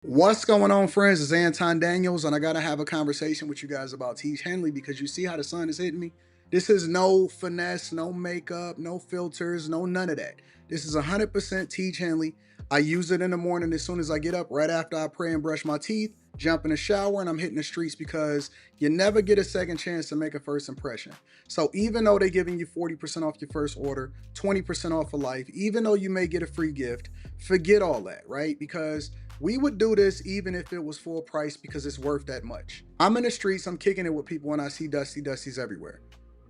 What's going on, friends? It's Anton Daniels, and I gotta have a conversation with you guys about Teach Henley because you see how the sun is hitting me. This is no finesse, no makeup, no filters, no none of that. This is 100% Teach Henley. I use it in the morning as soon as I get up, right after I pray and brush my teeth, jump in the shower, and I'm hitting the streets because you never get a second chance to make a first impression. So even though they're giving you 40% off your first order, 20% off for life, even though you may get a free gift, forget all that, right? Because we would do this even if it was full price because it's worth that much. I'm in the streets, I'm kicking it with people when I see Dusties everywhere.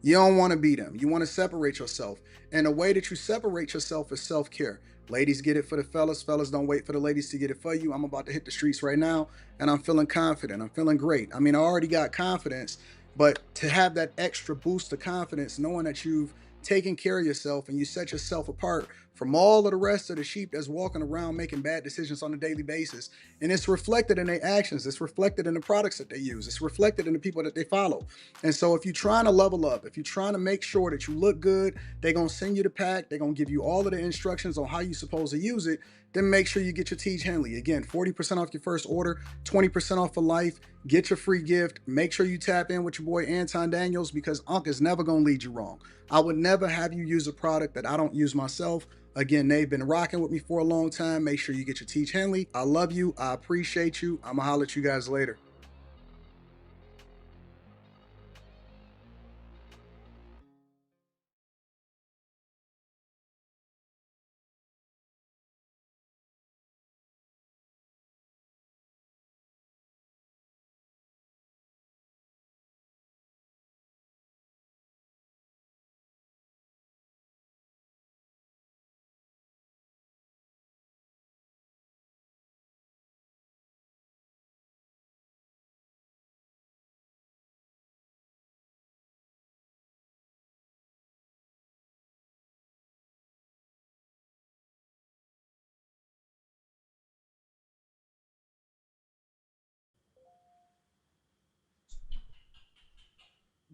You don't want to be them. You want to separate yourself. And the way that you separate yourself is self care. Ladies get it for the fellas. Fellas don't wait for the ladies to get it for you. I'm about to hit the streets right now and I'm feeling confident. I'm feeling great. I mean, I already got confidence, but to have that extra boost of confidence, knowing that you've taken care of yourself and you set yourself apart from all of the rest of the sheep that's walking around making bad decisions on a daily basis. And it's reflected in their actions. It's reflected in the products that they use. It's reflected in the people that they follow. And so if you're trying to level up, if you're trying to make sure that you look good, they're going to send you the pack. They're going to give you all of the instructions on how you're supposed to use it. Then make sure you get your Teach Henley. Again, 40% off your first order, 20% off for life. Get your free gift. Make sure you tap in with your boy Anton Daniels because Unc is never going to lead you wrong. I would never have you use a product that I don't use myself. Again, they've been rocking with me for a long time. Make sure you get your Teach Henley. I love you. I appreciate you. I'm going to holler at you guys later.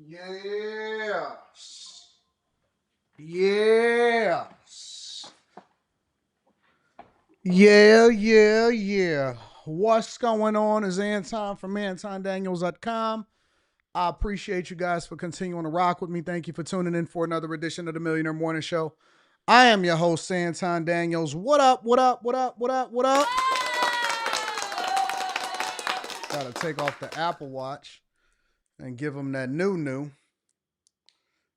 Yeah. Yeah. Yeah. What's going on is Anton from AntonDaniels.com. I appreciate you guys for continuing to rock with me. Thank you for tuning in for another edition of the Millionaire Morning Show. I am your host, Anton Daniels. What up, what up, what up, what up, what up? Gotta take off the Apple Watch and give them that new.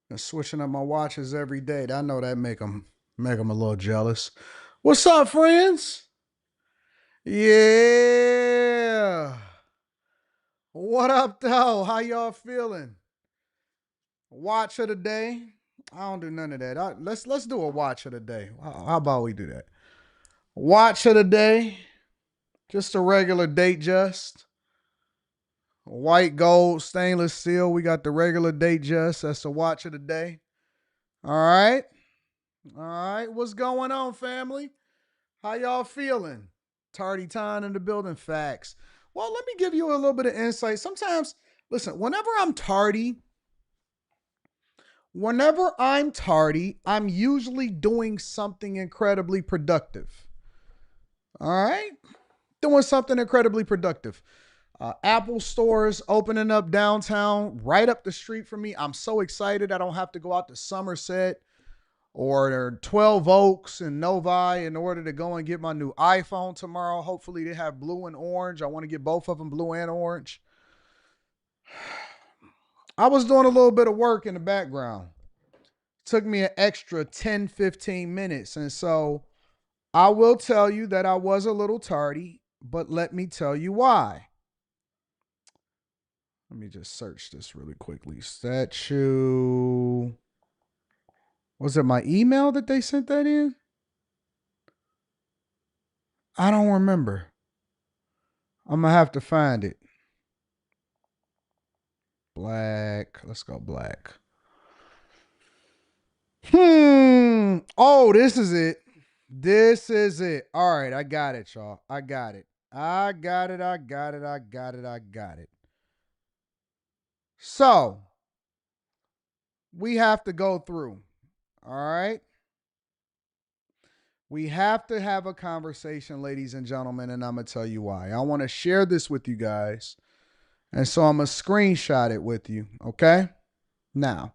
And switching up my watches every day. I know that make them a little jealous. What's up, friends? Yeah. What up, though? How y'all feeling? Watch of the day. I don't do none of that. Let's do a watch of the day. How about we do that? Watch of the day. Just a regular date, just white gold stainless steel. We got the regular date, just that's the watch of the day. All right, all right. What's going on, family? How y'all feeling? Tardy time in the building. Facts. Well, let me give you a little bit of insight. Sometimes, listen. Whenever I'm tardy, I'm usually doing something incredibly productive. All right? Doing something incredibly productive. Apple stores opening up downtown, right up the street from me. I'm so excited. I don't have to go out to Somerset or 12 Oaks and Novi in order to go and get my new iPhone tomorrow. Hopefully, they have blue and orange. I want to get both of them, blue and orange. I was doing a little bit of work in the background. Took me an extra 10, 15 minutes. And so I will tell you that I was a little tardy, but let me tell you why. Let me just search this really quickly. Statue. Was it my email that they sent that in? I don't remember. I'm going to have to find it. Black. Let's go black. Oh, this is it. This is it. All right, I got it, y'all. I got it. I got it. I got it. I got it. I got it. So we have to go through. All right. We have to have a conversation, ladies and gentlemen, and I'm going to tell you why. I want to share this with you guys. And so I'm going to screenshot it with you. Okay. Now,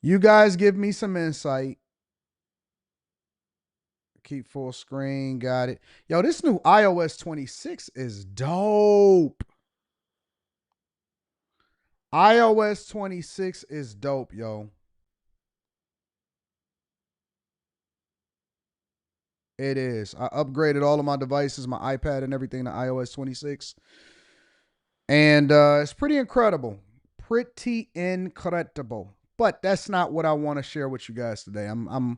you guys give me some insight. Keep full screen. Got it. Yo, this new iOS 26 is dope. iOS 26 is dope, yo. It is. I upgraded all of my devices, my iPad and everything to iOS 26. And it's pretty incredible. Pretty incredible. But that's not what I want to share with you guys today. I'm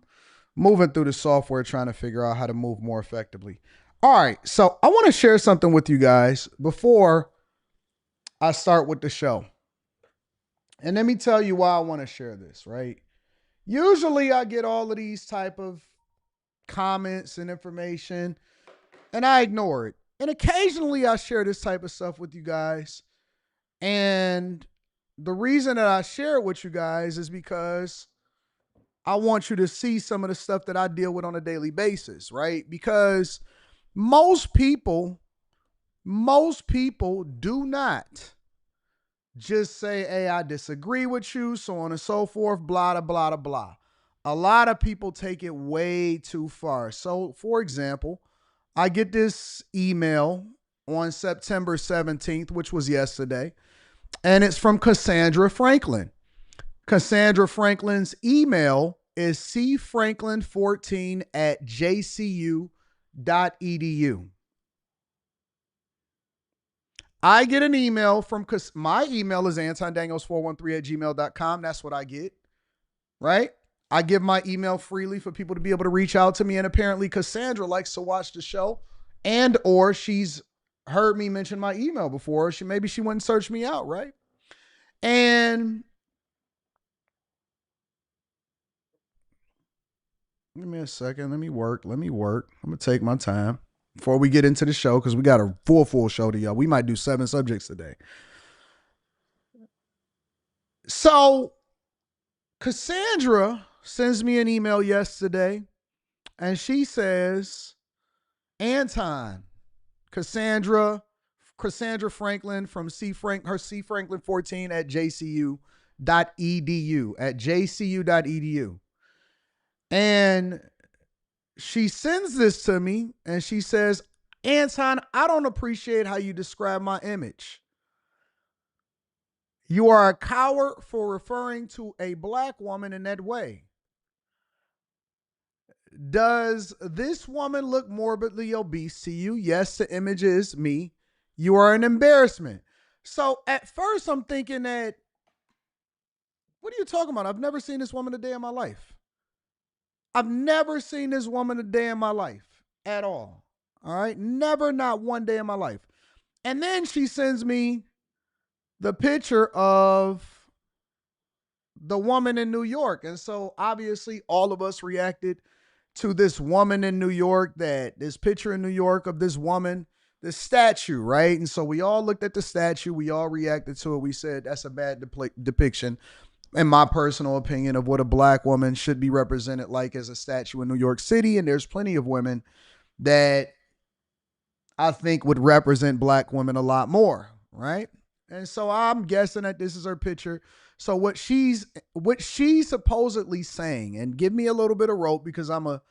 moving through the software trying to figure out how to move more effectively. All right. So I want to share something with you guys before I start with the show. And let me tell you why I want to share this, right? Usually I get all of these type of comments and information and I ignore it. And occasionally I share this type of stuff with you guys. And the reason that I share it with you guys is because I want you to see some of the stuff that I deal with on a daily basis, right? Because most people do not just say, hey, I disagree with you, so on and so forth, blah, blah, blah, blah. A lot of people take it way too far. So, for example, I get this email on September 17th, which was yesterday, and it's from Cassandra Franklin. Cassandra Franklin's email is cfranklin14 at jcu.edu. I get an email from, my email is antondaniels413 at gmail.com. That's what I get, right? I give my email freely for people to be able to reach out to me. And apparently Cassandra likes to watch the show and or she's heard me mention my email before. Maybe she wouldn't search me out, right? And give me a second. Let me work. I'm going to take my time before we get into the show because we got a full show to y'all. We might do 7 subjects today. So Cassandra sends me an email yesterday and she says, Anton, Cassandra Franklin from cfranklin14 at jcu.edu, at jcu.edu. And she sends this to me and she says, Anton, I don't appreciate how you describe my image. You are a coward for referring to a black woman in that way. Does this woman look morbidly obese to you? Yes, the image is me. You are an embarrassment. So at first I'm thinking that, what are you talking about? I've never seen this woman a day in my life. I've never seen this woman a day in my life at all. All right. Never, not one day in my life. And then she sends me the picture of the woman in New York. And so obviously all of us reacted to this woman in New York, this picture in New York of this woman, this statue, right? And so we all looked at the statue. We all reacted to it. We said that's a bad depiction, in my personal opinion, of what a black woman should be represented like as a statue in New York City. And there's plenty of women that I think would represent black women a lot more, right? And so I'm guessing that this is her picture. So what she's supposedly saying, and give me a little bit of rope because I'm a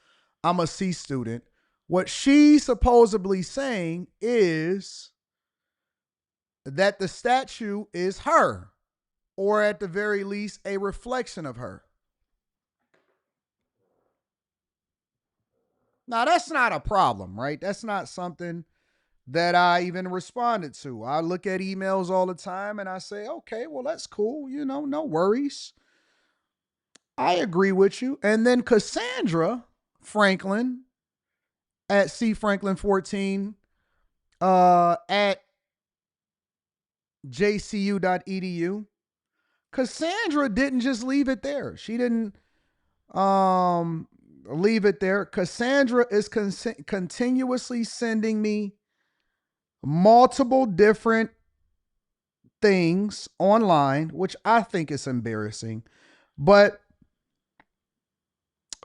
C student. What she's supposedly saying is that the statue is her, or at the very least, a reflection of her. Now, that's not a problem, right? That's not something that I even responded to. I look at emails all the time and I say, okay, well, that's cool. No worries. I agree with you. And then Cassandra Franklin at cfranklin14 at jcu.edu. Cassandra didn't just leave it there. She didn't leave it there. Cassandra is continuously sending me multiple different things online, which I think is embarrassing. But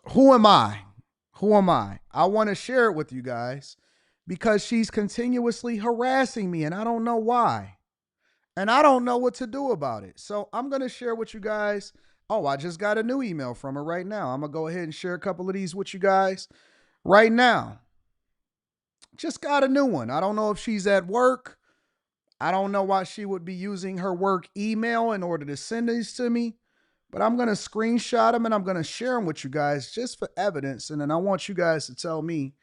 who am I? Who am I? I want to share it with you guys because she's continuously harassing me and I don't know why. And I don't know what to do about it. So I'm going to share with you guys. Oh, I just got a new email from her right now. I'm going to go ahead and share a couple of these with you guys right now. Just got a new one. I don't know if she's at work. I don't know why she would be using her work email in order to send these to me, but I'm going to screenshot them and I'm going to share them with you guys just for evidence. And then I want you guys to tell me,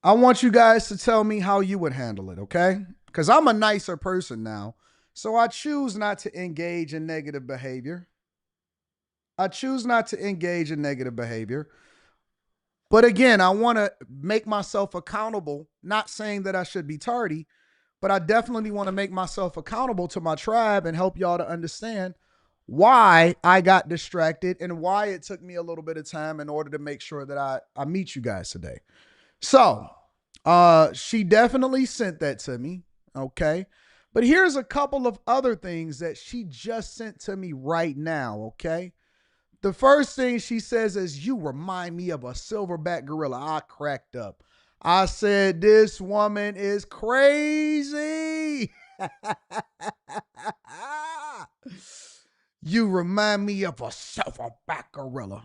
how you would handle it, okay? Because I'm a nicer person now. So I choose not to engage in negative behavior. But again, I want to make myself accountable, not saying that I should be tardy, but I definitely want to make myself accountable to my tribe and help y'all to understand why I got distracted and why it took me a little bit of time in order to make sure that I meet you guys today. So, she definitely sent that to me, okay? But here's a couple of other things that she just sent to me right now, okay? The first thing she says is, "You remind me of a silverback gorilla." I cracked up. I said, "This woman is crazy." You remind me of a silverback gorilla.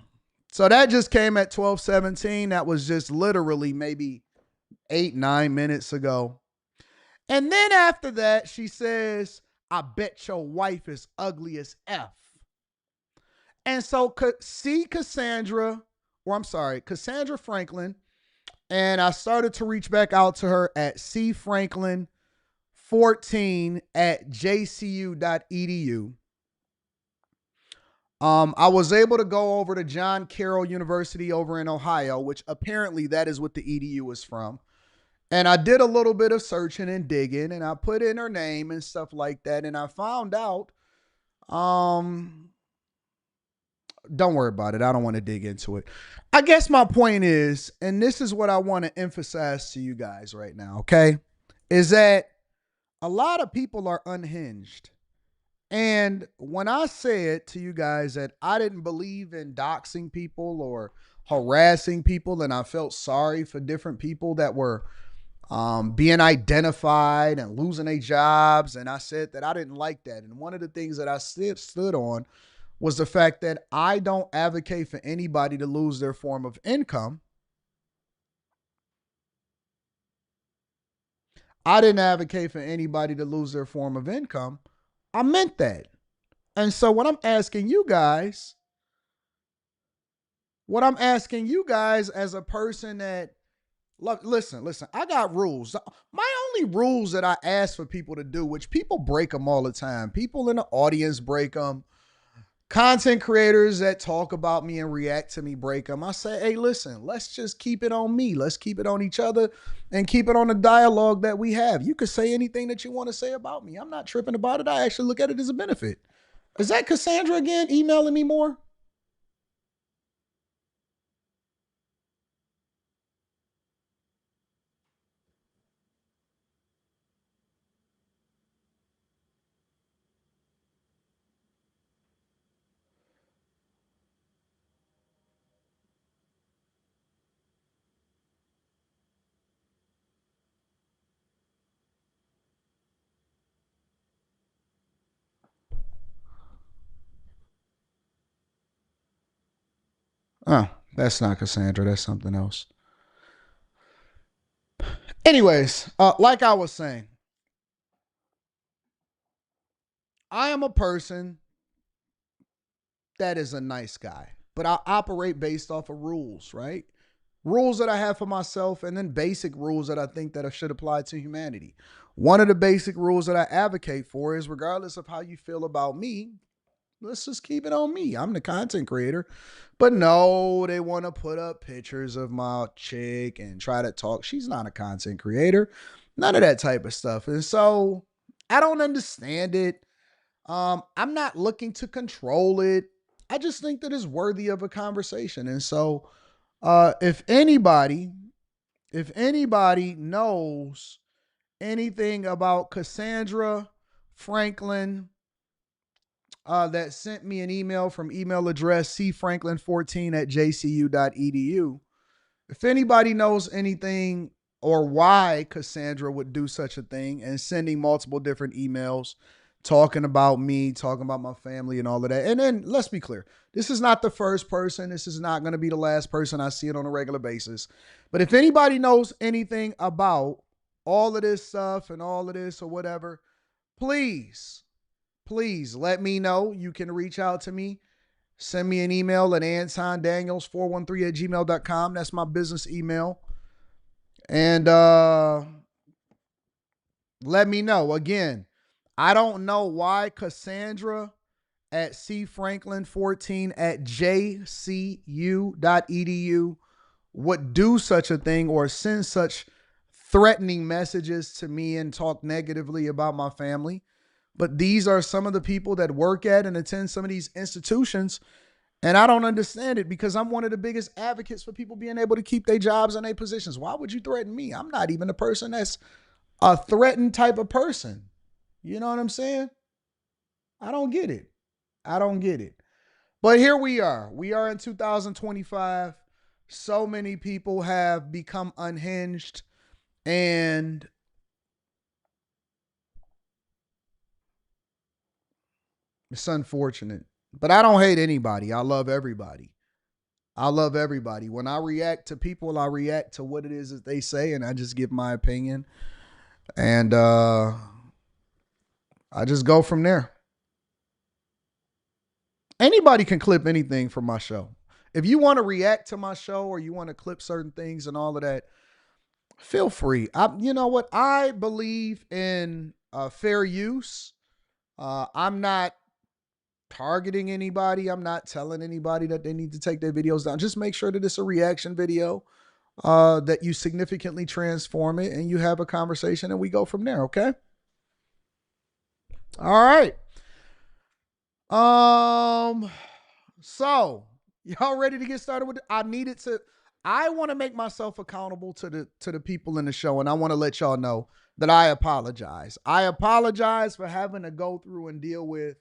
So that just came at 12:17. That was just literally maybe 8, 9 minutes ago. And then after that, she says, "I bet your wife is ugly as F." And so see Cassandra, or I'm sorry, Cassandra Franklin, and I started to reach back out to her at cfranklin14@jcu.edu. I was able to go over to John Carroll University over in Ohio, which apparently that is what the EDU is from. And I did a little bit of searching and digging, and I put in her name and stuff like that, and I found out, don't worry about it. I don't want to dig into it. I guess my point is, and this is what I want to emphasize to you guys right now, okay, is that a lot of people are unhinged. And when I said to you guys that I didn't believe in doxing people or harassing people, and I felt sorry for different people that were being identified and losing their jobs, and I said that I didn't like that. And one of the things that I stood on was the fact that I don't advocate for anybody to lose their form of income. I didn't advocate for anybody to lose their form of income. I meant that. And so what I'm asking you guys as a person that, look, listen, I got rules. My only rules that I ask for people to do, which people break them all the time. People in the audience break them. Content creators that talk about me and react to me break them. I say, hey, listen, let's just keep it on me. Let's keep it on each other and keep it on the dialogue that we have. You could say anything that you want to say about me. I'm not tripping about it. I actually look at it as a benefit. Is that Cassandra again emailing me more? Oh, that's not Cassandra. That's something else. Anyways, like I was saying, I am a person that is a nice guy, but I operate based off of rules, right? Rules that I have for myself, and then basic rules that I think that I should apply to humanity. One of the basic rules that I advocate for is, regardless of how you feel about me, let's just keep it on me. I'm the content creator. But no, they want to put up pictures of my chick and try to talk. She's not a content creator. None of that type of stuff. And so I don't understand it. I'm not looking to control it. I just think that it's worthy of a conversation. And so if anybody knows anything about Cassandra Franklin that sent me an email from email address cfranklin14@jcu.edu. If anybody knows anything or why Cassandra would do such a thing and sending multiple different emails talking about me, talking about my family and all of that. And then let's be clear. This is not the first person. This is not going to be the last person. I see it on a regular basis. But if anybody knows anything about all of this stuff and all of this or whatever, please, please let me know. You can reach out to me. Send me an email at Anton Daniels 413@gmail.com. That's my business email. And let me know. Again, I don't know why Cassandra at cfranklin14@jcu.edu would do such a thing or send such threatening messages to me and talk negatively about my family. But these are some of the people that work at and attend some of these institutions. And I don't understand it because I'm one of the biggest advocates for people being able to keep their jobs and their positions. Why would you threaten me? I'm not even a person that's a threatened type of person. You know what I'm saying? I don't get it. I don't get it. But here we are. We are in 2025. So many people have become unhinged and it's unfortunate. But I don't hate anybody. I love everybody. I love everybody. When I react to people, I react to what it is that they say, and I just give my opinion. And I just go from there. Anybody can clip anything from my show. If you want to react to my show or you want to clip certain things and all of that, feel free. You know what? I believe in fair use. I'm not targeting anybody. I'm not telling anybody that they need to take their videos down. Just make sure that it's a reaction video, that you significantly transform it and you have a conversation and we go from there. Okay. All right. So y'all ready to get started with it? I want to make myself accountable to the people in the show. And I want to let y'all know that I apologize. I apologize for having to go through and deal with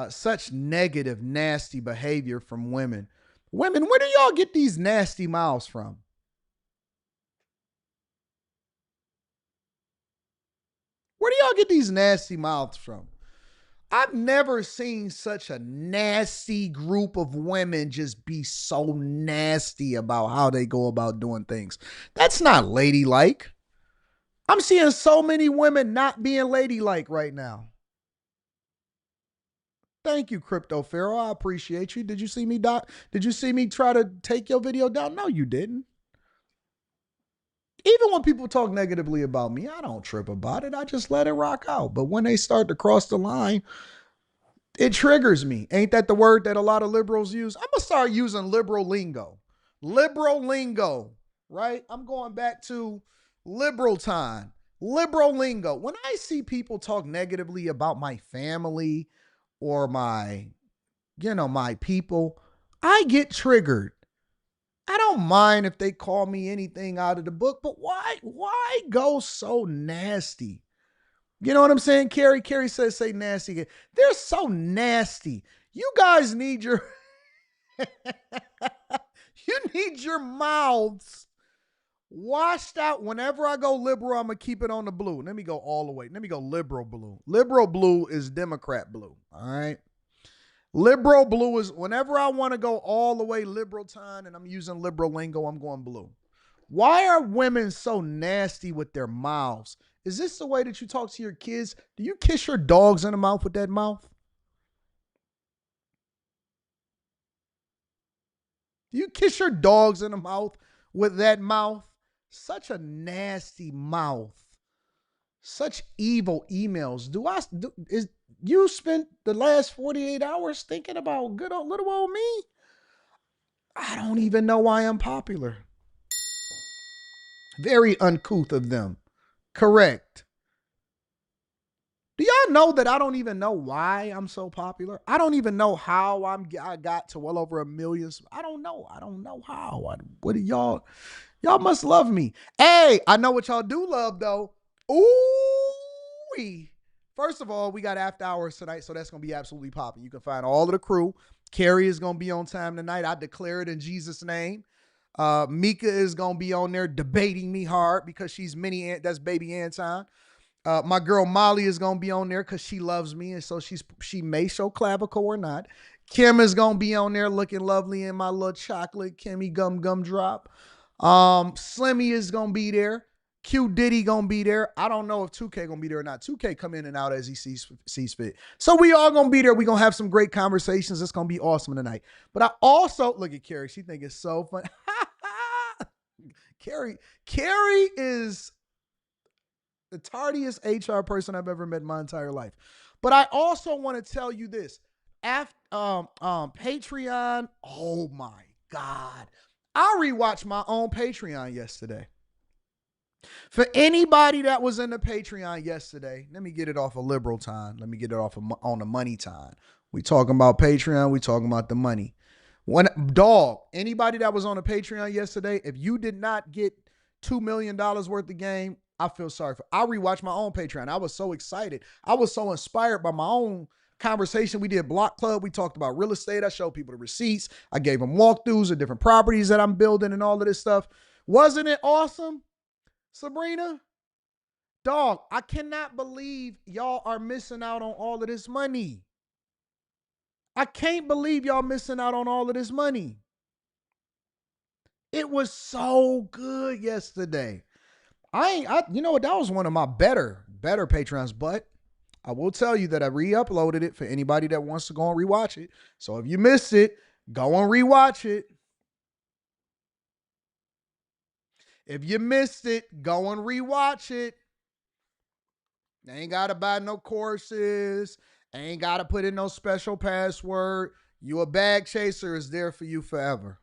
such negative, nasty behavior from women. Women, where do y'all get these nasty mouths from? Where do y'all get these nasty mouths from? I've never seen such a nasty group of women just be so nasty about how they go about doing things. That's not ladylike. I'm seeing so many women not being ladylike right now. Thank you, Crypto Pharaoh. I appreciate you. Did you see me, Doc? Did you see me try to take your video down? No, you didn't. Even when people talk negatively about me, I don't trip about it. I just let it rock out. But when they start to cross the line, it triggers me. Ain't that the word that a lot of liberals use? I'm going to start using liberal lingo. Liberal lingo, right? I'm going back to liberal time. Liberal lingo. When I see people talk negatively about my family or my people, I get triggered. I don't mind if they call me anything out of the book, but why go so nasty? You know what I'm saying? Carrie says say nasty. They're so nasty. You guys need your you need your mouths washed out. Whenever I go liberal, I'm gonna keep it on the blue. Let me go all the way. Let me go liberal blue. Liberal blue is Democrat blue. All right. Liberal blue is whenever I want to go all the way liberal time and I'm using liberal lingo, I'm going blue. Why are women so nasty with their mouths? Is this the way that you talk to your kids? Do you kiss your dogs in the mouth with that mouth? Do you kiss your dogs in the mouth with that mouth? Such a nasty mouth. Such evil emails. You spent the last 48 hours thinking about good old little old me? I don't even know why I'm popular. Very uncouth of them. Correct. Do y'all know that I don't even know why I'm so popular? I don't even know how I got to well over 1 million. I don't know. I don't know how. What do y'all must love me. Hey, I know what y'all do love though. Ooh. first of all, we got after hours tonight, so that's going to be absolutely popping. You can find all of the crew. Carrie is going to be on time tonight. I declare it in Jesus' name. Mika is going to be on there debating me hard because she's that's baby Anton. My girl Molly is gonna be on there because she loves me, and so she may show clavicle or not. Kim is gonna be on there looking lovely in my little chocolate Kimmy gum drop. Slimmy is gonna be there. Q Diddy gonna be there. I don't know if 2K gonna be there or not. 2K come in and out as he sees fit. So we all gonna be there. We gonna have some great conversations. It's gonna be awesome tonight. But I also look at Carrie. She think it's so fun. Carrie is the tardiest HR person I've ever met in my entire life. But I also want to tell you this. After Patreon, oh my God. I rewatched my own Patreon yesterday. For anybody that was in the Patreon yesterday, let me get it off of liberal time. Let me get it off of on the money time. We talking about Patreon. We talking about the money. Anybody that was on the Patreon yesterday, if you did not get $2 million worth of game, I feel sorry for. I rewatched my own Patreon. I was so excited. I was so inspired by my own conversation. We did Block Club. We talked about real estate. I showed people the receipts. I gave them walkthroughs of different properties that I'm building and all of this stuff. Wasn't it awesome, Sabrina? Dog, I cannot believe y'all are missing out on all of this money. I can't believe y'all missing out on all of this money. It was so good yesterday. You know what? That was one of my better Patreons, but I will tell you that I re-uploaded it for anybody that wants to go and rewatch it. So if you missed it, go and rewatch it. If you missed it, go and rewatch it. Ain't got to buy no courses. Ain't got to put in no special password. You a bag chaser is there for you forever.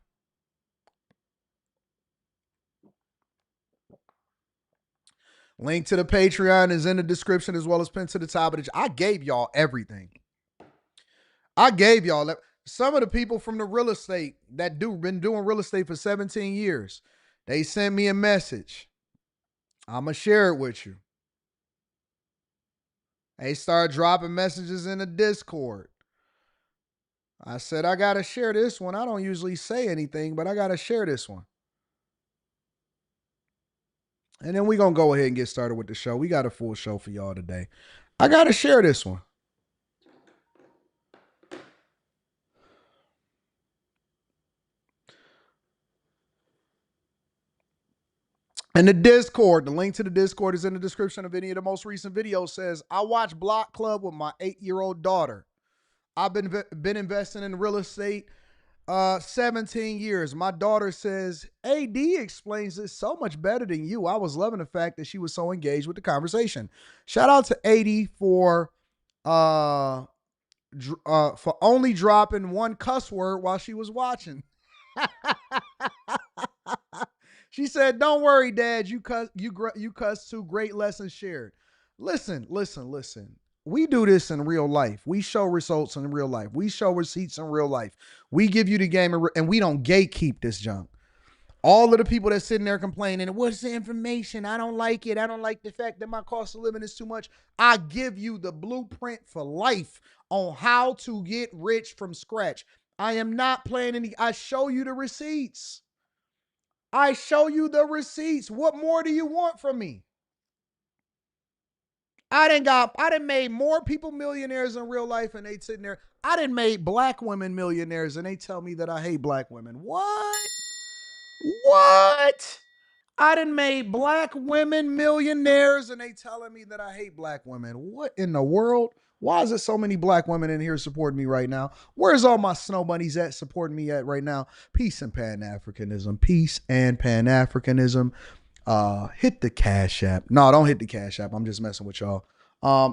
Link to the Patreon is in the description as well as pinned to the top of the. I gave y'all everything. I gave y'all some of the people from the real estate that been doing real estate for 17 years. They sent me a message. I'm going to share it with you. They start dropping messages in the Discord. I said, I got to share this one. I don't usually say anything, but I got to share this one. And then we're going to go ahead and get started with the show. We got a full show for y'all today. I got to share this one. In the Discord, the link to the Discord is in the description of any of the most recent videos. Says, I watch Block Club with my 8-year-old daughter. I've been investing in real estate 17 years. My daughter says, AD explains this so much better than you. I was loving the fact that she was so engaged with the conversation. Shout out to AD for only dropping one cuss word while she was watching. She said, don't worry, Dad. You cuss too. Great lesson shared. Listen. We do this in real life. We show results in real life. We show receipts in real life. We give you the game and we don't gatekeep this junk. All of the people that's sitting there complaining, what's the information? I don't like it. I don't like the fact that my cost of living is too much. I give you the blueprint for life on how to get rich from scratch. I am not playing I show you the receipts. I show you the receipts. What more do you want from me? I done made more people millionaires in real life and they sitting there. I done made black women millionaires and they tell me that I hate black women. What? I done made black women millionaires and they telling me that I hate black women. What in the world? Why is there so many black women in here supporting me right now? Where's all my snow bunnies at supporting me at right now? Peace and Pan-Africanism. Peace and Pan-Africanism. Hit the Cash App. No, don't hit the Cash App. I'm just messing with y'all.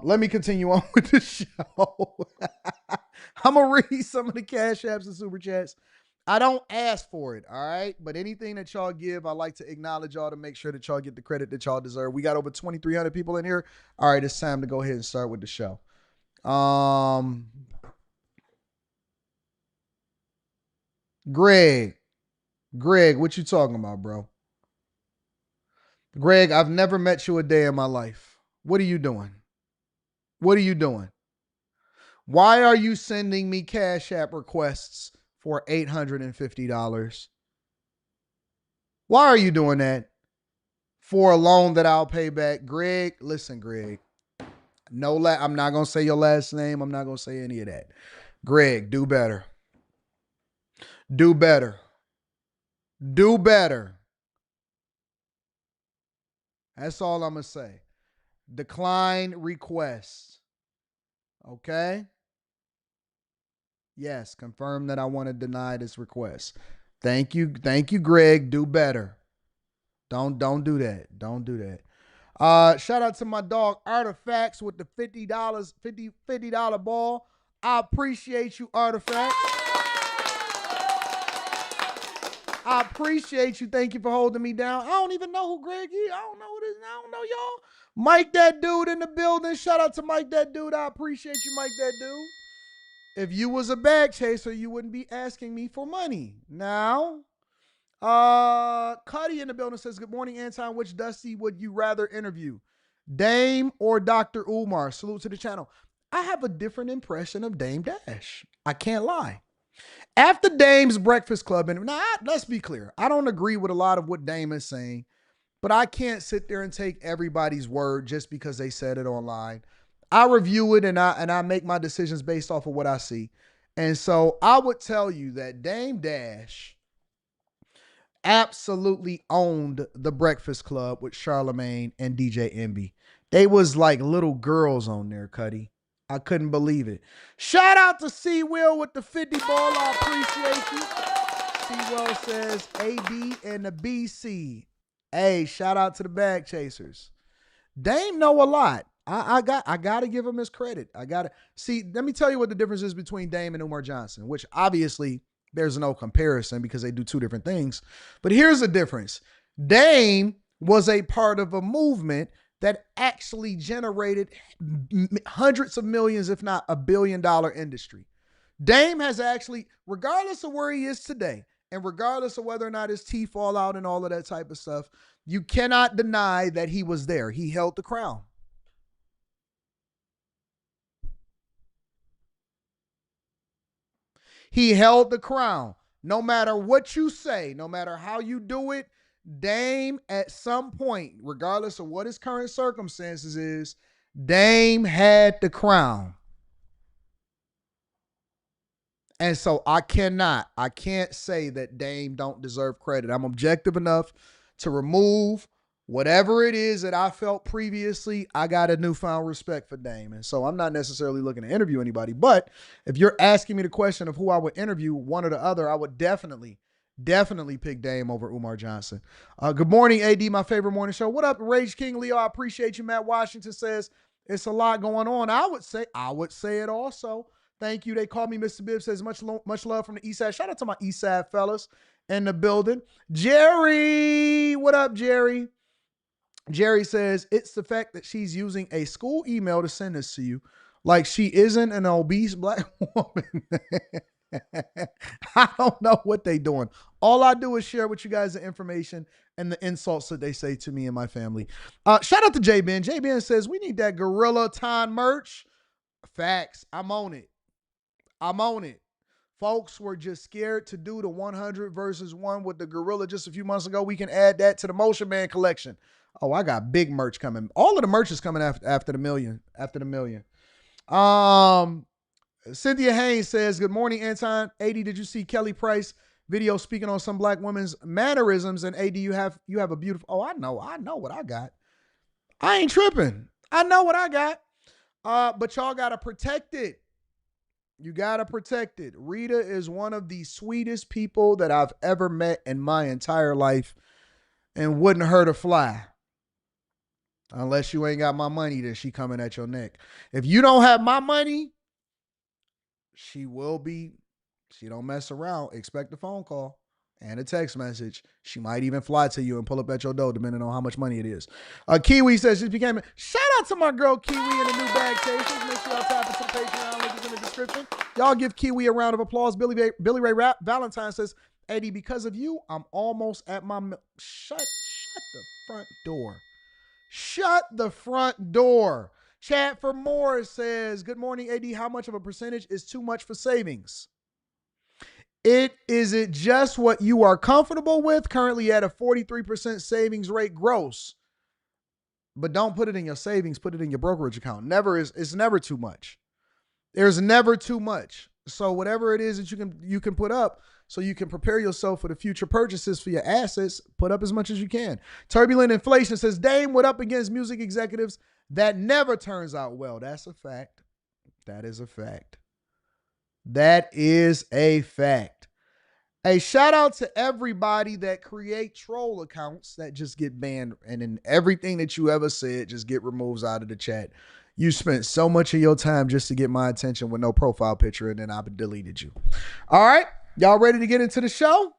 Let me continue on with the show. I'm going to read some of the Cash Apps and Super Chats. I don't ask for it, all right? But anything that y'all give, I like to acknowledge y'all to make sure that y'all get the credit that y'all deserve. We got over 2,300 people in here. All right, it's time to go ahead and start with the show. Greg, what you talking about, bro? Greg, I've never met you a day in my life. What are you doing? What are you doing? Why are you sending me Cash App requests for $850? Why are you doing that? For a loan that I'll pay back. Greg, listen, Greg. I'm not going to say your last name. I'm not going to say any of that. Greg, do better. Do better. Do better. That's all I'm going to say. Decline request. Okay? Yes, confirm that I want to deny this request. Thank you. Thank you, Greg. Do better. Don't do that. Don't do that. Shout out to my dog Artifacts with the $50 ball. I appreciate you, Artifacts. I appreciate you. Thank you for holding me down. I don't even know who Greg is. I don't know who this is. I don't know y'all. Mike that dude in the building. Shout out to Mike that dude. I appreciate you, Mike that dude. If you was a bag chaser, you wouldn't be asking me for money. Now, Cuddy in the building says, good morning, Anton. Which Dusty would you rather interview? Dame or Dr. Umar? Salute to the channel. I have a different impression of Dame Dash. I can't lie. After Dame's Breakfast Club, and now let's be clear, I don't agree with a lot of what Dame is saying, but I can't sit there and take everybody's word just because they said it online. I review it and I make my decisions based off of what I see. And so I would tell you that Dame Dash absolutely owned the Breakfast Club with Charlemagne and DJ Envy. They was like little girls on there, Cuddy. I couldn't believe it. Shout out to C Will with the 50 ball. I appreciate you. C Will says AD and the BC. Hey, shout out to the bag chasers. Dame know a lot. I gotta give him his credit. I gotta see. Let me tell you what the difference is between Dame and Umar Johnson, which obviously there's no comparison because they do two different things. But here's the difference. Dame was a part of a movement that actually generated hundreds of millions, if not $1 billion industry. Dame has actually, regardless of where he is today, and regardless of whether or not his teeth fall out and all of that type of stuff, you cannot deny that he was there. He held the crown. He held the crown. No matter what you say, no matter how you do it, Dame at some point, regardless of what his current circumstances is, Dame had the crown. And so I can't say that Dame don't deserve credit. I'm objective enough to remove whatever it is that I felt previously. I got a newfound respect for Dame. And so I'm not necessarily looking to interview anybody. But if you're asking me the question of who I would interview, one or the other, I would definitely pick Dame over Umar Johnson. Good morning, AD, my favorite morning show. What up, Rage King Leo? I appreciate you. Matt Washington says it's a lot going on. I would say it also. Thank you. They call me Mr. Bibb. Says much love from the East Side. Shout out to my East Side fellas in the building. Jerry, what up, Jerry? Jerry says it's the fact that she's using a school email to send this to you, like she isn't an obese black woman. I don't know what they doing. All I do is share with you guys the information and the insults that they say to me and my family. Shout out to J Ben. J Ben says we need that Gorilla Time merch. Facts. I'm on it. Folks were just scared to do the 100 versus 1 with the Gorilla just a few months ago. We can add that to the Motion Man collection. Oh, I got big merch coming. All of the merch is coming after the million. Cynthia Haynes says, good morning, Anton. AD, did you see Kelly Price video speaking on some black women's mannerisms? And AD, you have a beautiful, I know what I got. I ain't tripping. I know what I got. But y'all got to protect it. You got to protect it. Rita is one of the sweetest people that I've ever met in my entire life and wouldn't hurt a fly. Unless you ain't got my money, then she coming at your neck. If you don't have my money, she will be. She don't mess around. Expect a phone call and a text message. She might even fly to you and pull up at your door, depending on how much money it is. Kiwi says she became. Shout out to my girl Kiwi in the new bag chasers. Make sure y'all tap into the Patreon link is in the description. Y'all give Kiwi a round of applause. Billy Ray Valentine says, Eddie, because of you, I'm almost at my. Shut the front door. Shut the front door. Chat for more says, good morning, AD. How much of a percentage is too much for savings? Is it just what you are comfortable with? Currently at a 43% savings rate gross. But don't put it in your savings, put it in your brokerage account. It's never too much. There's never too much. So whatever it is that you can put up so you can prepare yourself for the future purchases for your assets, put up as much as you can. Turbulent Inflation says, Dame, what up against music executives? That never turns out well. That's a fact. That is a fact. That is a fact. Hey, shout out to everybody that create troll accounts that just get banned, and then everything that you ever said just get removed out of the chat. You spent so much of your time just to get my attention with no profile picture, and then I deleted you. All right, y'all ready to get into the show?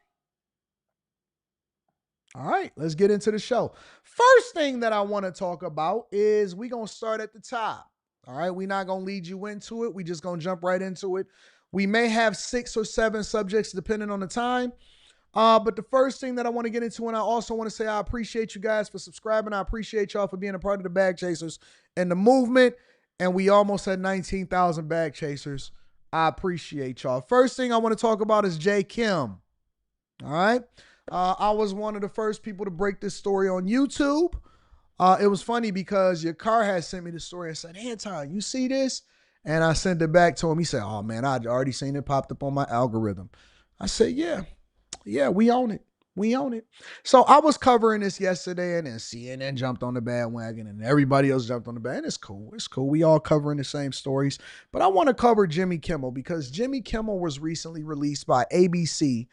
All right, let's get into the show. First thing that I want to talk about is we're going to start at the top. All right, we're not going to lead you into it. We're just going to jump right into it. We may have 6 or 7 subjects depending on the time. But the first thing that I want to get into, and I also want to say I appreciate you guys for subscribing. I appreciate y'all for being a part of the Bag Chasers and the movement. And we almost had 19,000 Bag Chasers. I appreciate y'all. First thing I want to talk about is J. Kim. All right. I was one of the first people to break this story on YouTube. It was funny because your car had sent me the story and said, Anton, you see this? And I sent it back to him. He said, oh, man, I'd already seen it popped up on my algorithm. I said, yeah, we own it. We own it. So I was covering this yesterday, and then CNN jumped on the bandwagon, and everybody else jumped on the bandwagon. It's cool. It's cool. We all covering the same stories. But I want to cover Jimmy Kimmel because Jimmy Kimmel was recently released by ABC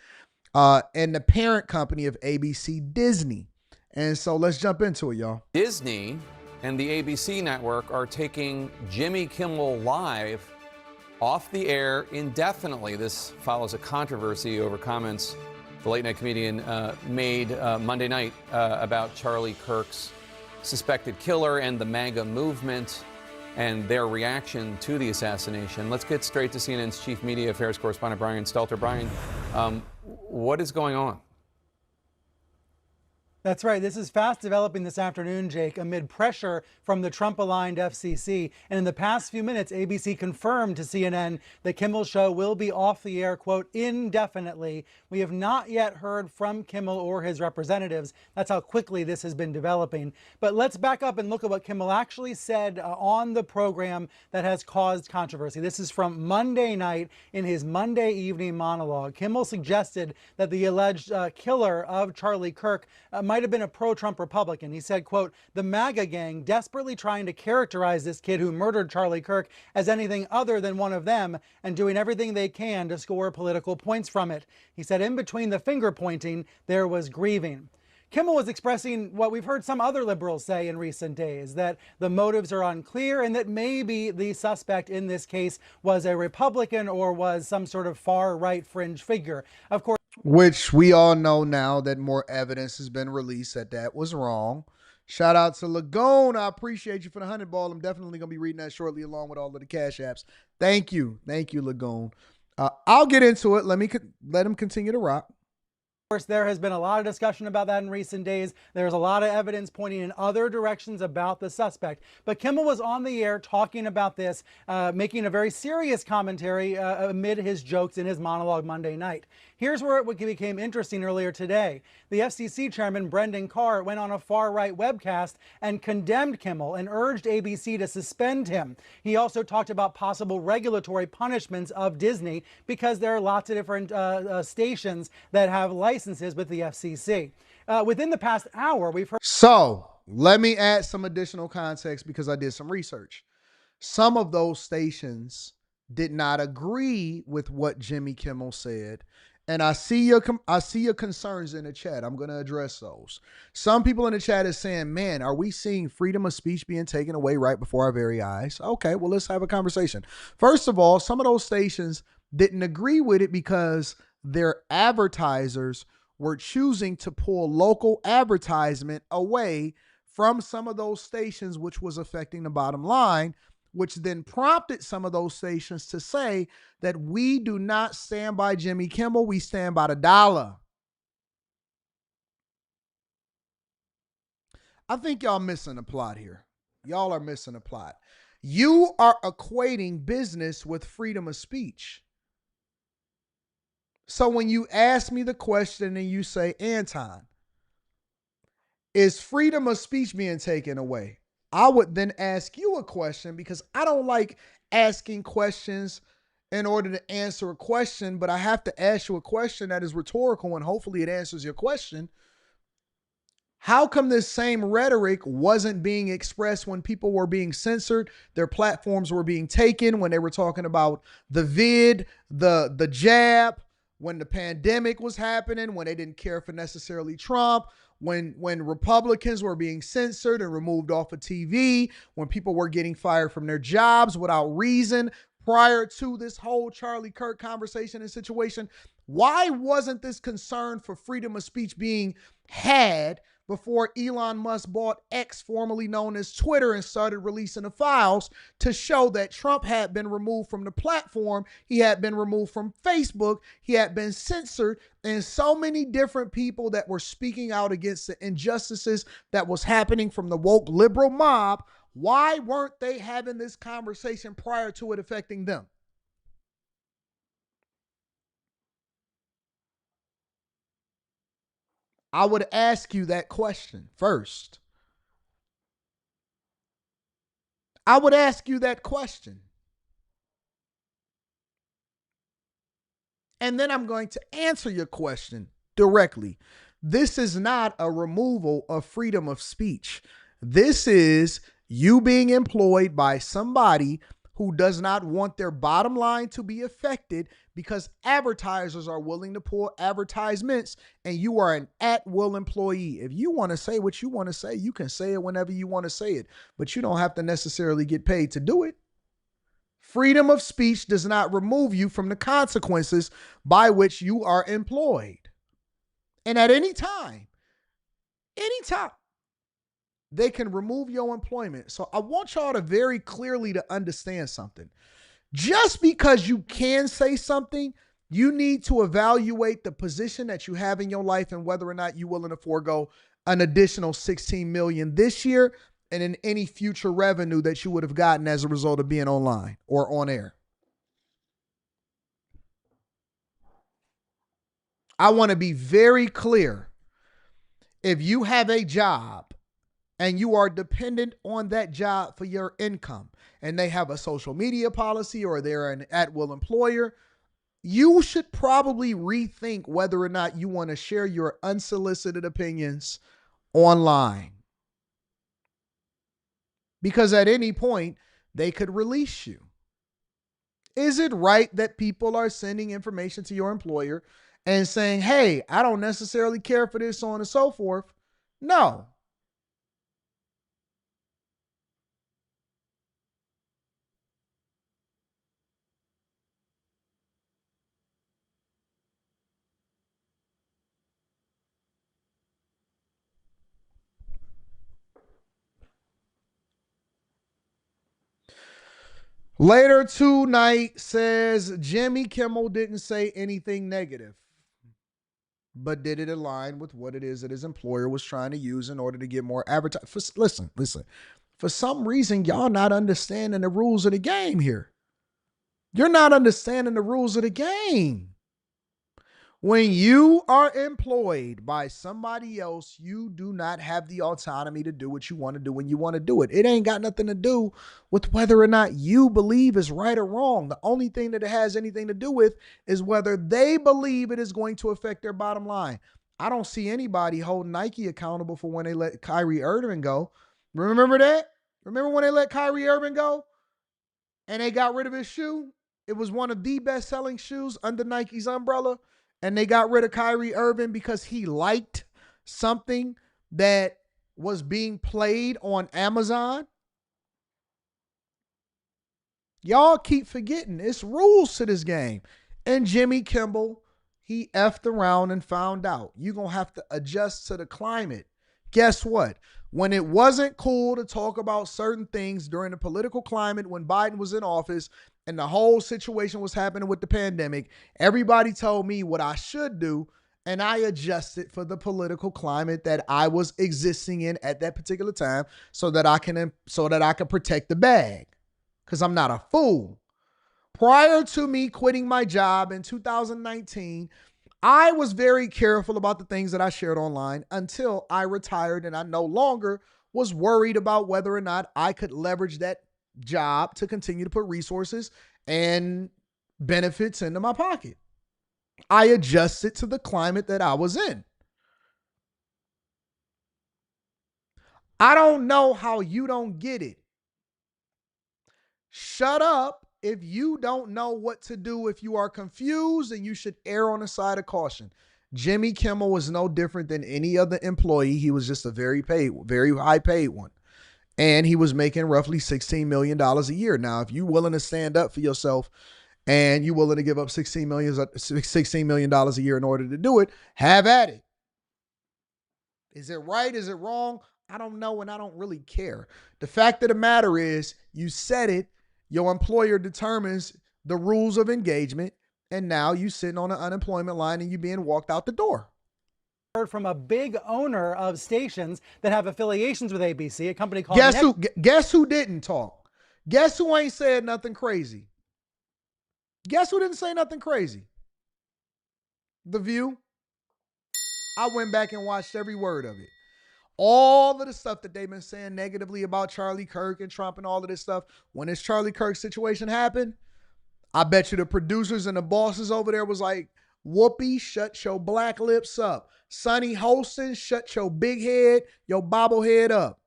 and the parent company of ABC, Disney. And so let's jump into it, y'all. Disney and the ABC network are taking Jimmy Kimmel Live off the air indefinitely. This follows a controversy over comments the late-night comedian made Monday night about Charlie Kirk's suspected killer and the MAGA movement and their reaction to the assassination. Let's get straight to CNN's chief media affairs correspondent, Brian Stelter. Brian, what is going on? That's right. This is fast developing this afternoon, Jake, amid pressure from the Trump-aligned FCC. And in the past few minutes, ABC confirmed to CNN that Kimmel's show will be off the air, quote, indefinitely. We have not yet heard from Kimmel or his representatives. That's how quickly this has been developing. But let's back up and look at what Kimmel actually said on the program that has caused controversy. This is from Monday night in his Monday evening monologue. Kimmel suggested that the alleged killer of Charlie Kirk might have been a pro-Trump Republican. He said, quote, the MAGA gang desperately trying to characterize this kid who murdered Charlie Kirk as anything other than one of them and doing everything they can to score political points from it. He said in between the finger pointing, there was grieving. Kimmel was expressing what we've heard some other liberals say in recent days, that the motives are unclear and that maybe the suspect in this case was a Republican or was some sort of far-right fringe figure. Of course, which we all know now that more evidence has been released that was wrong. Shout out to Lagoon. I appreciate you for the 100 ball. I'm definitely going to be reading that shortly along with all of the cash apps. Thank you. Thank you, Lagoon. I'll get into it. Let him continue to rock. Of course, there has been a lot of discussion about that in recent days. There's a lot of evidence pointing in other directions about the suspect. But Kimmel was on the air talking about this, making a very serious commentary amid his jokes in his monologue Monday night. Here's where it became interesting earlier today. The FCC chairman, Brendan Carr, went on a far-right webcast and condemned Kimmel and urged ABC to suspend him. He also talked about possible regulatory punishments of Disney because there are lots of different stations that have licenses with the FCC. Within the past hour, we've heard... So, let me add some additional context because I did some research. Some of those stations did not agree with what Jimmy Kimmel said. And I see your concerns in the chat. I'm going to address those. Some people in the chat is saying, man, are we seeing freedom of speech being taken away right before our very eyes? Okay, well, let's have a conversation. First of all, some of those stations didn't agree with it because their advertisers were choosing to pull local advertisement away from some of those stations, which was affecting the bottom line, which then prompted some of those stations to say that we do not stand by Jimmy Kimmel, we stand by the dollar. I think y'all missing the plot here. Y'all are missing a plot. You are equating business with freedom of speech. So when you ask me the question and you say, Anton, is freedom of speech being taken away? I would then ask you a question, because I don't like asking questions in order to answer a question, but I have to ask you a question that is rhetorical and hopefully it answers your question. How come this same rhetoric wasn't being expressed when people were being censored, their platforms were being taken, when they were talking about the vid, the jab, when the pandemic was happening, when they didn't care for necessarily Trump, when Republicans were being censored and removed off of TV, when people were getting fired from their jobs without reason prior to this whole Charlie Kirk conversation and situation? Why wasn't this concern for freedom of speech being had before Elon Musk bought X, formerly known as Twitter, and started releasing the files to show that Trump had been removed from the platform, he had been removed from Facebook, he had been censored, and so many different people that were speaking out against the injustices that was happening from the woke liberal mob? Why weren't they having this conversation prior to it affecting them? I would ask you that question first. I would ask you that question. And then I'm going to answer your question directly. This is not a removal of freedom of speech. This is you being employed by somebody who does not want their bottom line to be affected because advertisers are willing to pull advertisements and you are an at-will employee. If you want to say what you want to say, you can say it whenever you want to say it, but you don't have to necessarily get paid to do it. Freedom of speech does not remove you from the consequences by which you are employed. And at any time, they can remove your employment. So I want y'all to very clearly to understand something. Just because you can say something, you need to evaluate the position that you have in your life and whether or not you're willing to forego an additional $16 million this year and in any future revenue that you would have gotten as a result of being online or on air. I want to be very clear. If you have a job and you are dependent on that job for your income, and they have a social media policy or they're an at-will employer, you should probably rethink whether or not you want to share your unsolicited opinions online. Because at any point, they could release you. Is it right that people are sending information to your employer and saying, hey, I don't necessarily care for this, so on and so forth? No. Later tonight says Jimmy Kimmel didn't say anything negative, but did it align with what it is that his employer was trying to use in order to get more advertising? Listen. For some reason, y'all not understanding the rules of the game here. You're not understanding the rules of the game. When you are employed by somebody else, you do not have the autonomy to do what you want to do when you want to do it. It ain't got nothing to do with whether or not you believe is right or wrong. The only thing that it has anything to do with is whether they believe it is going to affect their bottom line. I don't see anybody holding Nike accountable for when they let Kyrie Irving go. Remember that? Remember when they let Kyrie Irving go and they got rid of his shoe? It was one of the best-selling shoes under Nike's umbrella. And they got rid of Kyrie Irving because he liked something that was being played on Amazon. Y'all keep forgetting it's rules to this game. And Jimmy Kimmel, he effed around and found out. You're going to have to adjust to the climate. Guess what? When it wasn't cool to talk about certain things during the political climate when Biden was in office, and the whole situation was happening with the pandemic, everybody told me what I should do and I adjusted for the political climate that I was existing in at that particular time so that I can protect the bag, because I'm not a fool. Prior to me quitting my job in 2019, I was very careful about the things that I shared online until I retired and I no longer was worried about whether or not I could leverage that job to continue to put resources and benefits into my pocket. I adjusted to the climate that I was in. I don't know how you don't get it. Shut up if you don't know what to do. If you are confused, and you should err on the side of caution. Jimmy Kimmel was no different than any other employee. He was just a very high paid one. And he was making roughly $16 million a year. Now, if you're willing to stand up for yourself and you're willing to give up $16 million a year in order to do it, have at it. Is it right? Is it wrong? I don't know, and I don't really care. The fact of the matter is, you said it, your employer determines the rules of engagement, and now you sitting on an unemployment line and you being walked out the door. Heard from a big owner of stations that have affiliations with ABC, a company called Guess who didn't talk? Guess who ain't said nothing crazy? Guess who didn't say nothing crazy? The View. I went back and watched every word of it. All of the stuff that they've been saying negatively about Charlie Kirk and Trump and all of this stuff, when this Charlie Kirk situation happened, I bet you the producers and the bosses over there was like, Whoopi, shut your black lips up. Sonny Holston, shut your big head, your bobblehead up.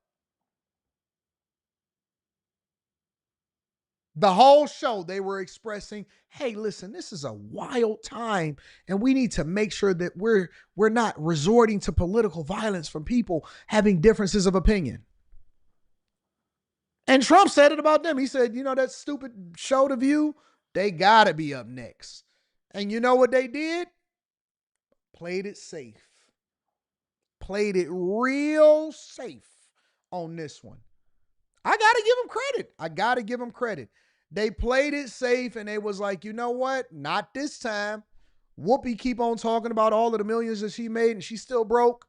The whole show, they were expressing, hey, listen, this is a wild time, and we need to make sure that we're not resorting to political violence from people having differences of opinion. And Trump said it about them. He said, you know, that stupid show, The View, they got to be up next. And you know what they did? Played it safe. Played it real safe on this one. I got to give them credit. They played it safe, and they was like, you know what? Not this time. Whoopi keep on talking about all of the millions that she made, and she's still broke.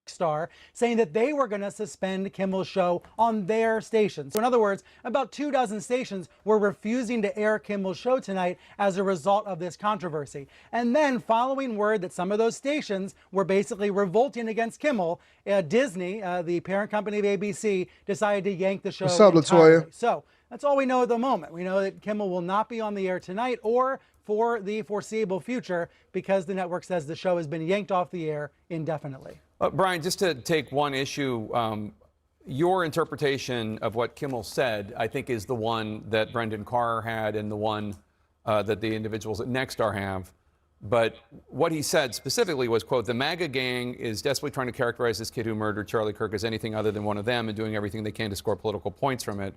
Star saying that they were going to suspend Kimmel's show on their station. So in other words, about 24 stations were refusing to air Kimmel's show tonight as a result of this controversy. And then following word that some of those stations were basically revolting against Kimmel, Disney, the parent company of ABC, decided to yank the show entirely. What's up, Latoya? So that's all we know at the moment. We know that Kimmel will not be on the air tonight or for the foreseeable future because the network says the show has been yanked off the air indefinitely. Brian, just to take one issue, your interpretation of what Kimmel said, I think, is the one that Brendan Carr had and the one that the individuals at Nexstar have. But what he said specifically was, quote, the MAGA gang is desperately trying to characterize this kid who murdered Charlie Kirk as anything other than one of them and doing everything they can to score political points from it.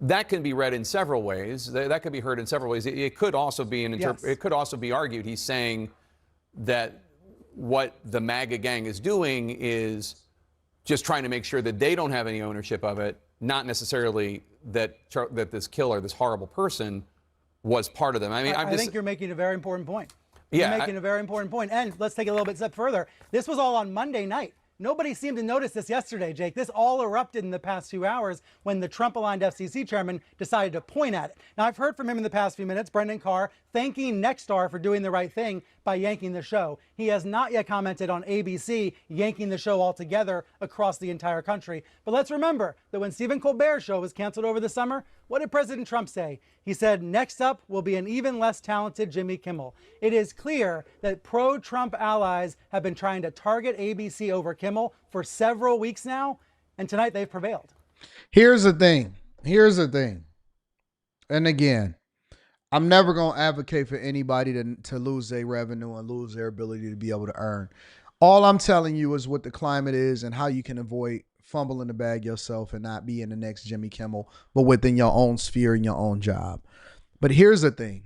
That can be read in several ways. That could be heard in several ways. It could also be it could also be argued he's saying that what the MAGA gang is doing is just trying to make sure that they don't have any ownership of it, not necessarily that this killer, this horrible person, was part of them. I mean, I think you're making a very important point. Yeah, you're making a very important point. And let's take it a little bit step further. This was all on Monday night. Nobody seemed to notice this yesterday, Jake. This all erupted in the past few hours when the Trump-aligned FCC chairman decided to point at it. Now, I've heard from him in the past few minutes, Brendan Carr, thanking Nexstar for doing the right thing by yanking the show. He has not yet commented on ABC yanking the show altogether across the entire country. But let's remember that when Stephen Colbert's show was canceled over the summer, what did President Trump say? He said, next up will be an even less talented Jimmy Kimmel. It is clear that pro-Trump allies have been trying to target ABC over Kimmel for several weeks now, and tonight they've prevailed. Here's the thing. And again, I'm never going to advocate for anybody to lose their revenue and lose their ability to be able to earn. All I'm telling you is what the climate is and how you can avoid fumbling the bag yourself and not being the next Jimmy Kimmel, but within your own sphere and your own job. But here's the thing,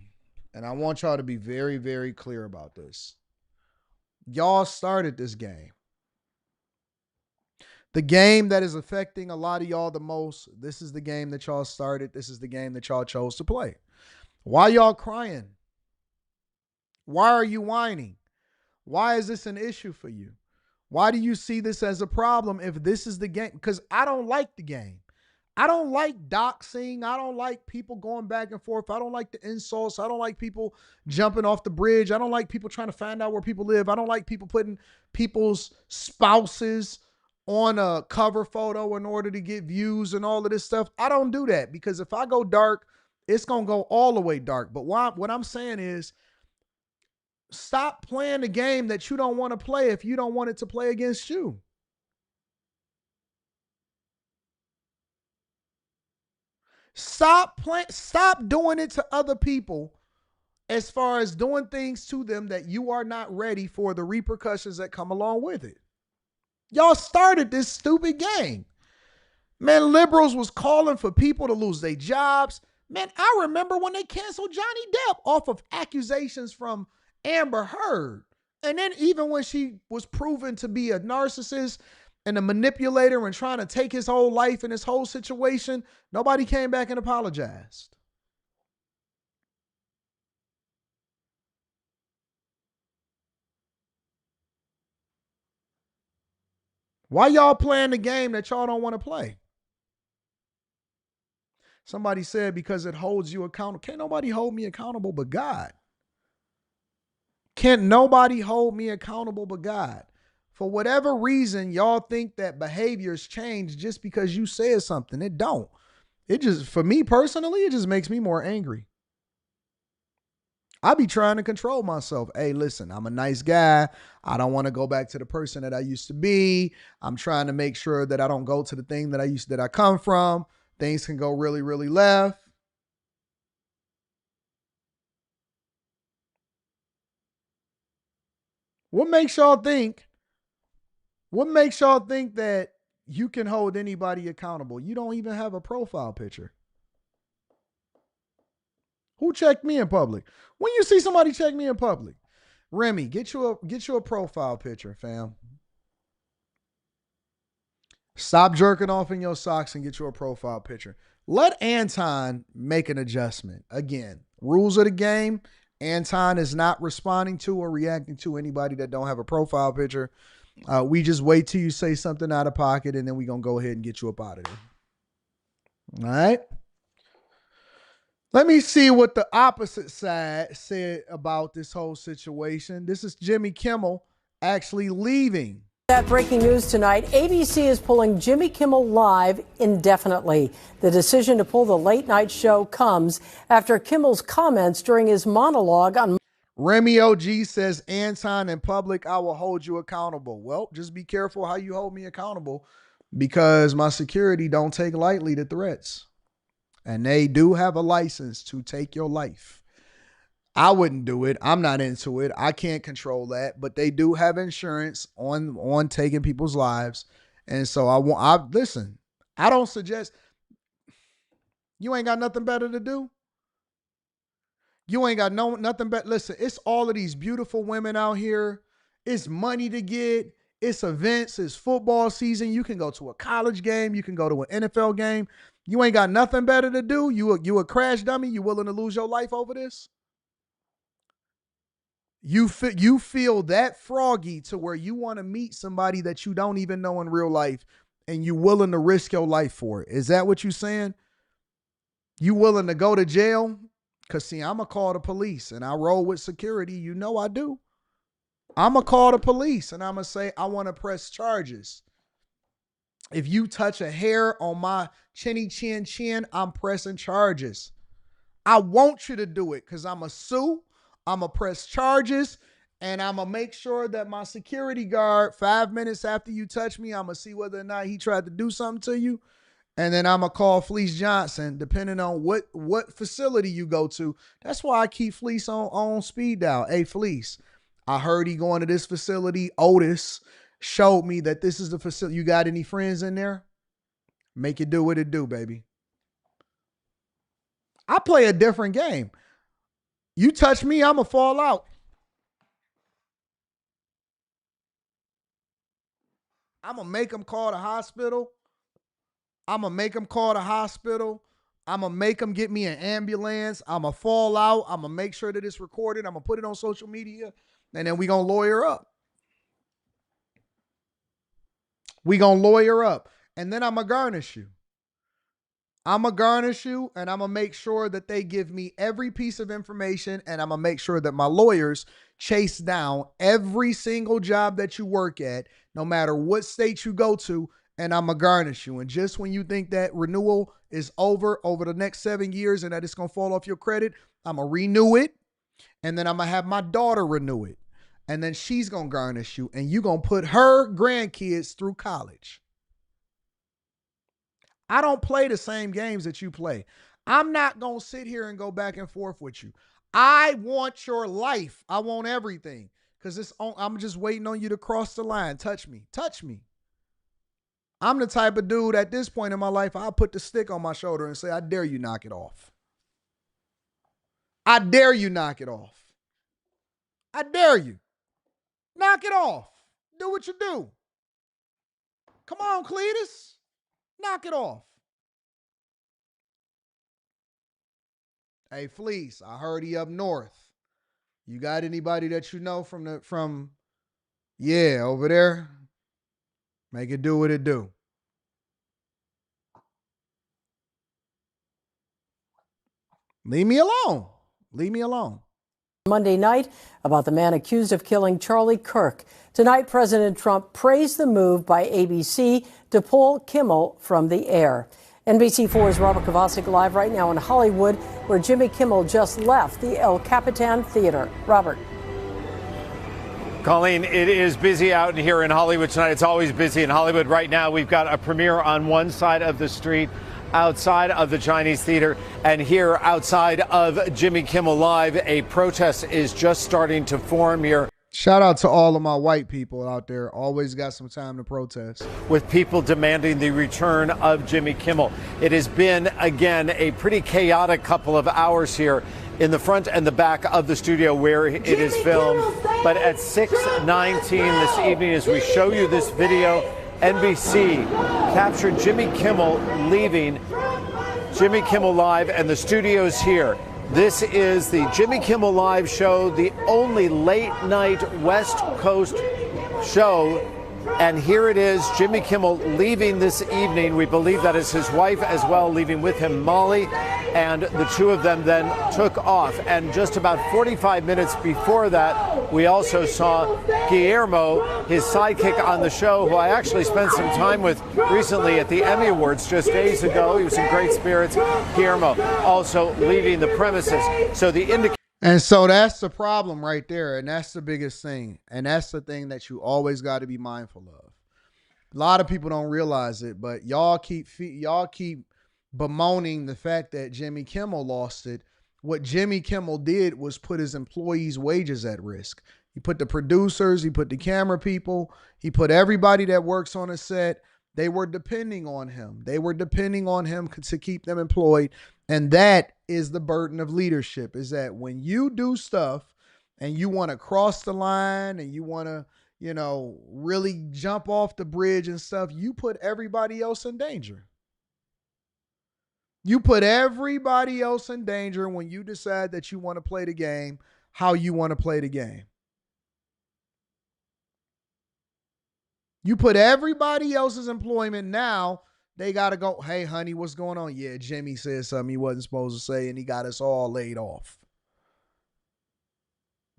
and I want y'all to be very, very clear about this. Y'all started this game. The game that is affecting a lot of y'all the most, this is the game that y'all started. This is the game that y'all chose to play. Why y'all crying? Why are you whining? Why is this an issue for you? Why do you see this as a problem if this is the game? Because I don't like the game. I don't like doxing. I don't like people going back and forth. I don't like the insults. I don't like people jumping off the bridge. I don't like people trying to find out where people live. I don't like people putting people's spouses on a cover photo in order to get views and all of this stuff. I don't do that because if I go dark, it's going to go all the way dark. But what I'm saying is stop playing the game that you don't want to play if you don't want it to play against you. Stop doing it to other people as far as doing things to them that you are not ready for the repercussions that come along with it. Y'all started this stupid game. Man, liberals was calling for people to lose their jobs. Man, I remember when they canceled Johnny Depp off of accusations from Amber Heard. And then even when she was proven to be a narcissist and a manipulator and trying to take his whole life and his whole situation, nobody came back and apologized. Why y'all playing the game that y'all don't want to play? Somebody said because it holds you accountable. Can't nobody hold me accountable but God. Can't nobody hold me accountable but God. For whatever reason, y'all think that behaviors change just because you said something. It don't. It just, for me personally, it just makes me more angry. I be trying to control myself. Hey, listen, I'm a nice guy. I don't want to go back to the person that I used to be. I'm trying to make sure that I don't go to the thing that I come from. Things can go really, really left. What makes y'all think? What makes y'all think that you can hold anybody accountable? You don't even have a profile picture. Who checked me in public? When you see somebody check me in public, Remy, get you a profile picture, fam. Stop jerking off in your socks and get you a profile picture. Let Anton make an adjustment. Again, rules of the game. Anton is not responding to or reacting to anybody that don't have a profile picture. We just wait till you say something out of pocket, and then we're going to go ahead and get you up out of there. All right? Let me see what the opposite side said about this whole situation. This is Jimmy Kimmel actually leaving. That breaking news tonight, ABC is pulling Jimmy Kimmel Live indefinitely. The decision to pull the late night show comes after Kimmel's comments during his monologue on Remy OG says, Anton, in public, I will hold you accountable. Well, just be careful how you hold me accountable because my security don't take lightly the threats. And they do have a license to take your life. I wouldn't do it. I'm not into it. I can't control that, but they do have insurance on taking people's lives. And so listen, I don't suggest you ain't got nothing better to do. You ain't got nothing better. Listen, it's all of these beautiful women out here. It's money to get. It's events. It's football season. You can go to a college game. You can go to an NFL game. You ain't got nothing better to do. You a crash dummy. You willing to lose your life over this? You feel that froggy to where you want to meet somebody that you don't even know in real life and you willing to risk your life for it. Is that what you saying? You willing to go to jail? Because, see, I'm going to call the police and I roll with security. You know I do. I'm going to call the police and I'm going to say I want to press charges. If you touch a hair on my chinny chin, I'm pressing charges. I want you to do it because I'm going to sue. I'm going to press charges, and I'm going to make sure that my security guard, 5 minutes after you touch me, I'm going to see whether or not he tried to do something to you. And then I'm going to call Fleece Johnson, depending on what facility you go to. That's why I keep Fleece on speed dial. Hey, Fleece, I heard he going to this facility. Otis showed me that this is the facility. You got any friends in there? Make it do what it do, baby. I play a different game. You touch me, I'm going to fall out. I'm going to make them call the hospital. I'm going to make them get me an ambulance. I'm going to fall out. I'm going to make sure that it's recorded. I'm going to put it on social media. And then we going to lawyer up. We going to lawyer up. And then I'm going to garnish you. I'm going to garnish you, and I'm going to make sure that they give me every piece of information, and I'm going to make sure that my lawyers chase down every single job that you work at, no matter what state you go to, and I'm going to garnish you. And just when you think that renewal is over the next 7 years and that it's going to fall off your credit, I'm going to renew it, and then I'm going to have my daughter renew it. And then she's going to garnish you, and you're going to put her grandkids through college. I don't play the same games that you play. I'm not going to sit here and go back and forth with you. I want your life. I want everything. Because I'm just waiting on you to cross the line. Touch me. Touch me. I'm the type of dude at this point in my life, I'll put the stick on my shoulder and say, I dare you knock it off. I dare you knock it off. I dare you. Knock it off. Do what you do. Come on, Cletus. Knock it off. Hey, Fleece, I heard he up north. You got anybody that you know from over there? Make it do what it do. Leave me alone. Leave me alone. Monday night about the man accused of killing Charlie Kirk. Tonight, President Trump praised the move by ABC to pull Kimmel from the air. NBC4's Robert Kovacic live right now in Hollywood, where Jimmy Kimmel just left the El Capitan Theater. Robert. Colleen, it is busy out here in Hollywood tonight. It's always busy in Hollywood. Right now, we've got a premiere on one side of the street, outside of the Chinese Theater, and here outside of Jimmy Kimmel Live, a protest is just starting to form here. Shout out to all of my white people out there. Always got some time to protest. With people demanding the return of Jimmy Kimmel. It has been, again, a pretty chaotic couple of hours here in the front and the back of the studio where it is filmed. But at 6:19 this evening, as we show you this video, NBC captured Jimmy Kimmel leaving Jimmy Kimmel Live and the studios here. This is the Jimmy Kimmel Live show, the only late night West Coast show. And here it is, Jimmy Kimmel leaving this evening. We believe that is his wife as well, leaving with him Molly. And the two of them then took off. And just about 45 minutes before that, we also saw Guillermo, his sidekick on the show, who I actually spent some time with recently at the Emmy Awards just days ago. He was in great spirits. Guillermo also leaving the premises. So And so that's the problem right there. And that's the biggest thing. And that's the thing that you always got to be mindful of. A lot of people don't realize it, but y'all keep bemoaning the fact that Jimmy Kimmel lost it. What Jimmy Kimmel did was put his employees' wages at risk. He put the producers, he put the camera people, he put everybody that works on a set. They were depending on him. They were depending on him to keep them employed. And that is the burden of leadership, is that when you do stuff and you want to cross the line and you want to, really jump off the bridge and stuff, you put everybody else in danger. You put everybody else in danger when you decide that you want to play the game how you want to play the game. You put everybody else's employment now. They got to go, hey, honey, what's going on? Yeah, Jimmy said something he wasn't supposed to say, and he got us all laid off.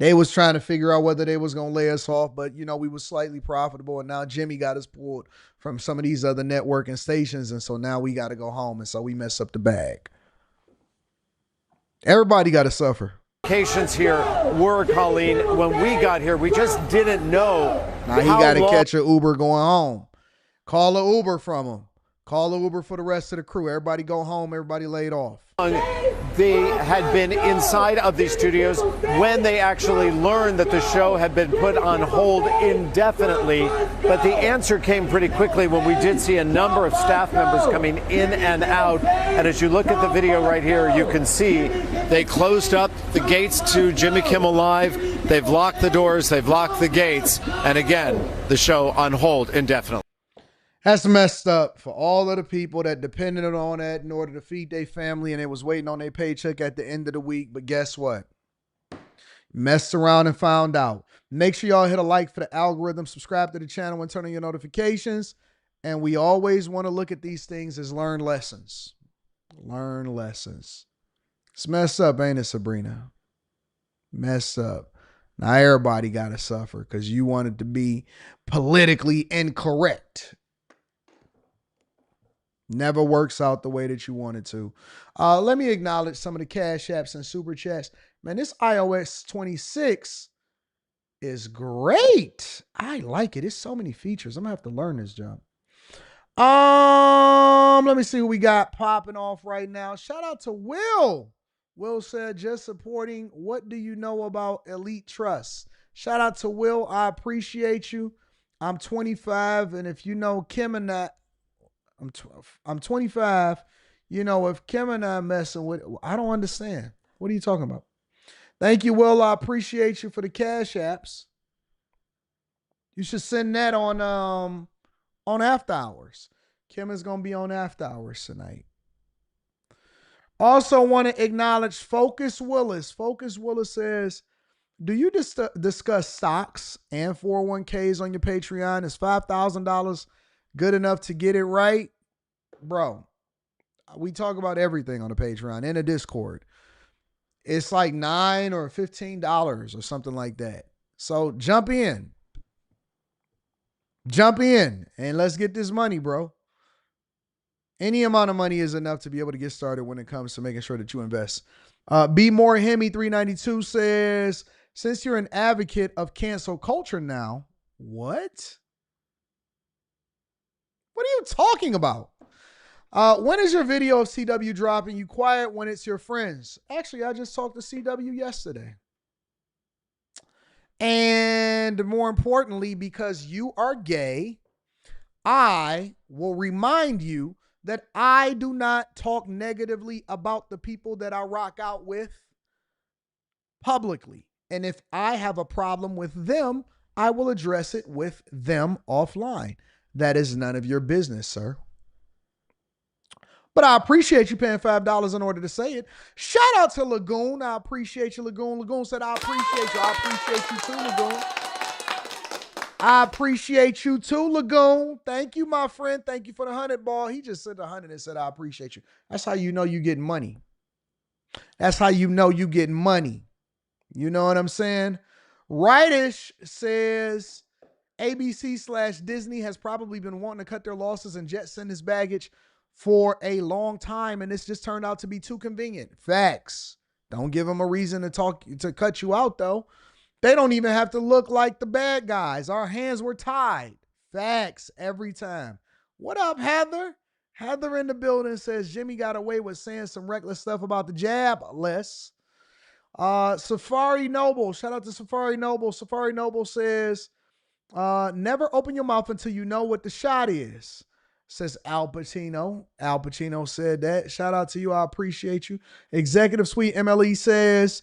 They was trying to figure out whether they was going to lay us off, but, we was slightly profitable, and now Jimmy got us pulled from some of these other networking stations, and so now we got to go home, and so we mess up the bag. Everybody got to suffer. Locations here were, Colleen, when we got here, we just didn't know. Now he got to catch an Uber going home. Call an Uber from him. Call an Uber for the rest of the crew. Everybody go home. Everybody laid off. They had been inside of these studios when they actually learned that the show had been put on hold indefinitely. But the answer came pretty quickly when we did see a number of staff members coming in and out. And as you look at the video right here, you can see they closed up the gates to Jimmy Kimmel Live. They've locked the doors. They've locked the gates. And again, the show on hold indefinitely. That's messed up for all of the people that depended on that in order to feed their family, and they was waiting on their paycheck at the end of the week. But guess what? Messed around and found out. Make sure y'all hit a like for the algorithm, subscribe to the channel, and turn on your notifications. And we always want to look at these things as learned lessons. Learn lessons. It's messed up, ain't it, Sabrina? Messed up. Now everybody got to suffer because you wanted to be politically incorrect. Never works out the way that you wanted to. Let me acknowledge some of the Cash Apps and Super Chats. Man, this iOS 26 is great. I like it. It's so many features. I'm going to have to learn this job. Let me see who we got popping off right now. Shout out to Will. Will said, just supporting. What do you know about Elite Trust? Shout out to Will. I appreciate you. I'm 25, and if you know Kim and I, I'm 25. You know, if Kim and I messing with, I don't understand. What are you talking about? Thank you, Will. I appreciate you for the Cash Apps. You should send that on After Hours. Kim is going to be on After Hours tonight. Also want to acknowledge Focus Willis. Focus Willis says, do you discuss stocks and 401ks on your Patreon? Is $5,000 good enough to get it right? Bro, we talk about everything on the Patreon and the Discord. It's like $9 or $15 or something like that. So jump in. Jump in and let's get this money, bro. Any amount of money is enough to be able to get started when it comes to making sure that you invest. Be More Hemi 392 says, since you're an advocate of cancel culture now, what? What are you talking about? When is your video of CW dropping? You quiet when it's your friends. Actually, I just talked to CW yesterday. And more importantly, because you are gay, I will remind you that I do not talk negatively about the people that I rock out with publicly. And if I have a problem with them, I will address it with them offline. That is none of your business, sir. But I appreciate you paying $5 in order to say it. Shout out to Lagoon. I appreciate you, Lagoon. Lagoon said, I appreciate you. I appreciate you too, Lagoon. I appreciate you too, Lagoon. Thank you, my friend. Thank you for the 100 ball. He just said the 100 and said, I appreciate you. That's how you know you getting money. That's how you know you getting money. You know what I'm saying? Rightish says, ABC/Disney has probably been wanting to cut their losses and jettison this baggage for a long time, and this just turned out to be too convenient. Facts. Don't give them a reason to cut you out, though. They don't even have to look like the bad guys. Our hands were tied. Facts every time. What up, Heather? Heather in the building says Jimmy got away with saying some reckless stuff about the jab. Less. Safari Noble. Shout out to Safari Noble. Safari Noble says, never open your mouth until you know what the shot is. Says Al Pacino. Al Pacino said that. Shout out to you. I appreciate you. Executive Suite MLE says,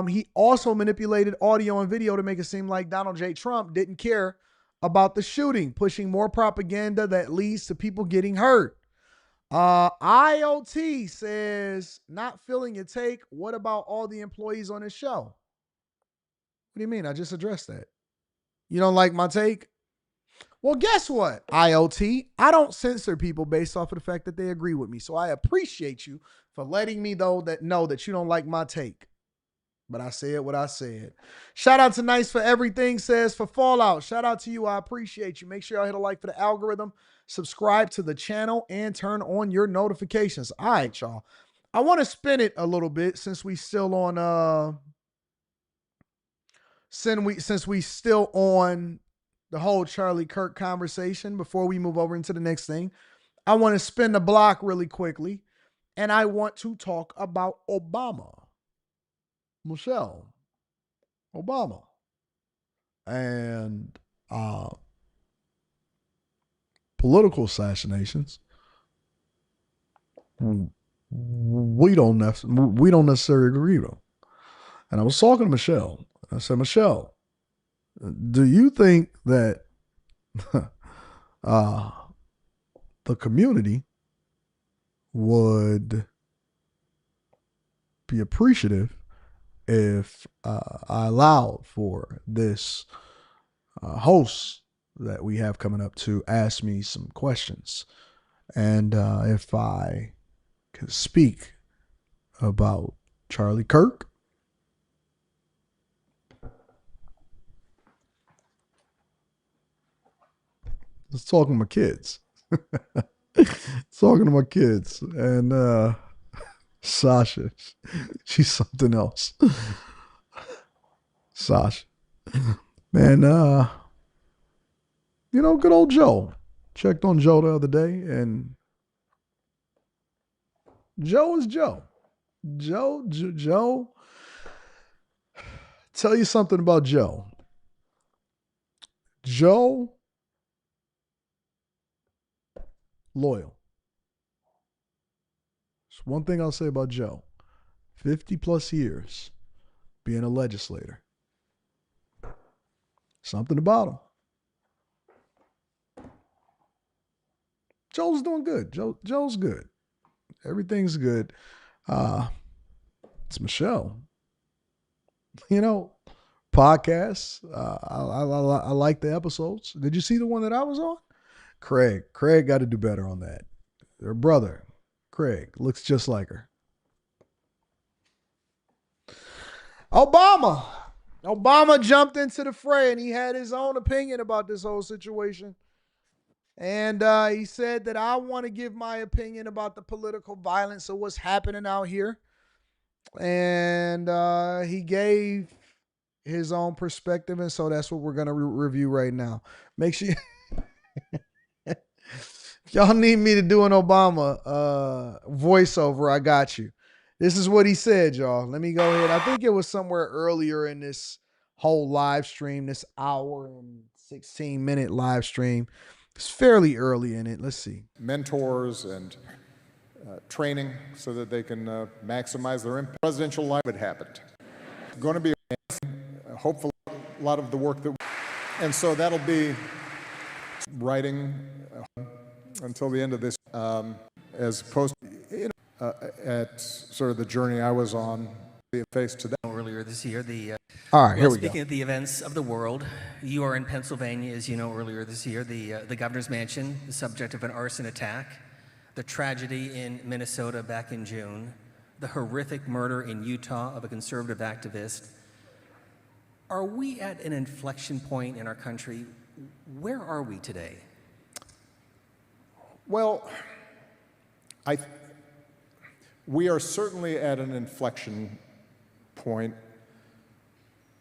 he also manipulated audio and video to make it seem like Donald J. Trump didn't care about the shooting, pushing more propaganda that leads to people getting hurt. IoT says, not feeling your take. What about all the employees on this show? What do you mean? I just addressed that. You don't like my take? Well, guess what, IoT? I don't censor people based off of the fact that they agree with me. So I appreciate you for letting me know that you don't like my take. But I said what I said. Shout out to Nice for Everything says, for Fallout. Shout out to you. I appreciate you. Make sure y'all hit a like for the algorithm, subscribe to the channel, and turn on your notifications. All right, y'all. I want to spin it a little bit since we still on since we still on the whole Charlie Kirk conversation before we move over into the next thing. I want to spin the block really quickly, and I want to talk about Obama. Michelle Obama and political assassinations. We don't necessarily agree with. And I was talking to Michelle. I said, Michelle, do you think that the community would be appreciative if I allowed for this host that we have coming up to ask me some questions. And if I could speak about Charlie Kirk, let's talk to my kids. Talking to my kids. And Sasha, she's something else. Sasha. Man, good old Joe. Checked on Joe the other day, and Joe is Joe. Joe. Tell you something about Joe. Joe, loyal. It's one thing I'll say about Joe. 50 plus years being a legislator. Something about him. Joe's doing good. Joe's good. Everything's good. It's Michelle. Podcasts. I like the episodes. Did you see the one that I was on? Craig got to do better on that. Her brother, Craig, looks just like her. Obama jumped into the fray, and he had his own opinion about this whole situation. And he said that I want to give my opinion about the political violence of what's happening out here. And he gave his own perspective, and so that's what we're going to review right now. Make sure if y'all need me to do an Obama voiceover, I got you. This is what he said, y'all. Let me go ahead. I think it was somewhere earlier in this whole live stream, this hour and 16-minute live stream. It's fairly early in it. Let's see. Mentors and training so that they can maximize their impact. Presidential life had happened. Going to be hopefully a lot of the work that, and so that'll be writing until the end of this, as opposed to, at sort of the journey I was on, faced today. Earlier this year, all right, here we go. Speaking of the events of the world, you are in Pennsylvania, as you know, earlier this year, the governor's mansion, the subject of an arson attack, the tragedy in Minnesota back in June, the horrific murder in Utah of a conservative activist. Are we at an inflection point in our country? Where are we today? Well, we are certainly at an inflection point,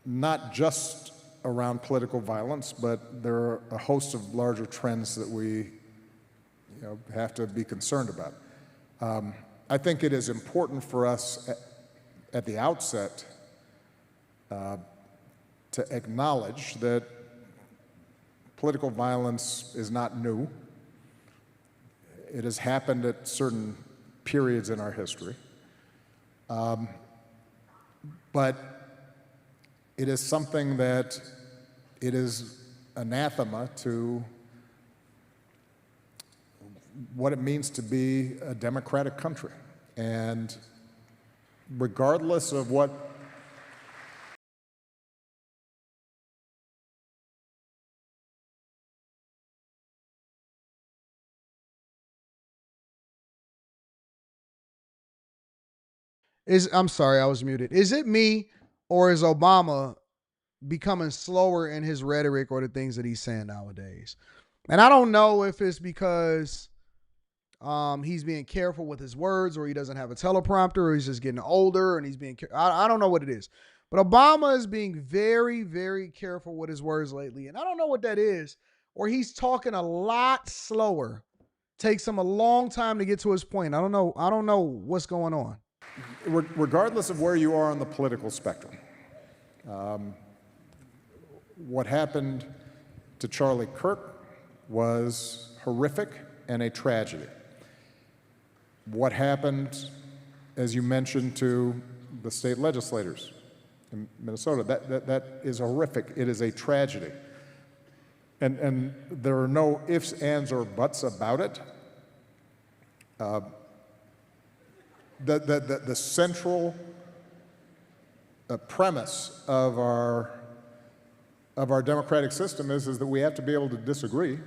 not just around political violence, but there are a host of larger trends that we have to be concerned about. I think it is important for us at the outset to acknowledge that political violence is not new. It has happened at certain periods in our history. But it is something that it is anathema to what it means to be a democratic country. And regardless of what I'm sorry, I was muted. Is it me, or is Obama becoming slower in his rhetoric or the things that he's saying nowadays? And I don't know if it's because he's being careful with his words, or he doesn't have a teleprompter, or he's just getting older and he's being I don't know what it is. But Obama is being very, very careful with his words lately. And I don't know what that is. Or he's talking a lot slower. Takes him a long time to get to his point. I don't know what's going on. Regardless of where you are on the political spectrum, what happened to Charlie Kirk was horrific and a tragedy. What happened, as you mentioned, to the state legislators in Minnesota, that is horrific. It is a tragedy. And there are no ifs, ands, or buts about it. The central premise of our democratic system is that we have to be able to disagree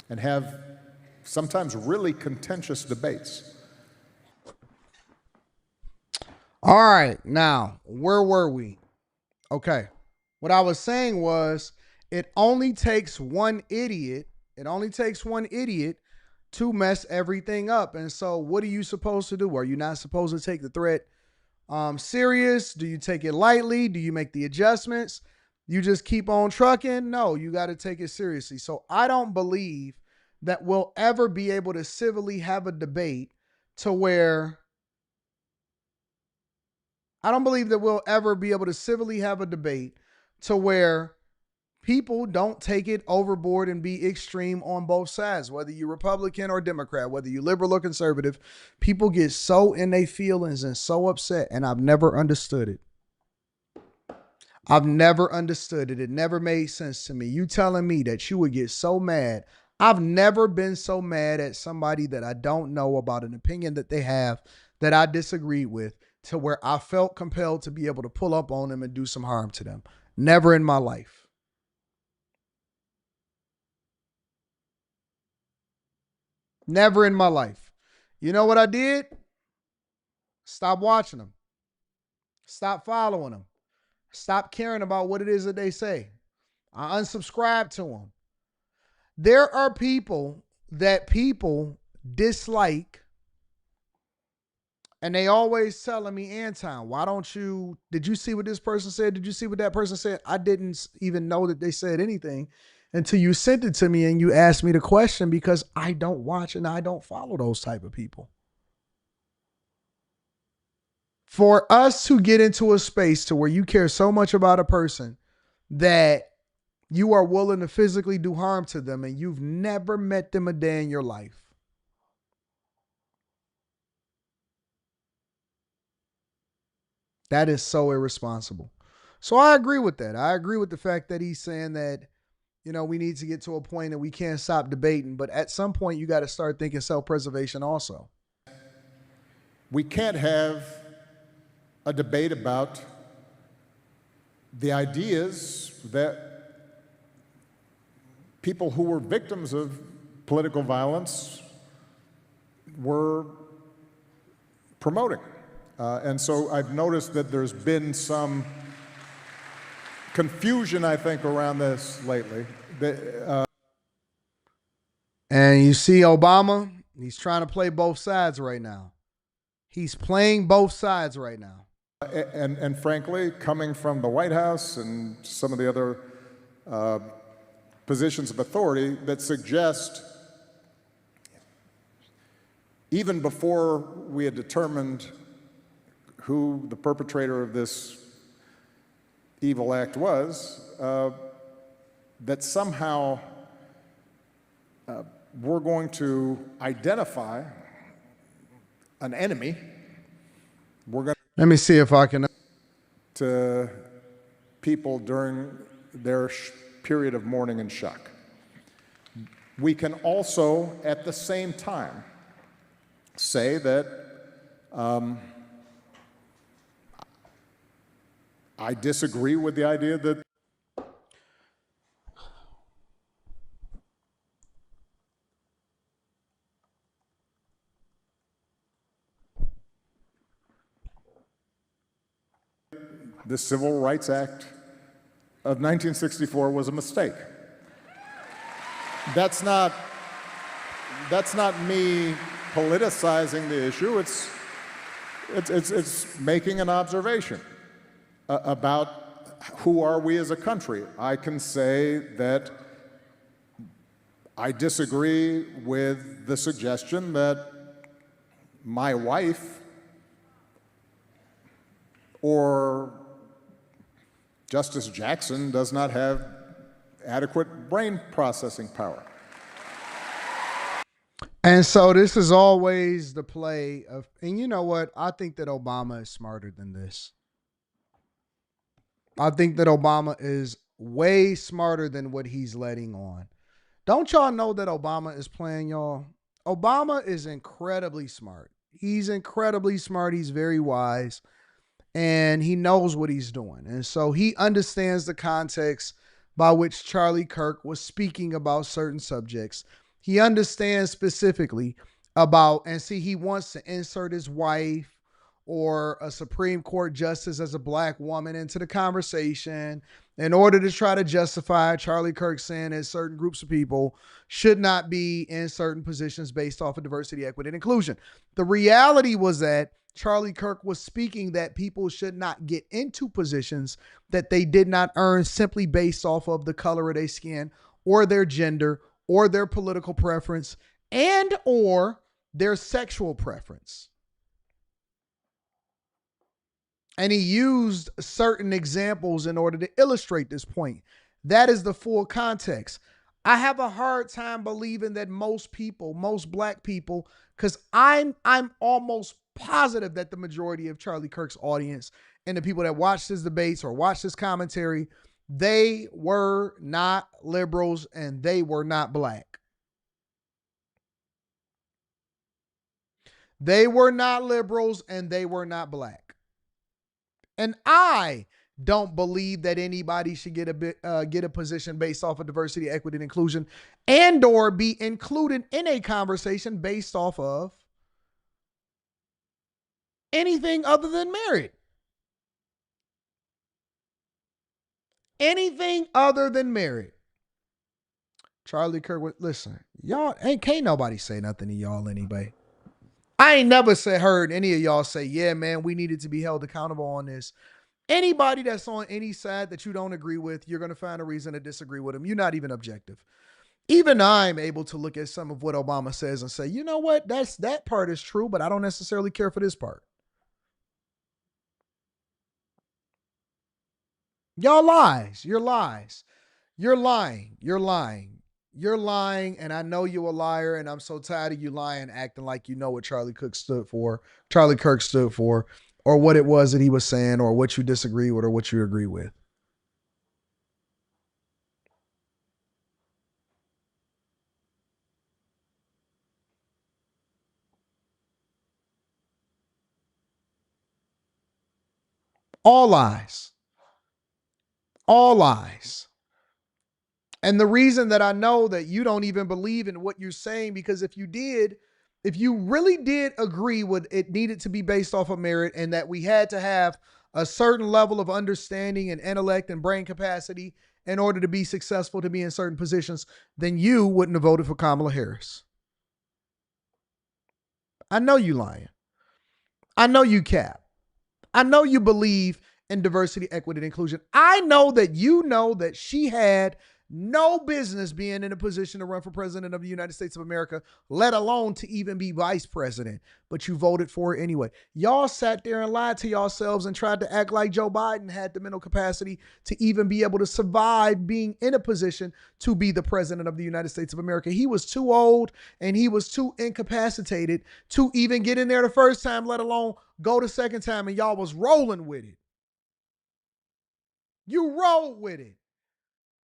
and have sometimes really contentious debates. All right, now, where were we? Okay, what I was saying was it only takes one idiot to mess everything up. And so what are you supposed to do? Are you not supposed to take the threat serious? Do you take it lightly? Do you make the adjustments? You just keep on trucking? No, you got to take it seriously. So I don't believe that we'll ever be able to civilly have a debate to where people don't take it overboard and be extreme on both sides, whether you're Republican or Democrat, whether you're liberal or conservative. People get so in their feelings and so upset, and I've never understood it. It never made sense to me. You telling me that you would get so mad. I've never been so mad at somebody that I don't know about an opinion that they have that I disagreed with to where I felt compelled to be able to pull up on them and do some harm to them. Never in my life. Never in my life. You know what I did? Stop watching them. Stop following them. Stop caring about what it is that they say. I unsubscribe to them. There are people that people dislike, and they always telling me, Anton, why don't you, did you see what this person said? Did you see what that person said? I didn't even know that they said anything until you sent it to me and you asked me the question, because I don't watch and I don't follow those type of people. For us to get into a space to where you care so much about a person that you are willing to physically do harm to them and you've never met them a day in your life. That is so irresponsible. So I agree with that. I agree with the fact that he's saying that, you know, we need to get to a point that we can't stop debating, but at some point you got to start thinking self-preservation also. We can't have a debate about the ideas that people who were victims of political violence were promoting. And so I've noticed that there's been some confusion, I think, around this lately. And you see Obama, he's trying to play both sides right now. He's playing both sides right now. And frankly, coming from the White House and some of the other positions of authority that suggest, even before we had determined who the perpetrator of this evil act was, that somehow we're going to identify an enemy. We're going Let me see if I can. To people during their period of mourning and shock. We can also, at the same time, say that I disagree with the idea that the Civil Rights Act of 1964 was a mistake. That's not me politicizing the issue. It's making an observation about who are we as a country. I can say that I disagree with the suggestion that my wife or Justice Jackson does not have adequate brain processing power. And so this is always the play of, and you know what? I think that Obama is smarter than this. I think that Obama is way smarter than what he's letting on. Don't y'all know that Obama is playing y'all? Obama is incredibly smart. He's incredibly smart. He's very wise, and he knows what he's doing. And so he understands the context by which Charlie Kirk was speaking about certain subjects. He understands specifically about, and see, he wants to insert his wife or a Supreme Court justice as a black woman into the conversation in order to try to justify Charlie Kirk saying that certain groups of people should not be in certain positions based off of diversity, equity, and inclusion. The reality was that Charlie Kirk was speaking that people should not get into positions that they did not earn simply based off of the color of their skin or their gender or their political preference and or their sexual preference. And he used certain examples in order to illustrate this point. That is the full context. I have a hard time believing that most people, most black people, because I'm almost positive that the majority of Charlie Kirk's audience and the people that watch his debates or watch his commentary, they were not liberals and they were not black. They were not liberals and they were not black. And I don't believe that anybody should get a position based off of diversity, equity, and inclusion, and or be included in a conversation based off of anything other than merit. Anything other than merit. Charlie Kirk, listen, y'all can't nobody say nothing to y'all anyway. I ain't never heard any of y'all say, yeah, man, we needed to be held accountable on this. Anybody that's on any side that you don't agree with, you're going to find a reason to disagree with them. You're not even objective. Even I'm able to look at some of what Obama says and say, you know what, that part is true, but I don't necessarily care for this part. Y'all lies. You're lies. You're lying. You're lying. You're lying, and I know you're a liar, and I'm so tired of you lying, acting like you know what Charlie Kirk stood for, or what it was that he was saying, or what you disagree with, or what you agree with. All lies. All lies. And the reason that I know that you don't even believe in what you're saying, because if you really did agree with it needed to be based off of merit and that we had to have a certain level of understanding and intellect and brain capacity in order to be successful, to be in certain positions, then you wouldn't have voted for Kamala Harris. I know you lying. I know you cap. I know you believe in diversity, equity, and inclusion. I know that you know that she had no business being in a position to run for president of the United States of America, let alone to even be vice president, but you voted for it anyway. Y'all sat there and lied to yourselves and tried to act like Joe Biden had the mental capacity to even be able to survive being in a position to be the president of the United States of America. He was too old and he was too incapacitated to even get in there the first time, let alone go the second time, and y'all was rolling with it. You rolled with it.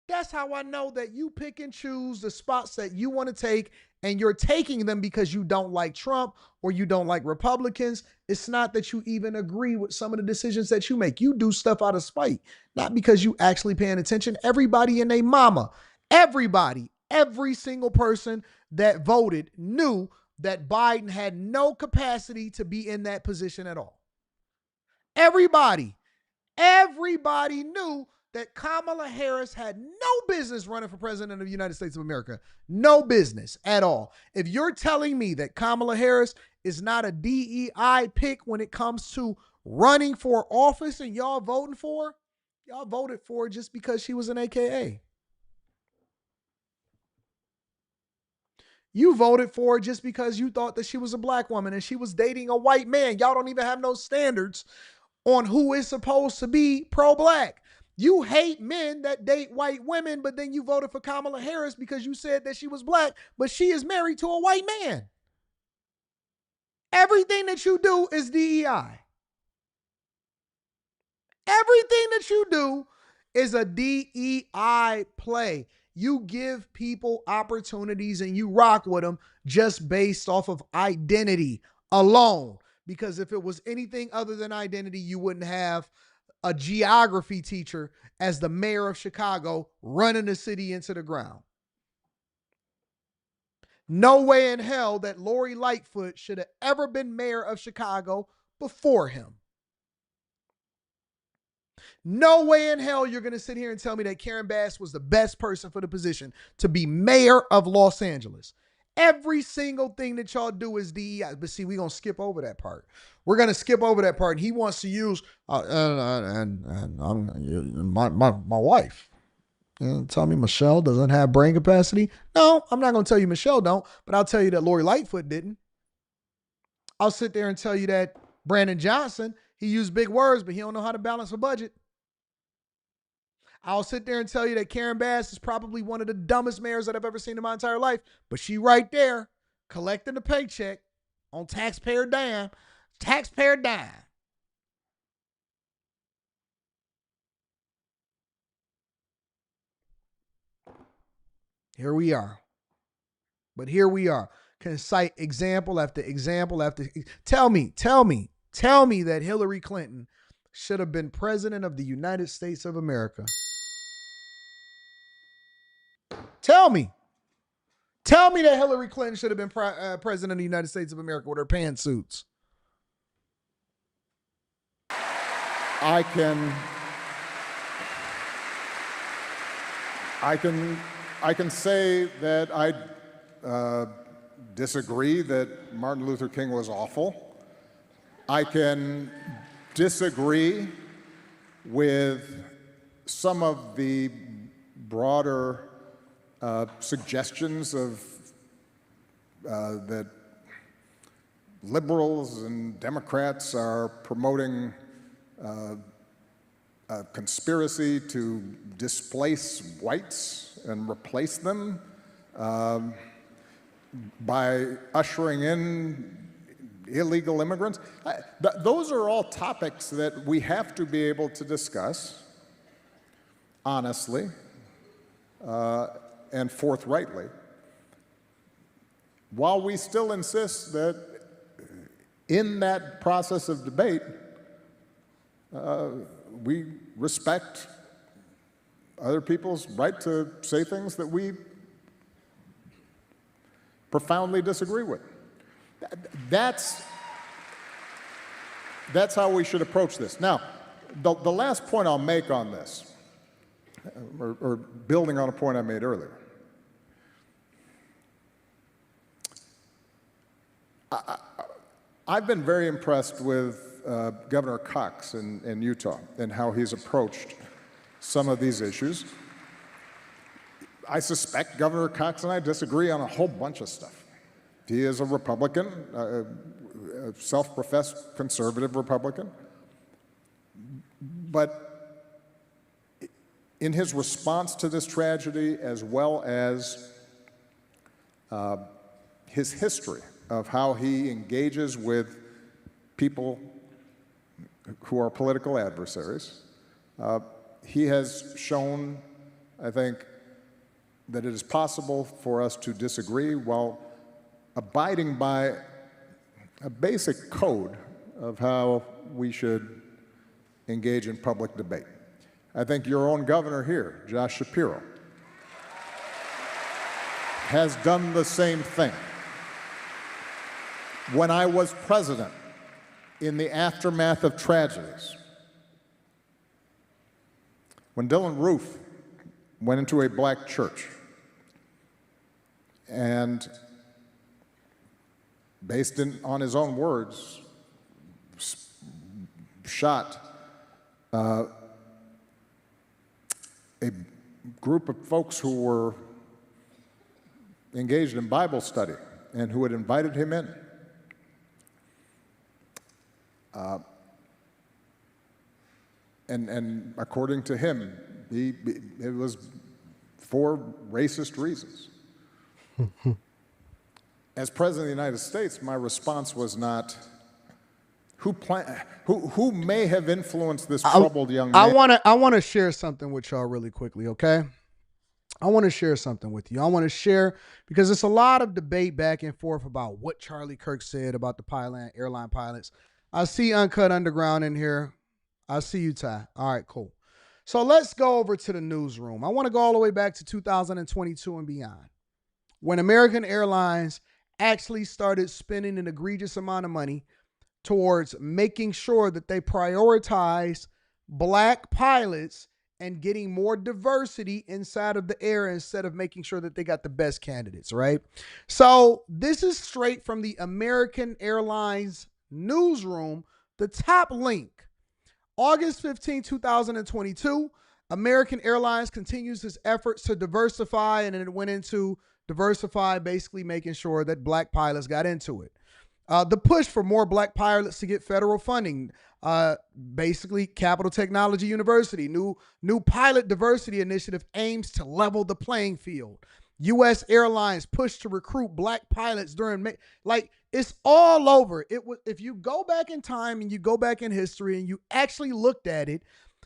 That's how I know that you pick and choose the spots that you want to take, and you're taking them because you don't like Trump or you don't like Republicans. It's not that you even agree with some of the decisions that you make. You do stuff out of spite, not because you actually paying attention. Everybody and their mama, every single person that voted knew that Biden had no capacity to be in that position at all. Everybody knew that Kamala Harris had no business running for president of the United States of America. No business at all. If you're telling me that Kamala Harris is not a DEI pick when it comes to running for office and y'all voted for just because she was an AKA. You voted for her just because you thought that she was a black woman and she was dating a white man. Y'all don't even have no standards on who is supposed to be pro-black. You hate men that date white women, but then you voted for Kamala Harris because you said that she was black, but she is married to a white man. Everything that you do is DEI. Everything that you do is a DEI play. You give people opportunities and you rock with them just based off of identity alone. Because if it was anything other than identity, you wouldn't have a geography teacher as the mayor of Chicago running the city into the ground. No way in hell that Lori Lightfoot should have ever been mayor of Chicago before him. No way in hell you're going to sit here and tell me that Karen Bass was the best person for the position to be mayor of Los Angeles. Every single thing that y'all do is DEI. But see, we're going to skip over that part. We're going to skip over that part. And he wants to use, my wife. You tell me Michelle doesn't have brain capacity? No, I'm not going to tell you Michelle don't, but I'll tell you that Lori Lightfoot didn't. I'll sit there and tell you that Brandon Johnson, he used big words, but he don't know how to balance a budget. I'll sit there and tell you that Karen Bass is probably one of the dumbest mayors that I've ever seen in my entire life, but she right there collecting the paycheck on taxpayer dime. Taxpayer dime. Here we are. But here we are. Can cite example after example after. Tell me that Hillary Clinton should have been president of the United States of America. Tell me that Hillary Clinton should have been president of the United States of America with her pantsuits. I can say that I disagree that Martin Luther King was awful. I can disagree with some of the broader suggestions of that liberals and Democrats are promoting a conspiracy to displace whites and replace them by ushering in illegal immigrants. Those are all topics that we have to be able to discuss honestly and forthrightly, while we still insist that in that process of debate, we respect other people's right to say things that we profoundly disagree with. That's how we should approach this. Now, the last point I'll make on this, or building on a point I made earlier, I've been very impressed with Governor Cox in Utah and how he's approached some of these issues. I suspect Governor Cox and I disagree on a whole bunch of stuff. He is a Republican, a self-professed conservative Republican. But in his response to this tragedy, as well as his history of how he engages with people who are political adversaries, he has shown, I think, that it is possible for us to disagree while abiding by a basic code of how we should engage in public debate. I think your own governor here, Josh Shapiro, has done the same thing. When I was president, in the aftermath of tragedies, when Dylan Roof went into a black church and, based on his own words, shot a group of folks who were engaged in Bible study and who had invited him in. And according to him, it was for racist reasons. As President of the United States, my response was not, who may have influenced this troubled young man? I want to share something with y'all really quickly, okay? I want to share something with you. I want to share because there's a lot of debate back and forth about what Charlie Kirk said about the airline pilots. I see Uncut Underground in here. I see you, Ty. All right, cool. So let's go over to the newsroom. I want to go all the way back to 2022 and beyond, when American Airlines actually started spending an egregious amount of money towards making sure that they prioritize black pilots and getting more diversity inside of the air instead of making sure that they got the best candidates, right? So this is straight from the American Airlines newsroom, the top link. August 15, 2022, American Airlines continues its efforts to diversify, and it went into diversify, basically making sure that black pilots got into it. The push for more black pilots to get federal funding, basically Capital Technology University, new pilot diversity initiative aims to level the playing field. U.S. Airlines push to recruit black pilots during, like, it's all over. It was, if you go back in time and you go back in history and you actually looked at it,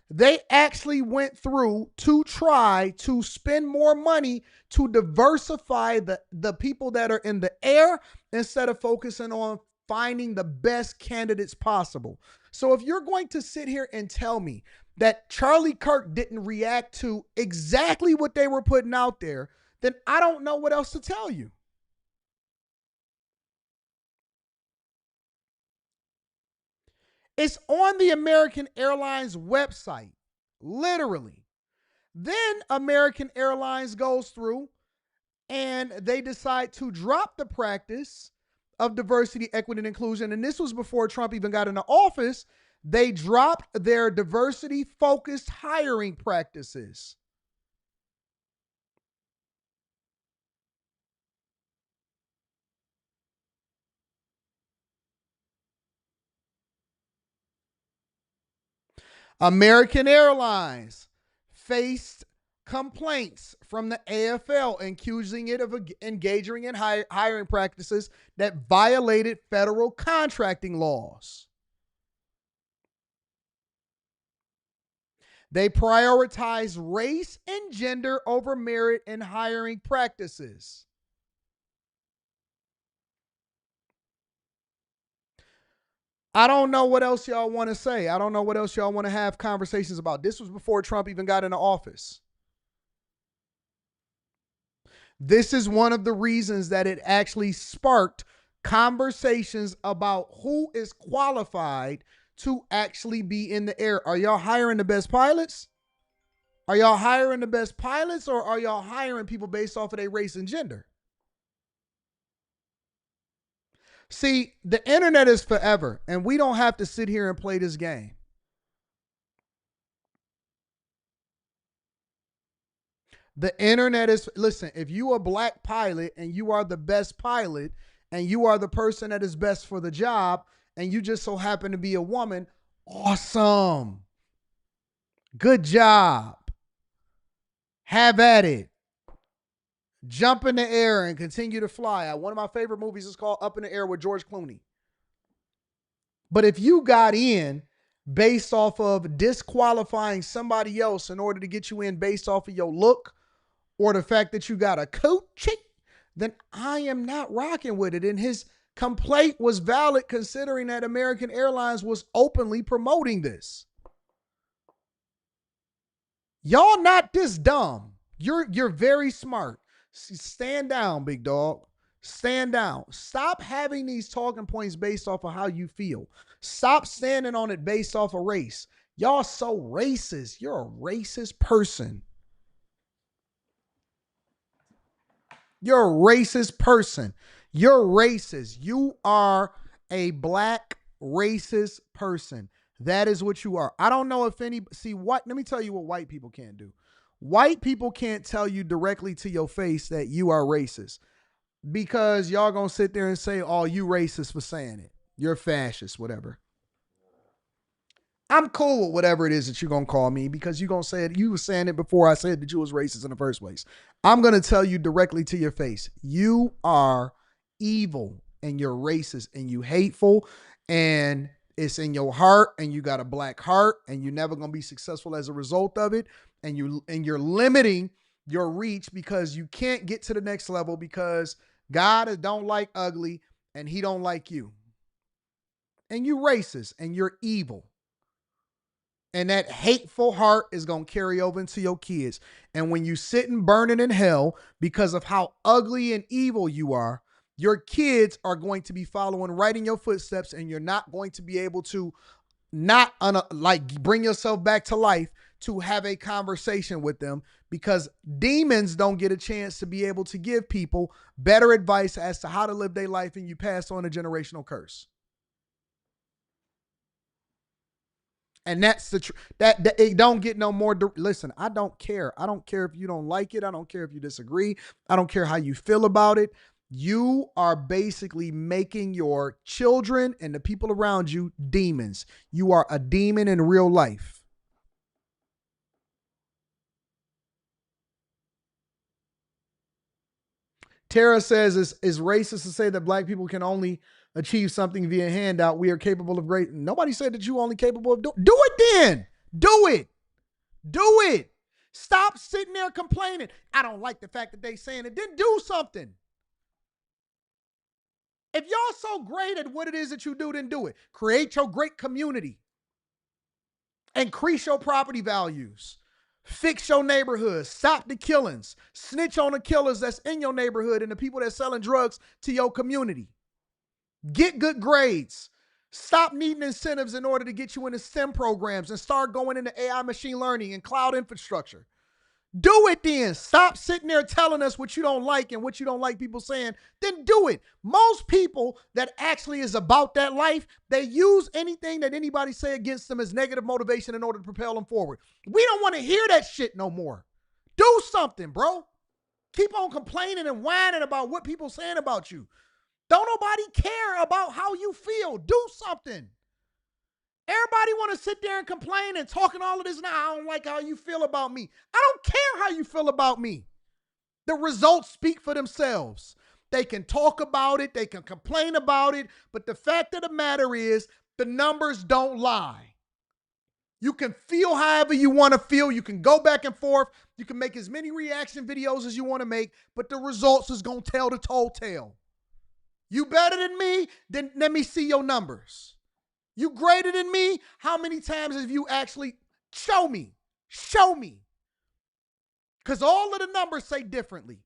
they actually went through to try to spend more money to diversify the people that are in the air instead of focusing on finding the best candidates possible. So if you're going to sit here and tell me that Charlie Kirk didn't react to exactly what they were putting out there, then I don't know what else to tell you. It's on the American Airlines website, literally. Then American Airlines goes through and they decide to drop the practice of diversity, equity, and inclusion. And this was before Trump even got into office. They dropped their diversity-focused hiring practices. American Airlines faced complaints from the AFL accusing it of engaging in hiring practices that violated federal contracting laws. They prioritize race and gender over merit in hiring practices. I don't know what else y'all want to say. I don't know what else y'all want to have conversations about. This was before Trump even got into office. This is one of the reasons that it actually sparked conversations about who is qualified to actually be in the air. Are y'all hiring the best pilots? Are y'all hiring the best pilots, or are y'all hiring people based off of their race and gender? See, the internet is forever, and we don't have to sit here and play this game. The internet is, listen, if you are a black pilot and you are the best pilot and you are the person that is best for the job and you just so happen to be a woman, awesome. Good job. Have at it. Jump in the air and continue to fly. One of my favorite movies is called Up in the Air with George Clooney. But if you got in based off of disqualifying somebody else in order to get you in based off of your look or the fact that you got a coaching, then I am not rocking with it. And his complaint was valid considering that American Airlines was openly promoting this. Y'all not this dumb. You're very smart. Stand down, big dog. Stand down. Stop having these talking points based off of how you feel. Stop standing on it based off of race. Y'all so racist. You're a racist person. You're a racist person. You're racist. You are a black racist person. That is what you are. I don't know if let me tell you what white people can't do. White people can't tell you directly to your face that you are racist because y'all gonna sit there and say, oh, you racist for saying it. You're fascist, whatever. I'm cool with whatever it is that you're going to call me because you're going to say it. You were saying it before I said that you was racist in the first place. I'm going to tell you directly to your face. You are evil and you're racist and you hateful and it's in your heart and you got a black heart and you're never going to be successful as a result of it. And you're limiting your reach because you can't get to the next level because God don't like ugly and he don't like you. And you racist and you're evil. And that hateful heart is going to carry over into your kids. And when you sitting burning in hell because of how ugly and evil you are, your kids are going to be following right in your footsteps, and you're not going to be able to bring yourself back to life to have a conversation with them, because demons don't get a chance to be able to give people better advice as to how to live their life, and you pass on a generational curse. And that's the that it don't get no more. Listen, I don't care. I don't care if you don't like it. I don't care if you disagree. I don't care how you feel about it. You are basically making your children and the people around you demons. You are a demon in real life. Tara says it's racist to say that black people can only achieve something via handout. We are capable of great. Nobody said that you only capable of do it then. Do it. Do it. Stop sitting there complaining. I don't like the fact that they saying it. Then do something. If y'all so great at what it is that you do, then do it. Create your great community. Increase your property values. Fix your neighborhood. Stop the killings. Snitch on the killers that's in your neighborhood and the people that's selling drugs to your community. Get good grades. Stop needing incentives in order to get you into STEM programs and start going into AI, machine learning, and cloud infrastructure. Do it then. Stop sitting there telling us what you don't like and what you don't like people saying. Then do it. Most people that actually is about that life, they use anything that anybody say against them as negative motivation in order to propel them forward. We don't want to hear that shit no more. Do something, bro. Keep on complaining and whining about what people saying about you. Don't nobody care about how you feel. Do something. Everybody want to sit there and complain and talking all of this. Now, I don't like how you feel about me. I don't care how you feel about me. The results speak for themselves. They can talk about it. They can complain about it. But the fact of the matter is the numbers don't lie. You can feel however you want to feel. You can go back and forth. You can make as many reaction videos as you want to make, but the results is going to tell the whole tale. You better than me? Then let me see your numbers. You greater than me? How many times have you actually show me? Show me. Because all of the numbers say differently.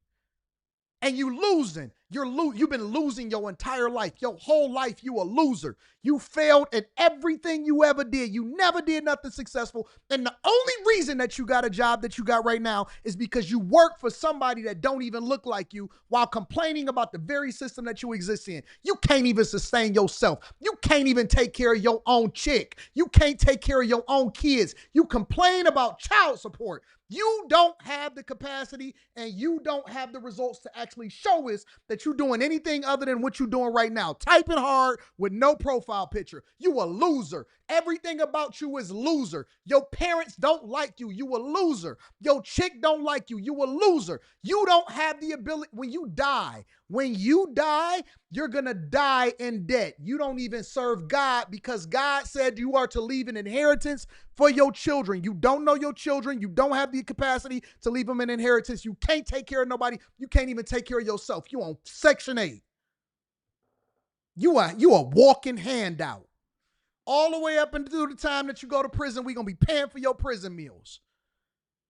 And you losing. You've been losing your entire life. Your whole life, you a loser. You failed at everything you ever did. You never did nothing successful. And the only reason that you got a job that you got right now is because you work for somebody that don't even look like you while complaining about the very system that you exist in. You can't even sustain yourself. You can't even take care of your own chick. You can't take care of your own kids. You complain about child support. You don't have the capacity and you don't have the results to actually show us that you're doing anything other than what you're doing right now. Typing hard with no profile picture. You a loser. Everything about you is loser. Your parents don't like you. You a loser. Your chick don't like you. You a loser. You don't have the ability. When you die, you're going to die in debt. You don't even serve God because God said you are to leave an inheritance for your children. You don't know your children. You don't have the capacity to leave them an inheritance. You can't take care of nobody. You can't even take care of yourself. You on Section 8. You a walking handout. All the way up until the time that you go to prison, we're going to be paying for your prison meals.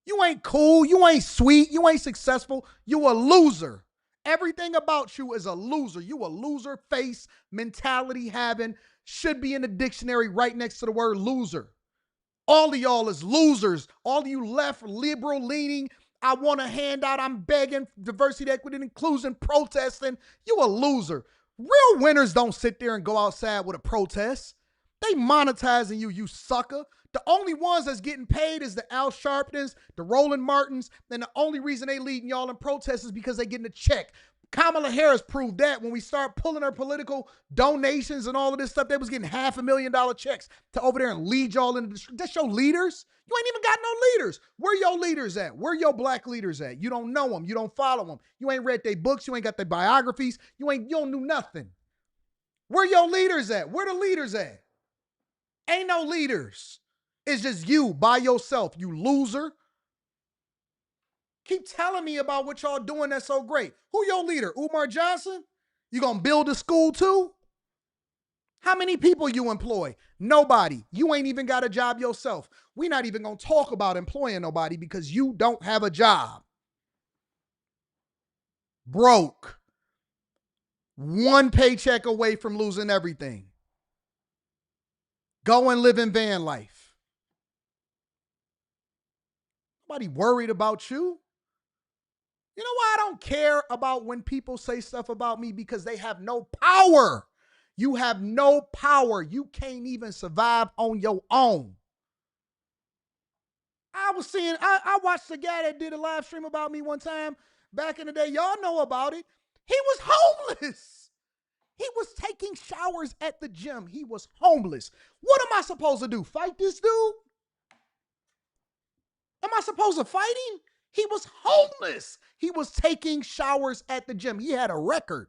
You ain't cool. You ain't sweet. You ain't successful. You a loser. Everything about you is a loser. You a loser face mentality having, should be in the dictionary right next to the word loser. All of y'all is losers. All of you left, liberal leaning, I want a handout, I'm begging, diversity, equity, and inclusion, protesting. You a loser. Real winners don't sit there and go outside with a protest. They monetizing you, you sucker. The only ones that's getting paid is the Al Sharptons, the Roland Martins, and the only reason they leading y'all in protests is because they getting a check. Kamala Harris proved that when we start pulling her political donations and all of this stuff, they was getting $500,000 checks to over there and lead y'all into the street. That's your leaders? You ain't even got no leaders. Where your leaders at? Where your black leaders at? You don't know them. You don't follow them. You ain't read their books. You ain't got their biographies. You don't do nothing. Where your leaders at? Where the leaders at? Ain't no leaders. It's just you by yourself, you loser. Keep telling me about what y'all doing that's so great. Who your leader? Umar Johnson? You gonna build a school too? How many people you employ? Nobody. You ain't even got a job yourself. We're not even gonna talk about employing nobody because you don't have a job. Broke. One paycheck away from losing everything. Go and live in van life. Nobody worried about you. You know why I don't care about when people say stuff about me? Because they have no power. You have no power. You can't even survive on your own. I watched the guy that did a live stream about me one time back in the day. Y'all know about it. He was homeless. He was taking showers at the gym. He was homeless. What am I supposed to do? Fight this dude? Am I supposed to fight him? He was homeless. He was taking showers at the gym. He had a record.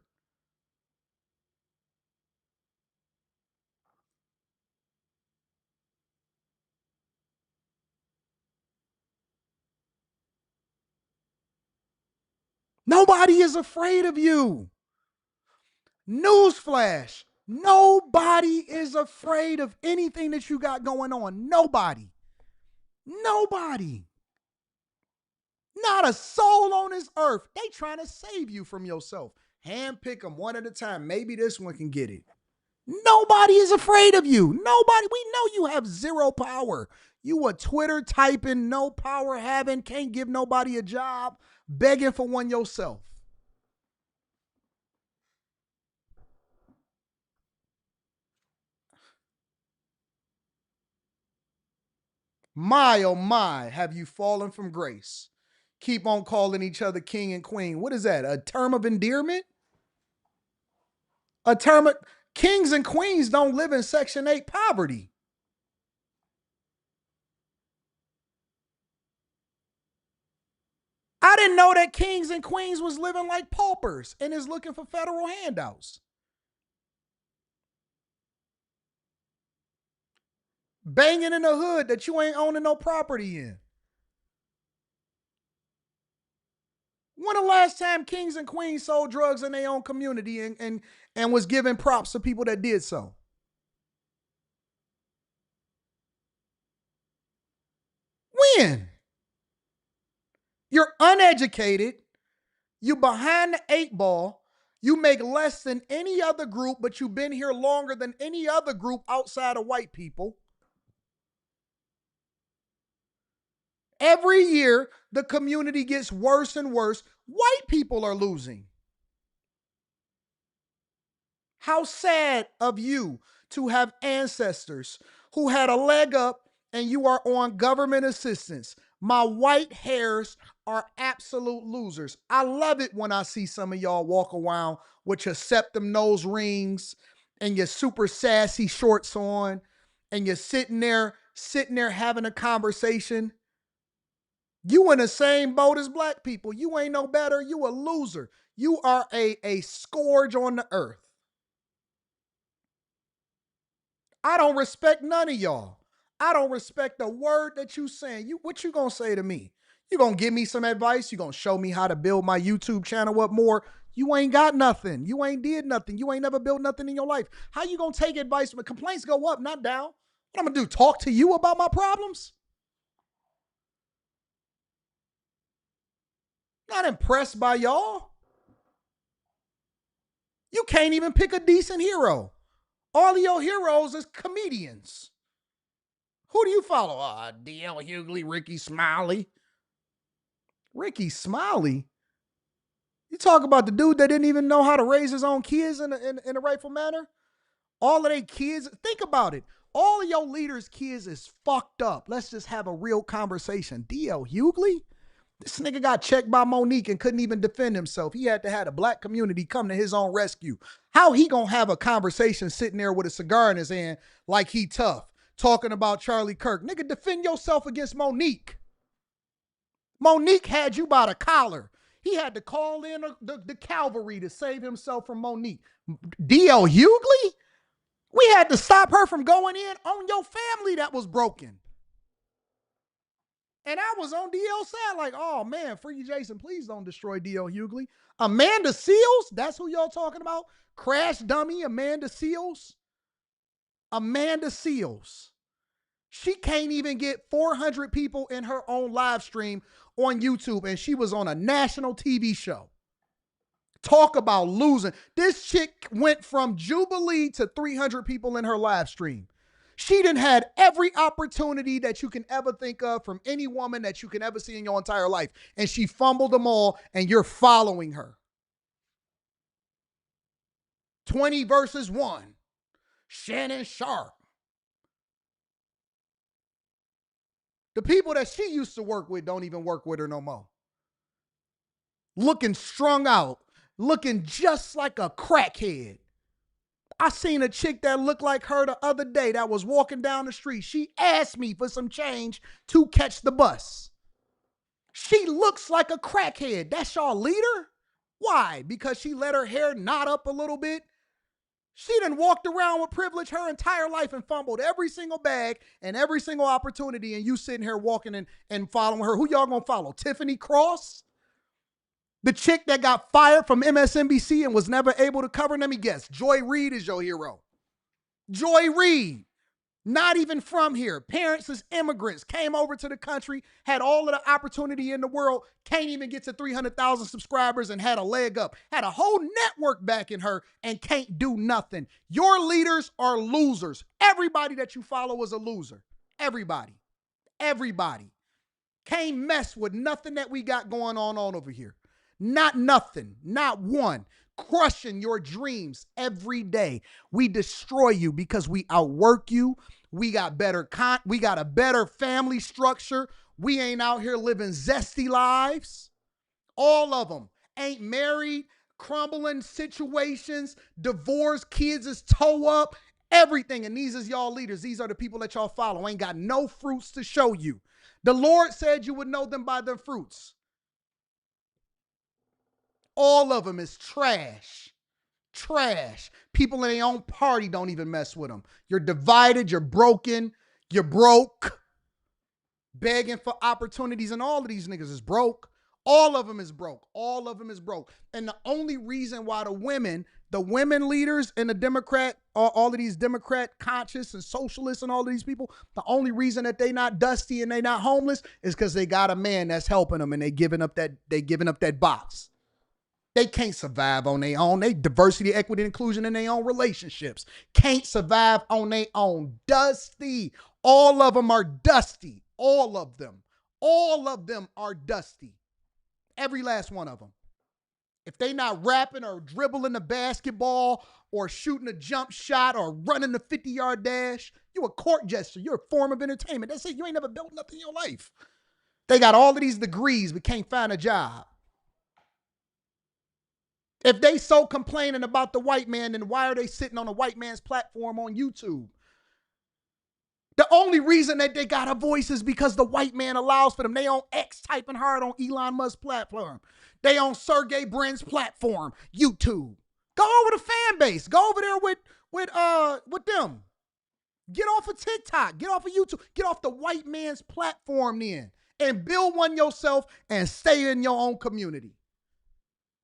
Nobody is afraid of you. Newsflash. Nobody is afraid of anything that you got going on. Nobody. Nobody. Not a soul on this earth. They trying to save you from yourself. Handpick them one at a time. Maybe this one can get it. Nobody is afraid of you. Nobody. We know you have zero power. You a Twitter typing, no power having, can't give nobody a job, begging for one yourself. My, oh my, have you fallen from grace? Keep on calling each other king and queen. What is that? A term of endearment? A term of kings and queens don't live in Section 8 poverty. I didn't know that kings and queens was living like paupers and is looking for federal handouts. Banging in the hood that you ain't owning no property in. When the last time kings and queens sold drugs in their own community and was giving props to people that did so? When? You're uneducated. You behind the 8 ball. You make less than any other group, but you've been here longer than any other group outside of white people. Every year, the community gets worse and worse. White people are losing. How sad of you to have ancestors who had a leg up and you are on government assistance. My white hairs are absolute losers. I love it when I see some of y'all walk around with your septum nose rings and your super sassy shorts on and you're sitting there having a conversation. You in the same boat as black people. You ain't no better. You a loser. You are a scourge on the earth. I don't respect none of y'all. I don't respect the word that you saying. What you gonna say to me? You gonna give me some advice? You gonna show me how to build my YouTube channel up more? You ain't got nothing. You ain't did nothing. You ain't never built nothing in your life. How you gonna take advice when complaints go up, not down? What I'm gonna do, talk to you about my problems? Not impressed by y'all. You can't even pick a decent hero. All of your heroes is comedians. Who do you follow? D.L. Hughley, Ricky Smiley. Ricky Smiley? You talk about the dude that didn't even know how to raise his own kids in a rightful manner? All of their kids, think about it. All of your leaders' kids is fucked up. Let's just have a real conversation. D.L. Hughley? This nigga got checked by Monique and couldn't even defend himself. He had to have the black community come to his own rescue. How he gonna have a conversation sitting there with a cigar in his hand like he tough, talking about Charlie Kirk? Nigga, defend yourself against Monique. Monique had you by the collar. He had to call in the cavalry to save himself from Monique. D.L. Hughley? We had to stop her from going in on your family that was broken. And I was on DL's side like, oh man, Freaky Jason, please don't destroy DL Hughley. Amanda Seals, that's who y'all talking about? Crash dummy Amanda Seals? Amanda Seals. She can't even get 400 people in her own live stream on YouTube, and she was on a national TV show. Talk about losing. This chick went from Jubilee to 300 people in her live stream. She done had every opportunity that you can ever think of from any woman that you can ever see in your entire life, and she fumbled them all, and you're following her. 20 versus 1. Shannon Sharp. The people that she used to work with don't even work with her no more. Looking strung out, looking just like a crackhead. I seen a chick that looked like her the other day that was walking down the street. She asked me for some change to catch the bus. She looks like a crackhead. That's y'all leader? Why? Because she let her hair knot up a little bit? She done walked around with privilege her entire life and fumbled every single bag and every single opportunity, and you sitting here walking and following her. Who y'all gonna follow? Tiffany Cross? The chick that got fired from MSNBC and was never able to cover? Let me guess. Joy Reid is your hero. Joy Reid, not even from here. Parents as immigrants, came over to the country, had all of the opportunity in the world, can't even get to 300,000 subscribers and had a leg up. Had a whole network backing her and can't do nothing. Your leaders are losers. Everybody that you follow is a loser. Everybody. Everybody. Can't mess with nothing that we got going on over here. Not nothing, not one. Crushing your dreams every day. We destroy you because we outwork you. We got we got a better family structure. We ain't out here living zesty lives. All of them ain't married, crumbling situations, divorce, kids is toe up, everything. And these is y'all leaders. These are the people that y'all follow. Ain't got no fruits to show you. The Lord said you would know them by their fruits. All of them is trash. Trash. People in their own party don't even mess with them. You're divided. You're broken. You're broke. Begging for opportunities, and all of these niggas is broke. All of them is broke. All of them is broke. And the only reason why the women leaders and the Democrat, all of these Democrat conscious and socialists and all of these people, the only reason that they not dusty and they not homeless is because they got a man that's helping them and they giving up that box. They can't survive on their own. They diversity, equity, inclusion in their own relationships. Can't survive on their own. Dusty. All of them are dusty. All of them. All of them are dusty. Every last one of them. If they not rapping or dribbling the basketball or shooting a jump shot or running the 50-yard dash, you a court jester. You're a form of entertainment. That's it. You ain't never built nothing in your life. They got all of these degrees but can't find a job. If they so complaining about the white man, then why are they sitting on a white man's platform on YouTube? The only reason that they got a voice is because the white man allows for them. They on X typing hard on Elon Musk's platform. They on Sergey Brin's platform, YouTube. Go over the fan base. Go over there with them. Get off of TikTok. Get off of YouTube. Get off the white man's platform then. And build one yourself and stay in your own community.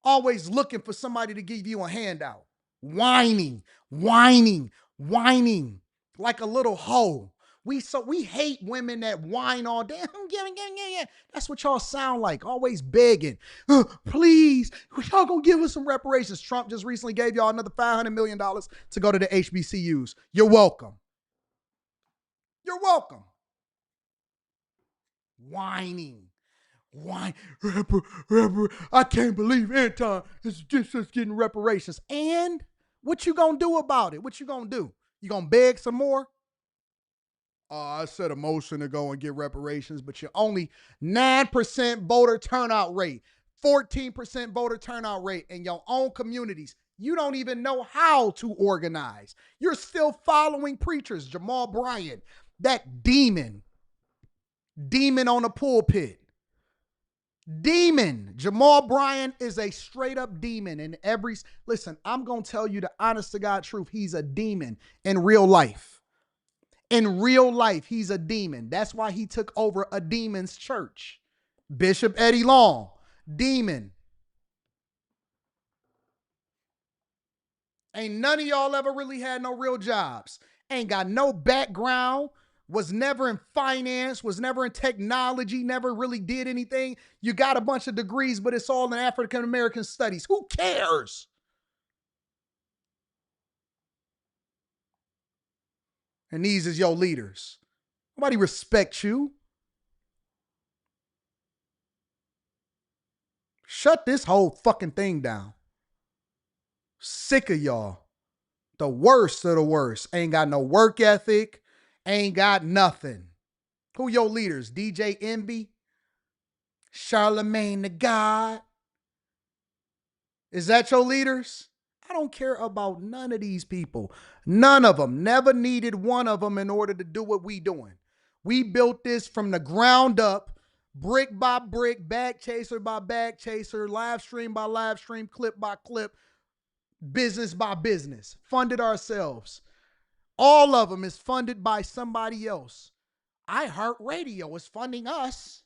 Always looking for somebody to give you a handout. Whining like a little hoe. We hate women that whine all day. That's what y'all sound like. Always begging. Please, y'all gonna give us some reparations. Trump just recently gave y'all another $500 million to go to the HBCUs. You're welcome. You're welcome. Whining. Why? I can't believe Anton is just getting reparations. And what you gonna do about it? What you gonna do? You gonna beg some more? I set a motion to go and get reparations, but you're only 9% voter turnout rate, 14% voter turnout rate in your own communities. You don't even know how to organize. You're still following preachers. Jamal Bryant, that demon on the pulpit. Demon. Jamal Bryant is a straight up demon in listen, I'm going to tell you the honest to God truth. He's a demon in real life. In real life, he's a demon. That's why he took over a demon's church. Bishop Eddie Long, demon. Ain't none of y'all ever really had no real jobs. Ain't got no background, was never in finance, was never in technology, never really did anything. You got a bunch of degrees, but it's all in African American studies. Who cares? And these is your leaders. Nobody respects you. Shut this whole fucking thing down. Sick of y'all. The worst of the worst. Ain't got no work ethic. Ain't got nothing. Who your leaders? DJ Envy? Charlemagne the God? Is that your leaders? I don't care about none of these people. None of them. Never needed one of them in order to do what we doing. We built this from the ground up, brick by brick, bag chaser by bag chaser, live stream by live stream, clip by clip, business by business. Funded ourselves. All of them is funded by somebody else. iHeartRadio is funding us.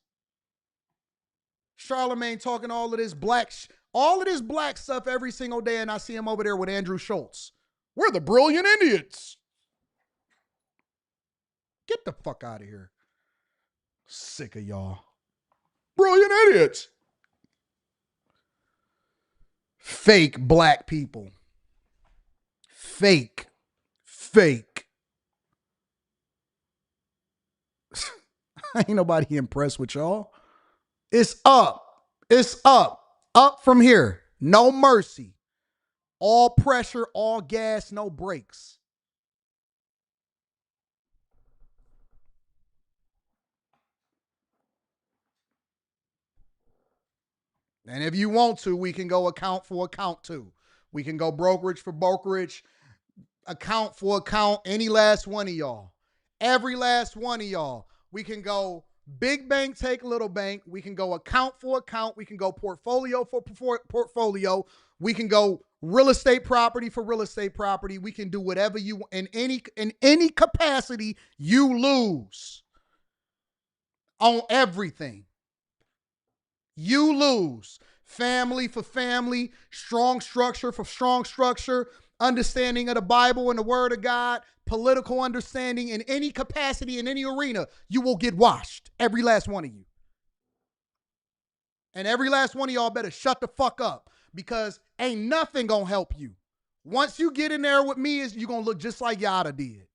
Charlemagne talking all of this black stuff every single day, and I see him over there with Andrew Schultz. We're the brilliant idiots. Get the fuck out of here. Sick of y'all. Brilliant idiots. Fake black people. Fake. Ain't nobody impressed with y'all. It's up. It's up. Up from here. No mercy. All pressure, all gas, no brakes. And if you want to, we can go account for account too. We can go brokerage for brokerage, account for account, any last one of y'all. Every last one of y'all. We can go big bank, take little bank. We can go account for account. We can go portfolio for portfolio. We can go real estate property for real estate property. We can do whatever you want. In any capacity, you lose on everything. You lose. Family for family, strong structure for strong structure, understanding of the Bible and the Word of God, political understanding in any capacity, in any arena, you will get washed. Every last one of you. And every last one of y'all better shut the fuck up, because ain't nothing gonna help you. Once you get in there with me, you're gonna look just like Yada did.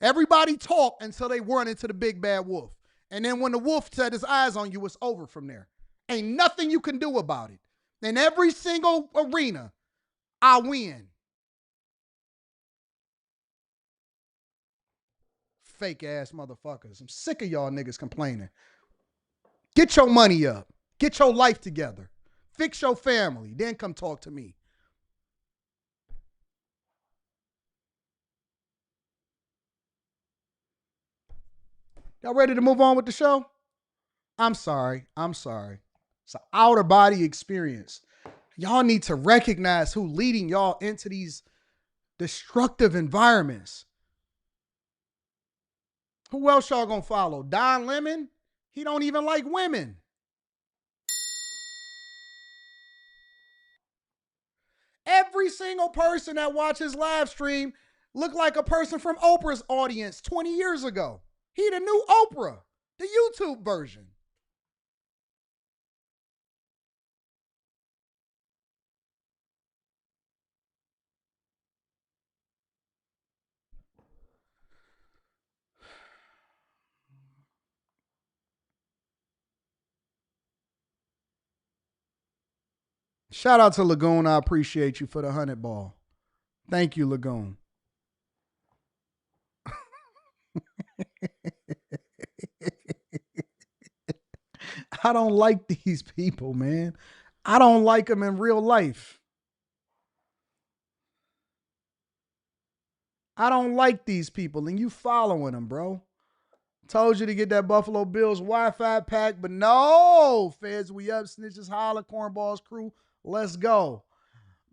Everybody talk until they run into the big bad wolf. And then when the wolf set his eyes on you, it's over from there. Ain't nothing you can do about it. In every single arena, I win. Fake ass motherfuckers. I'm sick of y'all niggas complaining. Get your money up. Get your life together. Fix your family. Then come talk to me. Y'all ready to move on with the show? I'm sorry. It's an outer body experience. Y'all need to recognize who leading y'all into these destructive environments. Who else y'all gonna follow? Don Lemon? He don't even like women. Every single person that watches live stream look like a person from Oprah's audience 20 years ago. He the new Oprah, the YouTube version. Shout out to Lagoon. I appreciate you for the 100 ball. Thank you, Lagoon. I don't like these people, man. I don't like them in real life. I don't like these people, and you following them, bro. Told you to get that Buffalo Bills Wi-Fi pack, but no. Feds, we up, snitches, holler, cornballs crew. Let's go.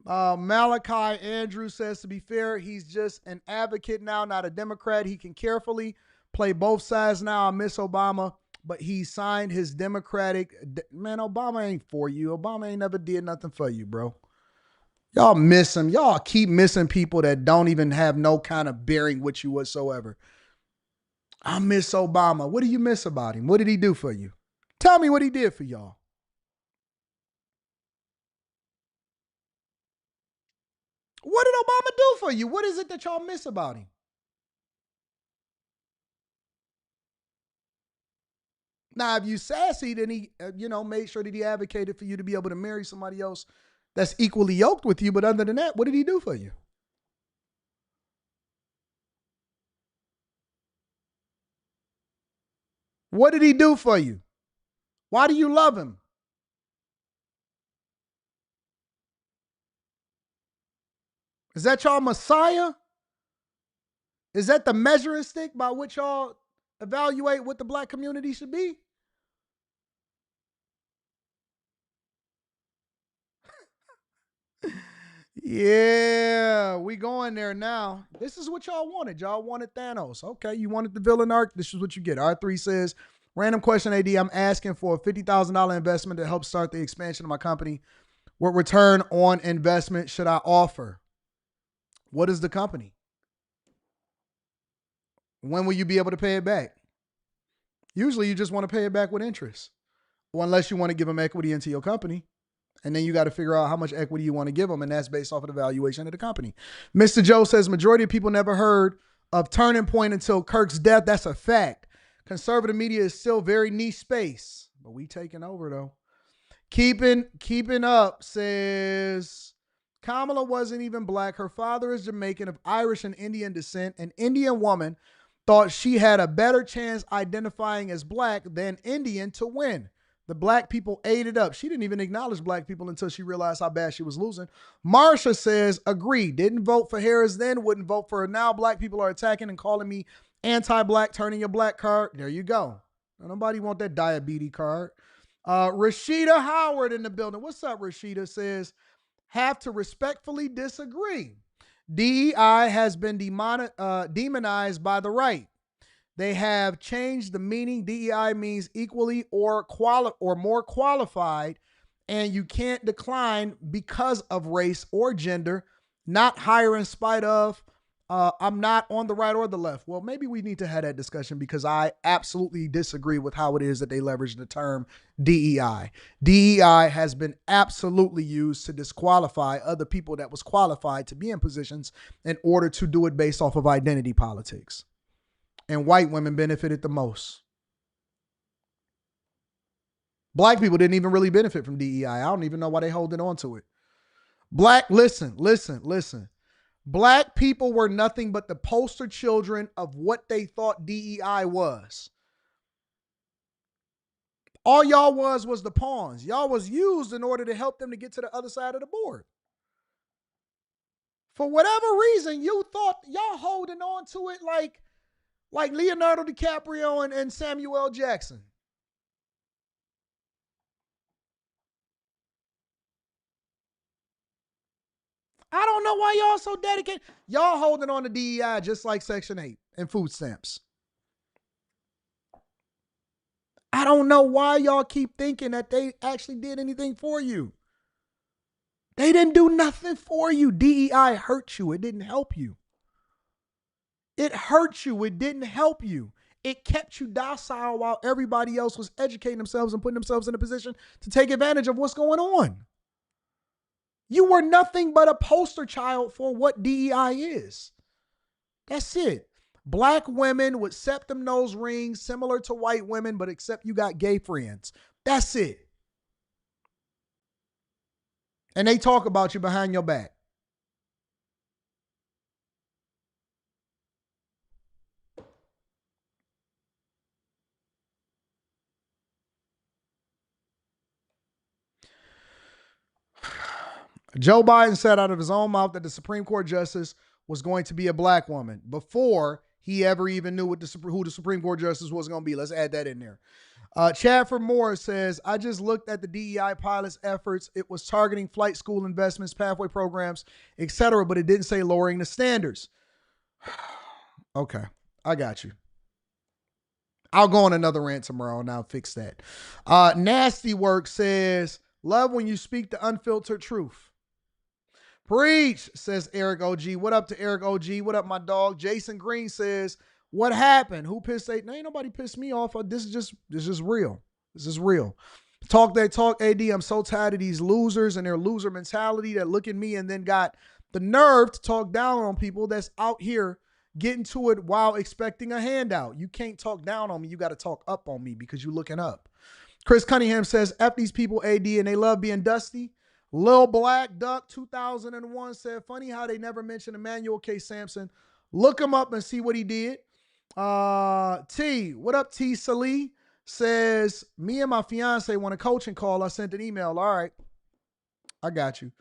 Malachi Andrew says, to be fair, he's just an advocate now, not a Democrat. He can carefully play both sides now. I miss Obama, but he signed his Democratic. Man, Obama ain't for you. Obama ain't never did nothing for you, bro. Y'all miss him. Y'all keep missing people that don't even have no kind of bearing with you whatsoever. I miss Obama. What do you miss about him? What did he do for you? Tell me what he did for y'all. What did Obama do for you? What is it that y'all miss about him? Now, if you sassy, then he, made sure that he advocated for you to be able to marry somebody else that's equally yoked with you. But other than that, what did he do for you? What did he do for you? Why do you love him? Is that y'all Messiah? Is that the measuring stick by which y'all evaluate what the black community should be? Yeah, we going there now. This is what y'all wanted. Y'all wanted Thanos. Okay, you wanted the villain arc. This is what you get. R3 says, random question, AD. I'm asking for a $50,000 investment to help start the expansion of my company. What return on investment should I offer? What is the company? When will you be able to pay it back? Usually you just want to pay it back with interest. Well, unless you want to give them equity into your company. And then you got to figure out how much equity you want to give them. And that's based off of the valuation of the company. Mr. Joe says, majority of people never heard of Turning Point until Kirk's death. That's a fact. Conservative media is still very niche space. But we taking over, though. Keeping up says, Kamala wasn't even black. Her father is Jamaican of Irish and Indian descent. An Indian woman thought she had a better chance identifying as black than Indian to win. The black people ate it up. She didn't even acknowledge black people until she realized how bad she was losing. Marsha says, agree. Didn't vote for Harris then, wouldn't vote for her now. Black people are attacking and calling me anti-black, turning your black card. There you go. Nobody want that diabetes card. Rashida Howard in the building. What's up, Rashida? Says, have to respectfully disagree. DEI has been demonized by the right. They have changed the meaning. DEI means equally or more qualified, and you can't decline because of race or gender, not higher in spite of, I'm not on the right or the left. Well, maybe we need to have that discussion because I absolutely disagree with how it is that they leverage the term DEI. DEI has been absolutely used to disqualify other people that was qualified to be in positions in order to do it based off of identity politics. And white women benefited the most. Black people didn't even really benefit from DEI. I don't even know why they holding on to it. Listen. Black people were nothing but the poster children of what they thought DEI was. All y'all was the pawns. Y'all was used in order to help them to get to the other side of the board. For whatever reason, you thought y'all holding on to it like Leonardo DiCaprio and Samuel L. Jackson. I don't know why y'all so dedicated. Y'all holding on to DEI just like Section 8 and food stamps. I don't know why y'all keep thinking that they actually did anything for you. They didn't do nothing for you. DEI hurt you. It didn't help you. It hurt you. It didn't help you. It kept you docile while everybody else was educating themselves and putting themselves in a position to take advantage of what's going on. You were nothing but a poster child for what DEI is. That's it. Black women with septum nose rings, similar to white women, but except you got gay friends. That's it. And they talk about you behind your back. Joe Biden said out of his own mouth that the Supreme Court justice was going to be a black woman before he ever even knew who the Supreme Court justice was going to be. Let's add that in there. Chadford Moore says, I just looked at the DEI pilot's efforts. It was targeting flight school investments, pathway programs, etc., but it didn't say lowering the standards. Okay, I got you. I'll go on another rant tomorrow and I'll fix that. Nasty Work says, love when you speak the unfiltered truth. Preach, says Eric OG. What up to Eric OG? What up, my dog? Jason Green says, what happened? Who pissed? Ain't nobody pissed me off. This is real. This is real. Talk that talk, AD. I'm so tired of these losers and their loser mentality that look at me and then got the nerve to talk down on people that's out here getting to it while expecting a handout. You can't talk down on me. You got to talk up on me because you're looking up. Chris Cunningham says, F these people, AD, and they love being dusty. Lil Black Duck 2001 said, funny how they never mentioned Emmanuel K. Sampson. Look him up and see what he did. T, what up, T. Salee? Says, me and my fiance want a coaching call. I sent an email. All right, I got you.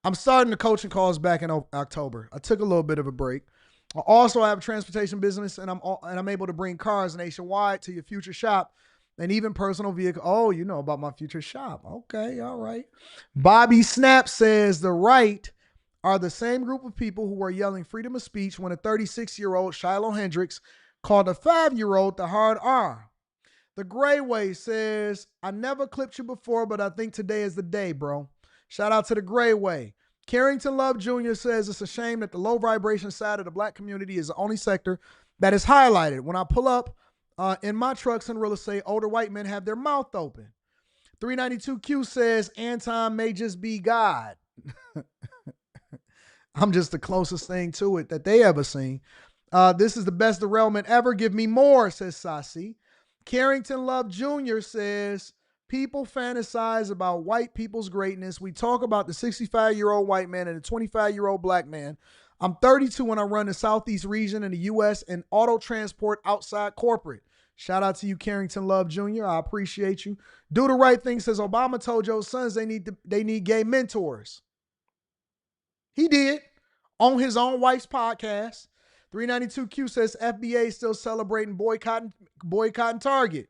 I'm starting the coaching calls back in October. I took a little bit of a break. I also have a transportation business, and I'm able to bring cars nationwide to your future shop and even personal vehicle. Oh, you know about my future shop. Okay, all right. Bobby Snap says the right are the same group of people who are yelling freedom of speech when a 36-year-old Shiloh Hendricks called a 5-year-old the hard R. The Gray Way says, I never clipped you before, but I think today is the day, bro. Shout out to the Gray Way. Carrington Love Jr. says it's a shame that the low vibration side of the black community is the only sector that is highlighted. When I pull up in my trucks and real estate, older white men have their mouth open. 392Q says Anton may just be God. I'm just the closest thing to it that they ever seen. This is the best derailment ever. Give me more, says Sasi. Carrington Love Jr. says, people fantasize about white people's greatness. We talk about the 65-year-old white man and the 25-year-old black man. I'm 32 when I run the Southeast region in the U.S. and auto transport outside corporate. Shout out to you, Carrington Love Jr. I appreciate you. Do the right thing, says Obama told your sons they need gay mentors. He did on his own wife's podcast. 392Q says FBA still celebrating boycotting Target.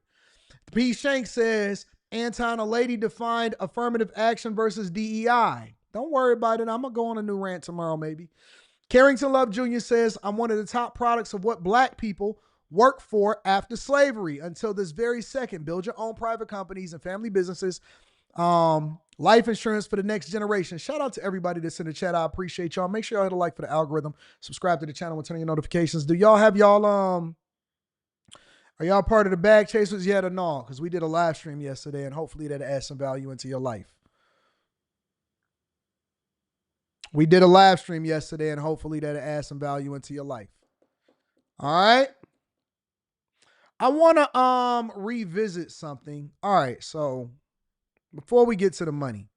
P. Shank says Anton, a lady defined affirmative action versus DEI. Don't worry about it. I'm going to go on a new rant tomorrow, maybe. Carrington Love Jr. says, I'm one of the top products of what black people work for after slavery. Until this very second, build your own private companies and family businesses. Life insurance for the next generation. Shout out to everybody that's in the chat. I appreciate y'all. Make sure y'all hit a like for the algorithm. Subscribe to the channel and turn on your notifications. Do y'all have are y'all part of the Bag Chasers yet or no? Because we did a live stream yesterday and hopefully that'll add some value into your life. We did a live stream yesterday and hopefully that'll add some value into your life. All right. I want to revisit something. All right, so before we get to the money,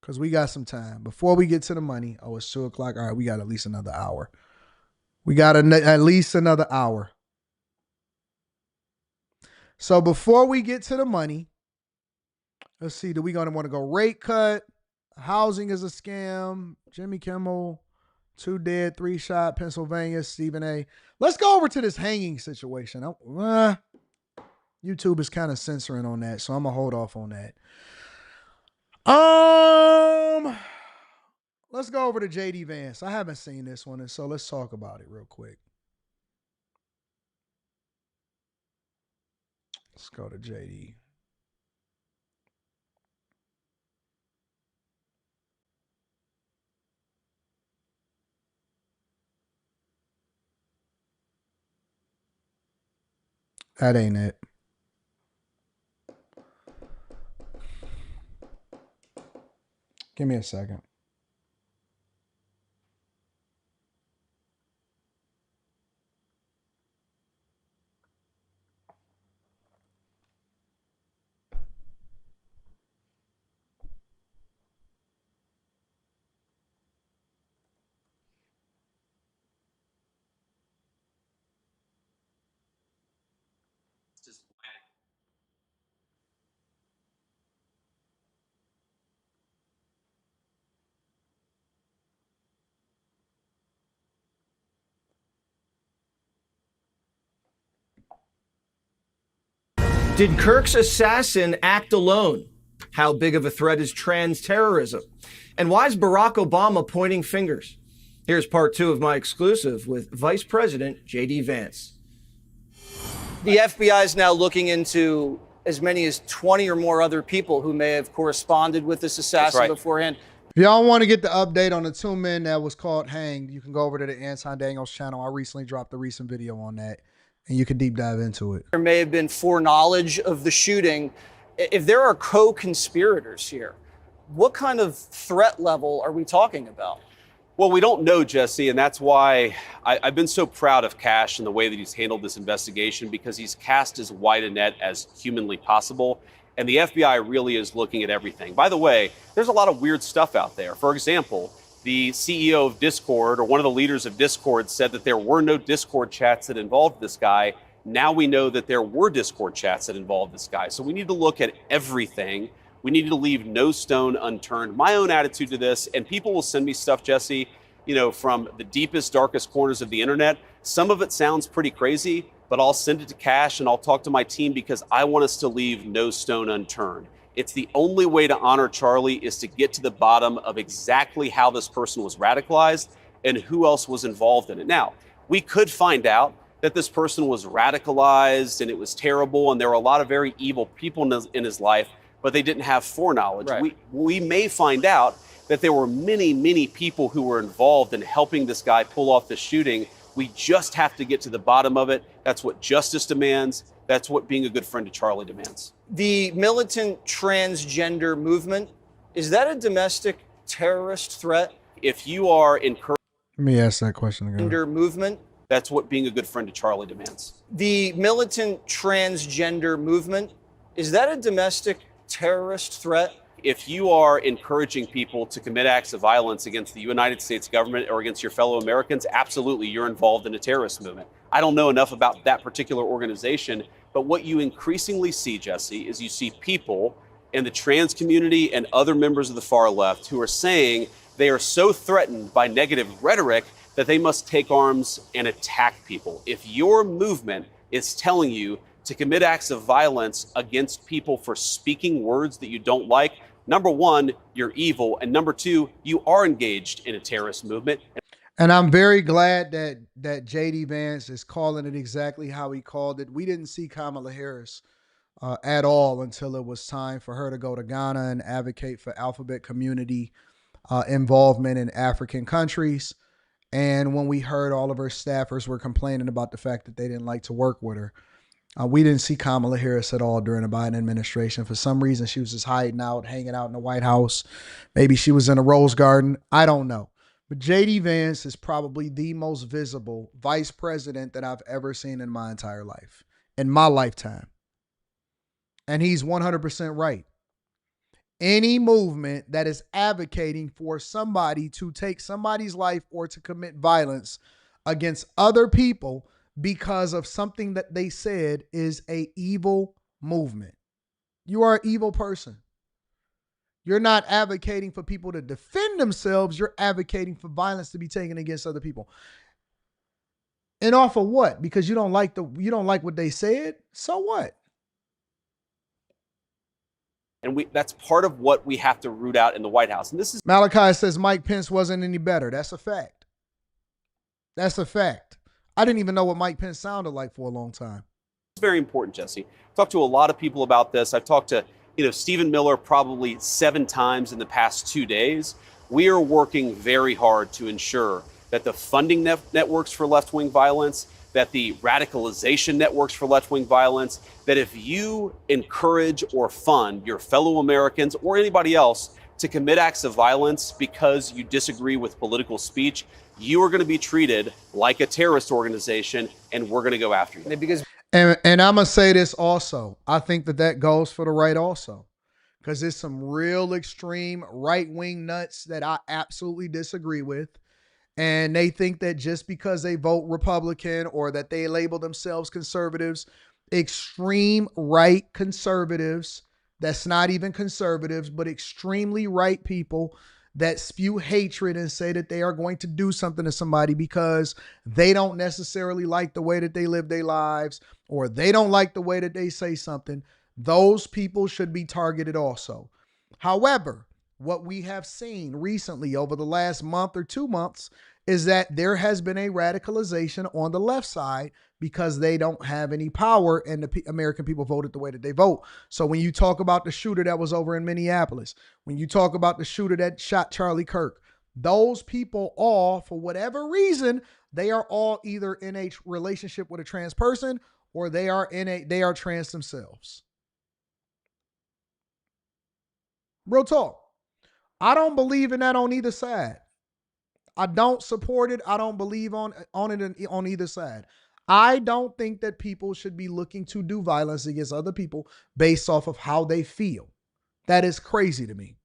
because we got some time. Before we get to the money, it's 2 o'clock. All right, we got at least another hour. We got at least another hour. So before we get to the money, let's see, do we going to want to go rate cut? Housing is a scam. Jimmy Kimmel, 2 dead, 3 shot, Pennsylvania, Stephen A. Let's go over to this hanging situation. YouTube is kind of censoring on that, so I'm going to hold off on that. Let's go over to JD Vance. I haven't seen this one, and so let's talk about it real quick. Let's go to JD. That ain't it. Give me a second. Did Kirk's assassin act alone? How big of a threat is trans terrorism? And why is Barack Obama pointing fingers? Here's part 2 of my exclusive with Vice President J.D. Vance. The FBI is now looking into as many as 20 or more other people who may have corresponded with this assassin beforehand. If y'all want to get the update on the 2 men that was caught hanged, you can go over to the Anton Daniels channel. I recently dropped a recent video on that, and you can deep dive into it. There may have been foreknowledge of the shooting. If there are co-conspirators here, what kind of threat level are we talking about? Well, we don't know, Jesse, and that's why I've been so proud of Cash and the way that he's handled this investigation, because he's cast as wide a net as humanly possible. And the FBI really is looking at everything. By the way, there's a lot of weird stuff out there. For example, the CEO of Discord, or one of the leaders of Discord, said that there were no Discord chats that involved this guy. Now we know that there were Discord chats that involved this guy. So we need to look at everything. We need to leave no stone unturned. My own attitude to this, and people will send me stuff, Jesse, from the deepest, darkest corners of the internet. Some of it sounds pretty crazy, but I'll send it to Cash and I'll talk to my team, because I want us to leave no stone unturned. It's the only way to honor Charlie, is to get to the bottom of exactly how this person was radicalized and who else was involved in it. Now, we could find out that this person was radicalized and it was terrible and there were a lot of very evil people in his life, but they didn't have foreknowledge. Right. We may find out that there were many, many people who were involved in helping this guy pull off the shooting. We just have to get to the bottom of it. That's what justice demands. That's what being a good friend to Charlie demands. The militant transgender movement, is that a domestic terrorist threat? If you are encouraging Let me ask that question again. movement, that's what being a good friend to Charlie demands. the militant transgender movement, is that a domestic terrorist threat? If you are encouraging people to commit acts of violence against the United States government or against your fellow Americans, absolutely, you're involved in a terrorist movement. I don't know enough about that particular organization, but what you increasingly see, Jesse, is you see people in the trans community and other members of the far left who are saying they are so threatened by negative rhetoric that they must take arms and attack people. If your movement is telling you to commit acts of violence against people for speaking words that you don't like, number one, you're evil. And number two, you are engaged in a terrorist movement. And I'm very glad that J.D. Vance is calling it exactly how he called it. We didn't see Kamala Harris at all until it was time for her to go to Ghana and advocate for alphabet community involvement in African countries. And when we heard all of her staffers were complaining about the fact that they didn't like to work with her, we didn't see Kamala Harris at all during the Biden administration. For some reason, she was just hiding out, hanging out in the White House. Maybe she was in a rose garden. I don't know. But J.D. Vance is probably the most visible vice president that I've ever seen in my entire life, in my lifetime. And he's 100% right. Any movement that is advocating for somebody to take somebody's life or to commit violence against other people because of something that they said is an evil movement. You are an evil person. You're not advocating for people to defend themselves. You're advocating for violence to be taken against other people. And off of what? Because you don't like what they said? So what? And that's part of what we have to root out in the White House. And this is Malachi says Mike Pence wasn't any better. That's a fact. That's a fact. I didn't even know what Mike Pence sounded like for a long time. It's very important, Jesse. I've talked to a lot of people about this. I've talked to Stephen Miller probably 7 times in the past 2 days. We are working very hard to ensure that the funding networks for left-wing violence, that the radicalization networks for left-wing violence, that if you encourage or fund your fellow Americans or anybody else to commit acts of violence because you disagree with political speech, you are going to be treated like a terrorist organization, and we're going to go after you. Because And I'm going to say this also. I think that goes for the right also, because there's some real extreme right-wing nuts that I absolutely disagree with. And they think that just because they vote Republican or that they label themselves conservatives, extreme right conservatives, that's not even conservatives, but extremely right people that spew hatred and say that they are going to do something to somebody because they don't necessarily like the way that they live their lives, or they don't like the way that they say something, those people should be targeted also. However, what we have seen recently over the last month or 2 months is that there has been a radicalization on the left side because they don't have any power and the American people voted the way that they vote. So when you talk about the shooter that was over in Minneapolis, when you talk about the shooter that shot Charlie Kirk, those people all, for whatever reason, they are all either in a relationship with a trans person or they are trans themselves. Real talk. I don't believe in that on either side. I don't support it. I don't believe on it on either side. I don't think that people should be looking to do violence against other people based off of how they feel. That is crazy to me.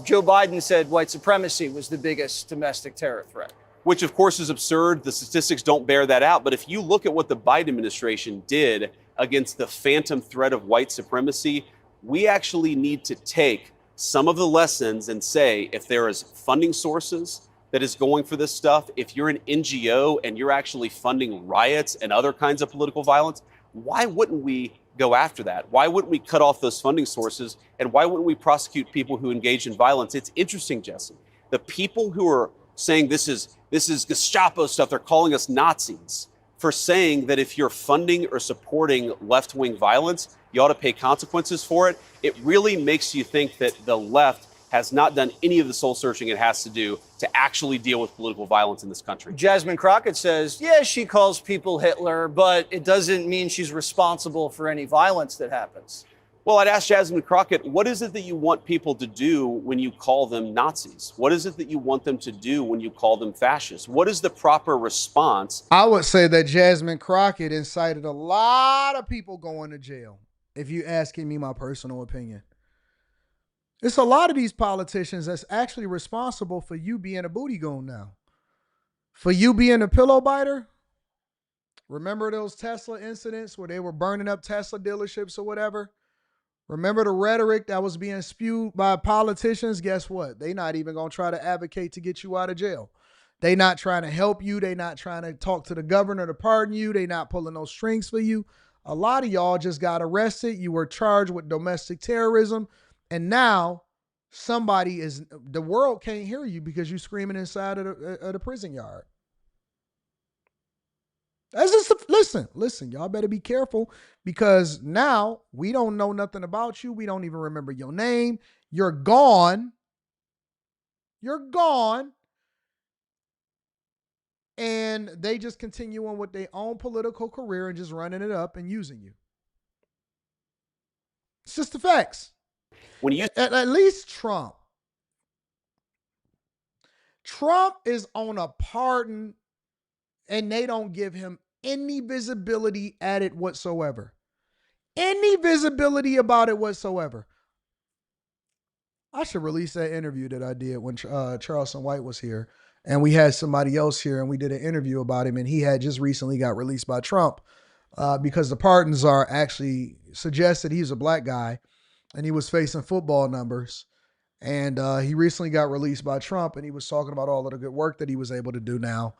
Joe Biden said white supremacy was the biggest domestic terror threat. Which, of course, is absurd. The statistics don't bear that out. But if you look at what the Biden administration did against the phantom threat of white supremacy, we actually need to take some of the lessons and say, if there is funding sources that is going for this stuff, if you're an NGO and you're actually funding riots and other kinds of political violence, why wouldn't we go after that? Why wouldn't we cut off those funding sources? And why wouldn't we prosecute people who engage in violence? It's interesting, Jesse. The people who are saying this is Gestapo stuff, they're calling us Nazis for saying that if you're funding or supporting left-wing violence, you ought to pay consequences for it. It really makes you think that the left has not done any of the soul searching it has to do to actually deal with political violence in this country. Jasmine Crockett says, yeah, she calls people Hitler, but it doesn't mean she's responsible for any violence that happens. Well, I'd ask Jasmine Crockett, what is it that you want people to do when you call them Nazis? What is it that you want them to do when you call them fascists? What is the proper response? I would say that Jasmine Crockett incited a lot of people going to jail, if you're asking me my personal opinion. It's a lot of these politicians that's actually responsible for you being a booty goon now. For you being a pillow biter. Remember those Tesla incidents where they were burning up Tesla dealerships or whatever? Remember the rhetoric that was being spewed by politicians? Guess what? They not even going to try to advocate to get you out of jail. They not trying to help you. They not trying to talk to the governor to pardon you. They not pulling those strings for you. A lot of y'all just got arrested. You were charged with domestic terrorism. And now the world can't hear you because you're screaming inside of the prison yard. That's just, listen, y'all better be careful because now we don't know nothing about you. We don't even remember your name. You're gone. You're gone. And they just continue on with their own political career and just running it up and using you. It's just the facts. When you at least Trump is on a pardon and they don't give him any visibility at it whatsoever. Any visibility about it whatsoever. I should release that interview that I did when Charleston White was here. And we had somebody else here and we did an interview about him. And he had just recently got released by Trump because the pardons are actually suggested he's a black guy and he was facing football numbers. And he recently got released by Trump and he was talking about all of the good work that he was able to do now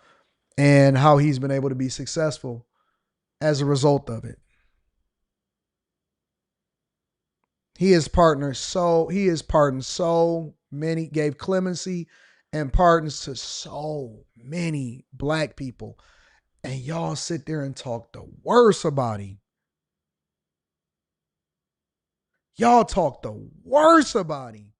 and how he's been able to be successful as a result of it. He has pardoned so many, gave clemency and pardons to so many black people. And y'all sit there and talk the worst about him. Y'all talk the worst about him.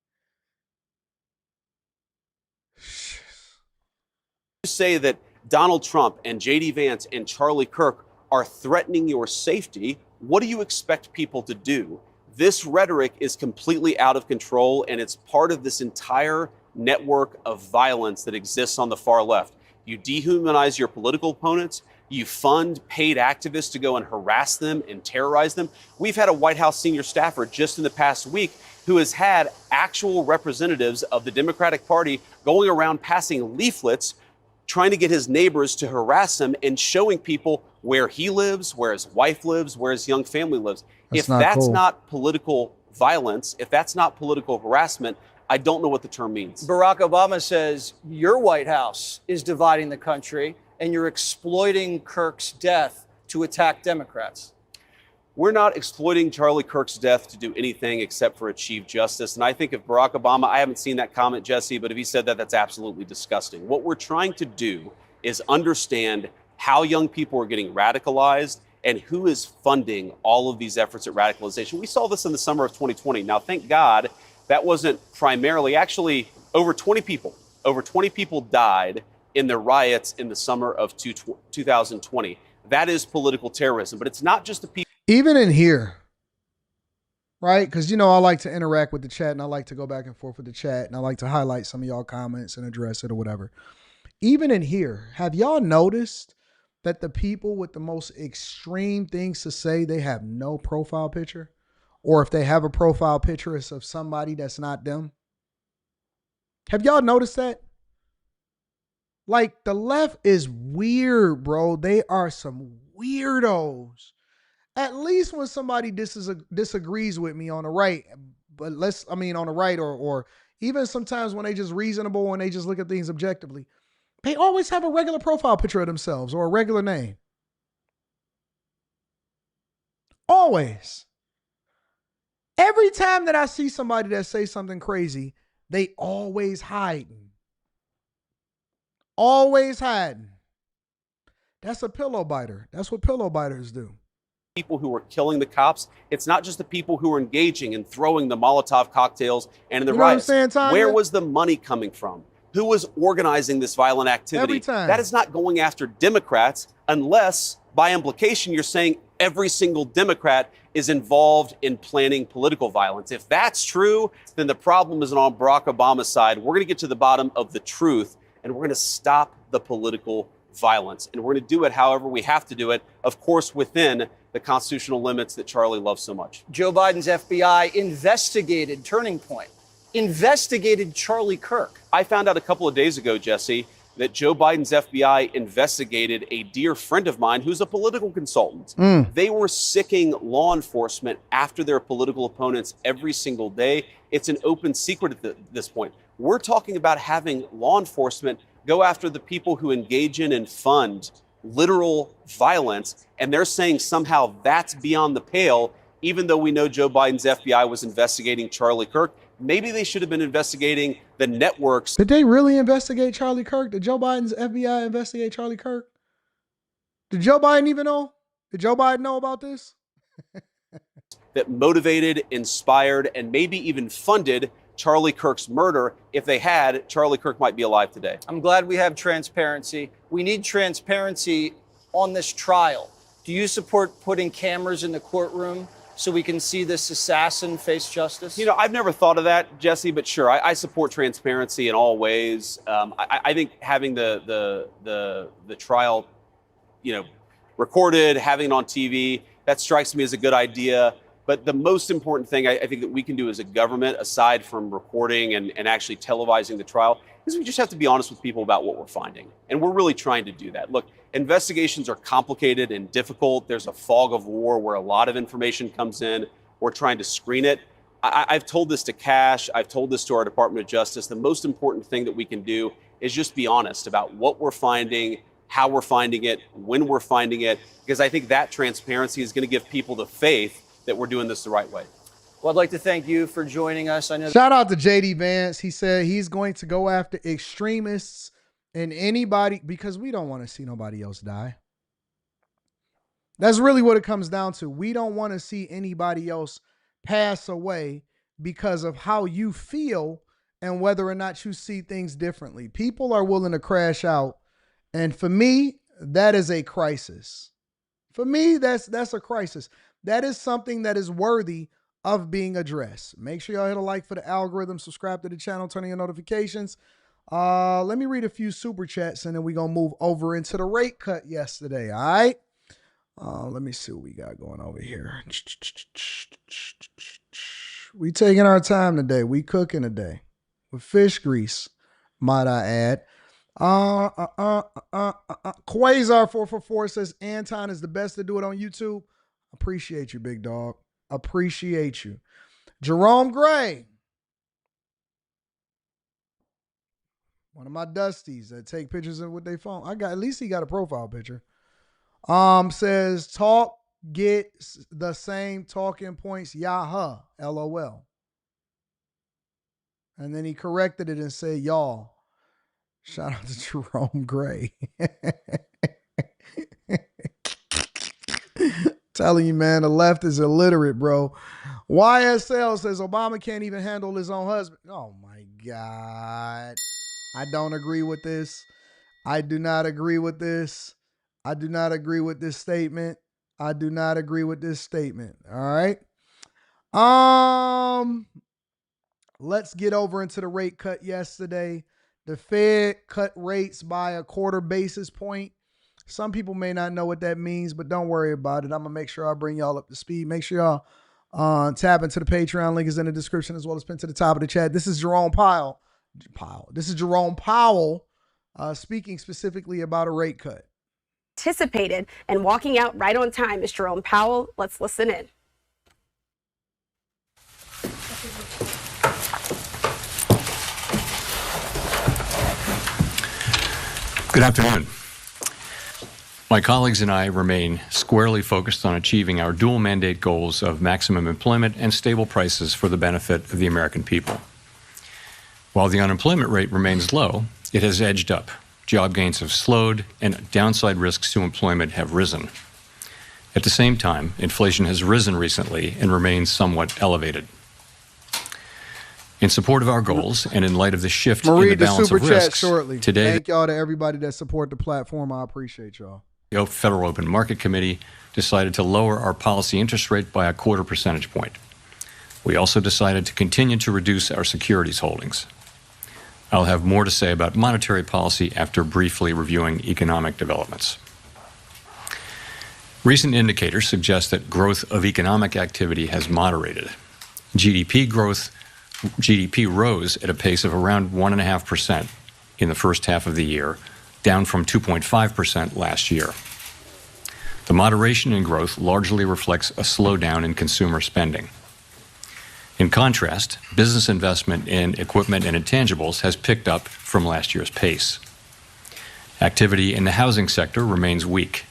You say that Donald Trump and J.D. Vance and Charlie Kirk are threatening your safety. What do you expect people to do? This rhetoric is completely out of control, and it's part of this entire network of violence that exists on the far left. You dehumanize your political opponents. You fund paid activists to go and harass them and terrorize them. We've had a White House senior staffer just in the past week who has had actual representatives of the Democratic Party going around passing leaflets trying to get his neighbors to harass him and showing people where he lives, where his wife lives, where his young family lives. If that's not political violence, if that's not political harassment, I don't know what the term means. Barack Obama says your White House is dividing the country and you're exploiting Kirk's death to attack Democrats. We're not exploiting Charlie Kirk's death to do anything except for achieve justice. And I think if Barack Obama, I haven't seen that comment, Jesse, but if he said that, that's absolutely disgusting. What we're trying to do is understand how young people are getting radicalized and who is funding all of these efforts at radicalization. We saw this in the summer of 2020. Now, thank God that wasn't primarily, actually over 20 people died in the riots in the summer of 2020. That is political terrorism, but it's not just the people. Even in here, right? Because, you know, I like to interact with the chat and I like to go back and forth with the chat and I like to highlight some of y'all comments and address it or whatever. Even in here, have y'all noticed that the people with the most extreme things to say, they have no profile picture? Or if they have a profile picture, it's of somebody that's not them? Have y'all noticed that? Like, the left is weird, bro. They are some weirdos. At least when somebody disagrees with me on the right, but on the right or even sometimes when they just reasonable and they just look at things objectively, they always have a regular profile picture of themselves or a regular name. Always. Every time that I see somebody that says something crazy, they always hiding. Always hiding. That's a pillow biter. That's what pillow biters do. People who are killing the cops. It's not just the people who are engaging in throwing the Molotov cocktails and in the riots. Where was the money coming from? Who was organizing this violent activity? Every time. That is not going after Democrats unless, by implication, you're saying every single Democrat is involved in planning political violence. If that's true, then the problem isn't on Barack Obama's side. We're going to get to the bottom of the truth, and we're going to stop the political violence. And we're going to do it however we have to do it, of course, within the constitutional limits that Charlie loves so much. Joe Biden's FBI investigated Turning Point, investigated Charlie Kirk. I found out a couple of days ago, Jesse, that Joe Biden's FBI investigated a dear friend of mine who's a political consultant. They were sicking law enforcement after their political opponents every single day. It's an open secret at this point. We're talking about having law enforcement go after the people who engage in and fund literal violence, and they're saying somehow that's beyond the pale, even though we know Joe Biden's FBI was investigating Charlie Kirk. Maybe they should have been investigating the networks. Did they really investigate Charlie Kirk? Did Joe Biden's FBI investigate Charlie Kirk? Did Joe Biden even know? Did Joe Biden know about this? That motivated, inspired, and maybe even funded Charlie Kirk's murder. If they had, Charlie Kirk might be alive today. I'm glad we have transparency. We need transparency on this trial. Do you support putting cameras in the courtroom so we can see this assassin face justice? You know, I've never thought of that, Jesse, but sure, I support transparency in all ways. I think having the trial, you know, recorded, having it on TV, that strikes me as a good idea. But the most important thing I think that we can do as a government, aside from recording and actually televising the trial, is we just have to be honest with people about what we're finding. And we're really trying to do that. Look, investigations are complicated and difficult. There's a fog of war where a lot of information comes in. We're trying to screen it. I've told this to Cash. I've told this to our Department of Justice. The most important thing that we can do is just be honest about what we're finding, how we're finding it, when we're finding it, because I think that transparency is going to give people the faith that we're doing this the right way. Well, I'd like to thank you for joining us. I know. Shout out to JD Vance. He said he's going to go after extremists and anybody, because we don't want to see nobody else die. That's really what it comes down to. We don't want to see anybody else pass away because of how you feel and whether or not you see things differently. People are willing to crash out. And for me, that is a crisis. For me, that's a crisis. That is something that is worthy of being addressed. Make sure y'all hit a like for the algorithm, subscribe to the channel, turn on your notifications. Let me read a few super chats and then we're going to move over into the rate cut yesterday. All right. Let me see what we got going over here. We taking our time today. We cooking today with fish grease, might I add. Quasar444 says Anton is the best to do it on YouTube. Appreciate you, big dog. Appreciate you. Jerome Gray. One of my Dusties that take pictures with their phone. At least he got a profile picture. Says talk get the same talking points. Yaha. LOL. And then he corrected it and said y'all. Shout out to Jerome Gray. Telling you, man, the left is illiterate, bro. YSL says Obama can't even handle his own husband. Oh, my God. I don't agree with this. I do not agree with this. I do not agree with this statement. I do not agree with this statement. All right. Let's get over into the rate cut yesterday. The Fed cut rates by a 1/4 basis point. Some people may not know what that means, but don't worry about it. I'm going to make sure I bring y'all up to speed. Make sure y'all tap into the Patreon. Link is in the description as well as pinned to the top of the chat. This is Jerome Powell. This is Jerome Powell speaking specifically about a rate cut. Anticipated and walking out right on time is Jerome Powell. Let's listen in. Good afternoon. My colleagues and I remain squarely focused on achieving our dual mandate goals of maximum employment and stable prices for the benefit of the American people. While the unemployment rate remains low, it has edged up. Job gains have slowed and downside risks to employment have risen. At the same time, inflation has risen recently and remains somewhat elevated. In support of our goals and in light of the shift in the balance of risks, shortly. Today, thank y'all to everybody that support the platform. I appreciate y'all. The Federal Open Market Committee decided to lower our policy interest rate by a 1/4 percentage point. We also decided to continue to reduce our securities holdings. I'll have more to say about monetary policy after briefly reviewing economic developments. Recent indicators suggest that growth of economic activity has moderated. GDP rose at a pace of around 1.5% in the first half of the year, down from 2.5% last year. The moderation in growth largely reflects a slowdown in consumer spending. In contrast, business investment in equipment and intangibles has picked up from last year's pace. Activity in the housing sector remains weak.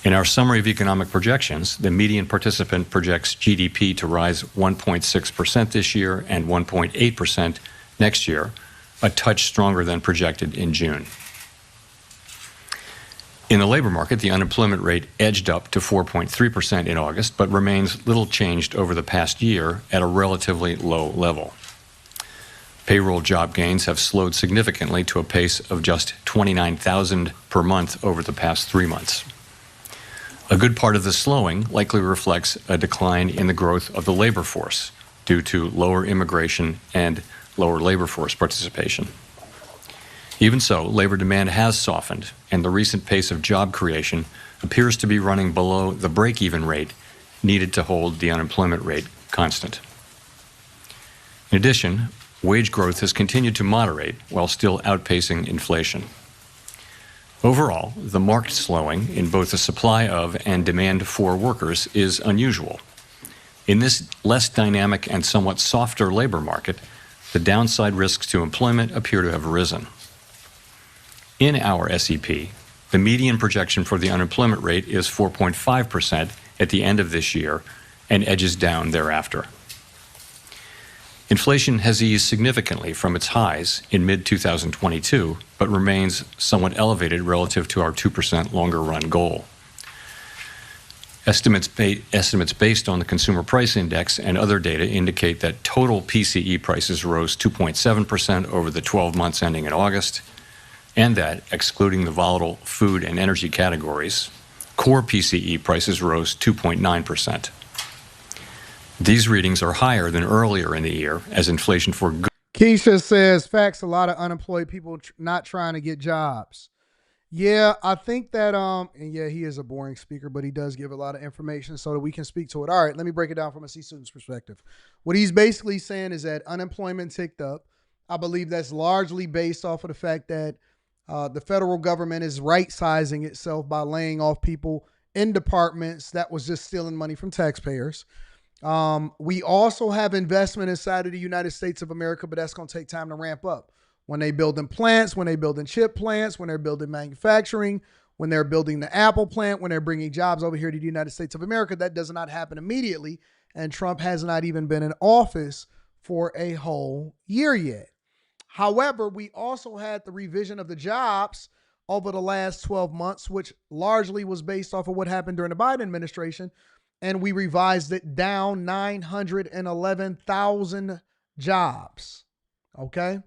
In our summary of economic projections, the median participant projects GDP to rise 1.6% this year and 1.8% next year, a touch stronger than projected in June. In the labor market, the unemployment rate edged up to 4.3% in August, but remains little changed over the past year at a relatively low level. Payroll job gains have slowed significantly to a pace of just 29,000 per month over the past 3 months. A good part of the slowing likely reflects a decline in the growth of the labor force due to lower immigration and lower labor force participation. Even so, labor demand has softened, and the recent pace of job creation appears to be running below the break-even rate needed to hold the unemployment rate constant. In addition, wage growth has continued to moderate while still outpacing inflation. Overall, the marked slowing in both the supply of and demand for workers is unusual. In this less dynamic and somewhat softer labor market, the downside risks to employment appear to have risen. In our SEP, the median projection for the unemployment rate is 4.5% at the end of this year and edges down thereafter. Inflation has eased significantly from its highs in mid-2022, but remains somewhat elevated relative to our 2% longer-run goal. Estimates based on the Consumer Price Index and other data indicate that total PCE prices rose 2.7% over the 12 months ending in August, and that, excluding the volatile food and energy categories, core PCE prices rose 2.9%. These readings are higher than earlier in the year as inflation for goods. Keisha says, facts, a lot of unemployed people not trying to get jobs. Yeah, I think that, and yeah, he is a boring speaker, but he does give a lot of information so that we can speak to it. All right, let me break it down from a C-student's perspective. What he's basically saying is that unemployment ticked up. I believe that's largely based off of the fact that the federal government is right-sizing itself by laying off people in departments that was just stealing money from taxpayers. We also have investment inside of the United States of America, but that's going to take time to ramp up. When they building plants, when they building chip plants, when they're building manufacturing, when they're building the Apple plant, when they're bringing jobs over here to the United States of America, that does not happen immediately. And Trump has not even been in office for a whole year yet. However, we also had the revision of the jobs over the last 12 months, which largely was based off of what happened during the Biden administration. And we revised it down 911,000 jobs. Okay.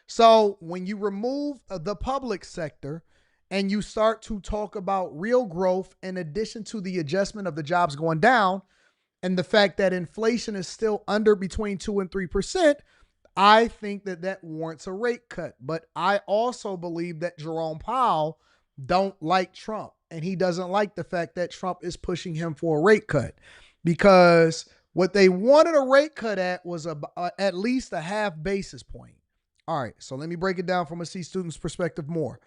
So when you remove the public sector and you start to talk about real growth in addition to the adjustment of the jobs going down and the fact that inflation is still under between 2 and 3%, I think that warrants a rate cut. But I also believe that Jerome Powell don't like Trump, and he doesn't like the fact that Trump is pushing him for a rate cut, because what they wanted a rate cut at was at least a half basis point. All right, so let me break it down from a C student's perspective more.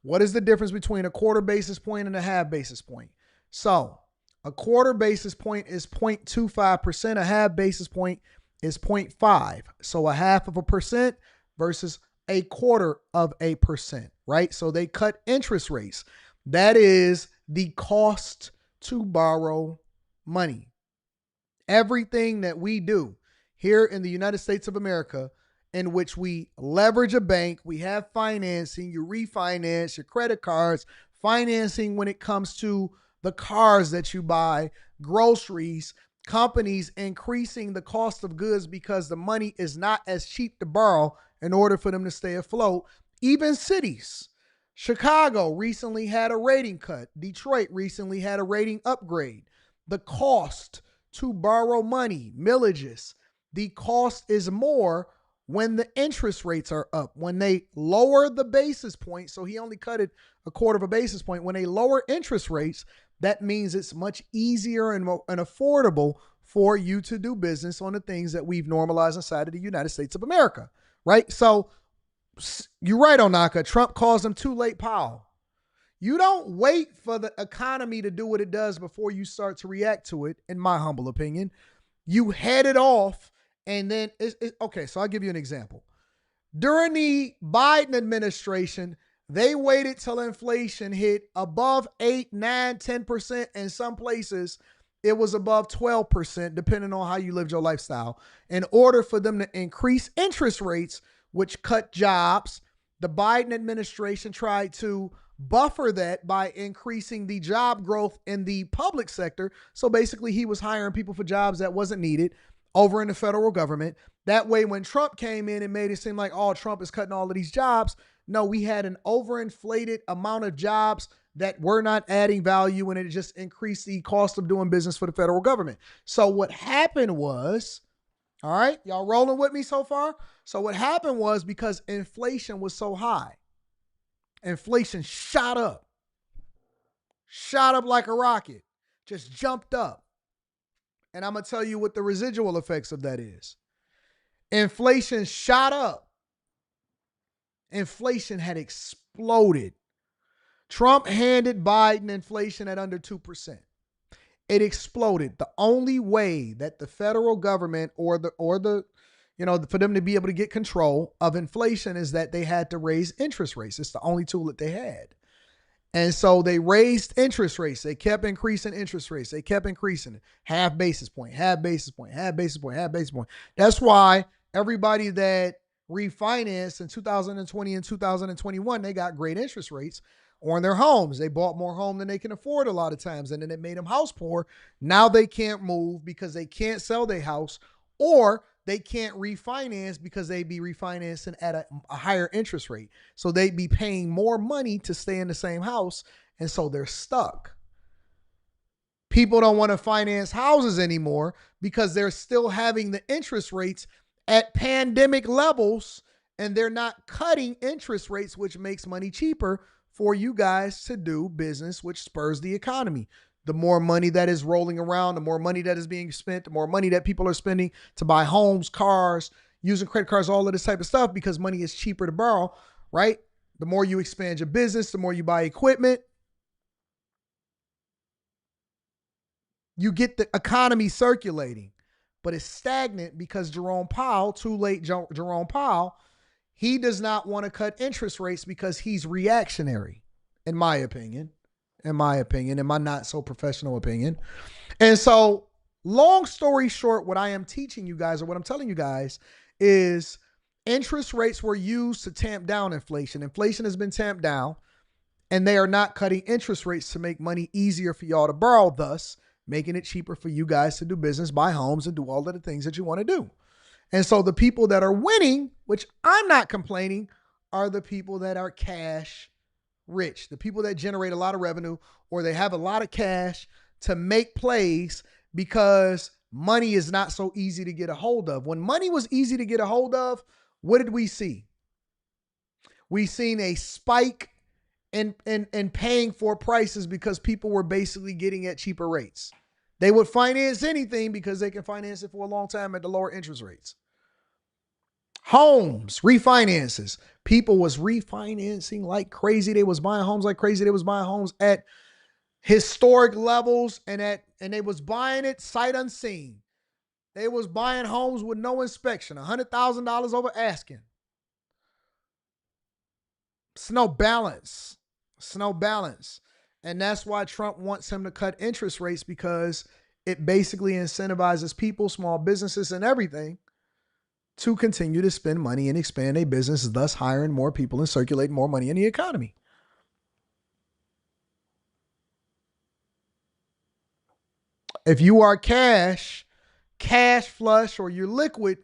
What is the difference between a quarter basis point and a half basis point? So a quarter basis point is 0.25%. A half basis point is 0.5. So a half of a percent versus a quarter of a percent, right? So they cut interest rates. That is the cost to borrow money. Everything that we do here in the United States of America, in which we leverage a bank, we have financing, you refinance your credit cards, financing when it comes to the cars that you buy, groceries, companies increasing the cost of goods because the money is not as cheap to borrow in order for them to stay afloat. Even cities. Chicago recently had a rating cut. Detroit recently had a rating upgrade. The cost to borrow money, millages, the cost is more when the interest rates are up. When they lower the basis point, so he only cut it a quarter of a basis point. When they lower interest rates, that means it's much easier and affordable for you to do business on the things that we've normalized inside of the United States of America, right? So you're right, Onaka. Trump calls him too late Powell. You don't wait for the economy to do what it does before you start to react to it, in my humble opinion. You head it off, and then, okay, so I'll give you an example. During the Biden administration, they waited till inflation hit above 8, 9, 10%. In some places, it was above 12%, depending on how you lived your lifestyle, in order for them to increase interest rates, which cut jobs. The Biden administration tried to buffer that by increasing the job growth in the public sector. So basically, he was hiring people for jobs that wasn't needed over in the federal government. That way, when Trump came in and made it seem like, oh, Trump is cutting all of these jobs, no, we had an overinflated amount of jobs that were not adding value, and it just increased the cost of doing business for the federal government. So what happened was, all right, y'all rolling with me so far? So what happened was, because inflation was so high, inflation shot up like a rocket, just jumped up. And I'm going to tell you what the residual effects of that is. Inflation shot up. Inflation had exploded. Trump handed Biden inflation at under 2%. It exploded. The only way that the federal government or the for them to be able to get control of inflation is that they had to raise interest rates. It's the only tool that they had. And so they raised interest rates. They kept increasing interest rates. They kept increasing it. Half basis point, half basis point, half basis point, half basis point. That's why everybody that refinanced in 2020 and 2021, they got great interest rates on their homes. They bought more home than they can afford a lot of times, and then it made them house poor. Now they can't move because they can't sell their house, or they can't refinance because they'd be refinancing at a higher interest rate. So they'd be paying more money to stay in the same house, and so they're stuck. People don't want to finance houses anymore because they're still having the interest rates at pandemic levels, and they're not cutting interest rates, which makes money cheaper for you guys to do business, which spurs the economy. The more money that is rolling around, the more money that is being spent, the more money that people are spending to buy homes, cars, using credit cards, all of this type of stuff, because money is cheaper to borrow, right? The more you expand your business, the more you buy equipment, you get the economy circulating. But it's stagnant because Jerome Powell, too late Jerome Powell, he does not want to cut interest rates because he's reactionary, in my opinion, in my not so professional opinion. And so, long story short, what I am teaching you guys, or what I'm telling you guys, is interest rates were used to tamp down inflation. Inflation has been tamped down, and they are not cutting interest rates to make money easier for y'all to borrow, thus making it cheaper for you guys to do business, buy homes, and do all of the things that you want to do. And so the people that are winning, which I'm not complaining, are the people that are cash rich, the people that generate a lot of revenue, or they have a lot of cash to make plays because money is not so easy to get a hold of. When money was easy to get a hold of, what did we see? We seen a spike in paying for prices because people were basically getting at cheaper rates. They would finance anything because they can finance it for a long time at the lower interest rates. Homes, refinances. People was refinancing like crazy. They was buying homes like crazy. They was buying homes at historic levels, and they was buying it sight unseen. They was buying homes with no inspection, $100,000 over asking. It's no balance. It's no balance. And that's why Trump wants him to cut interest rates, because it basically incentivizes people, small businesses, and everything to continue to spend money and expand their business, thus hiring more people and circulating more money in the economy. If you are cash flush, or you're liquid,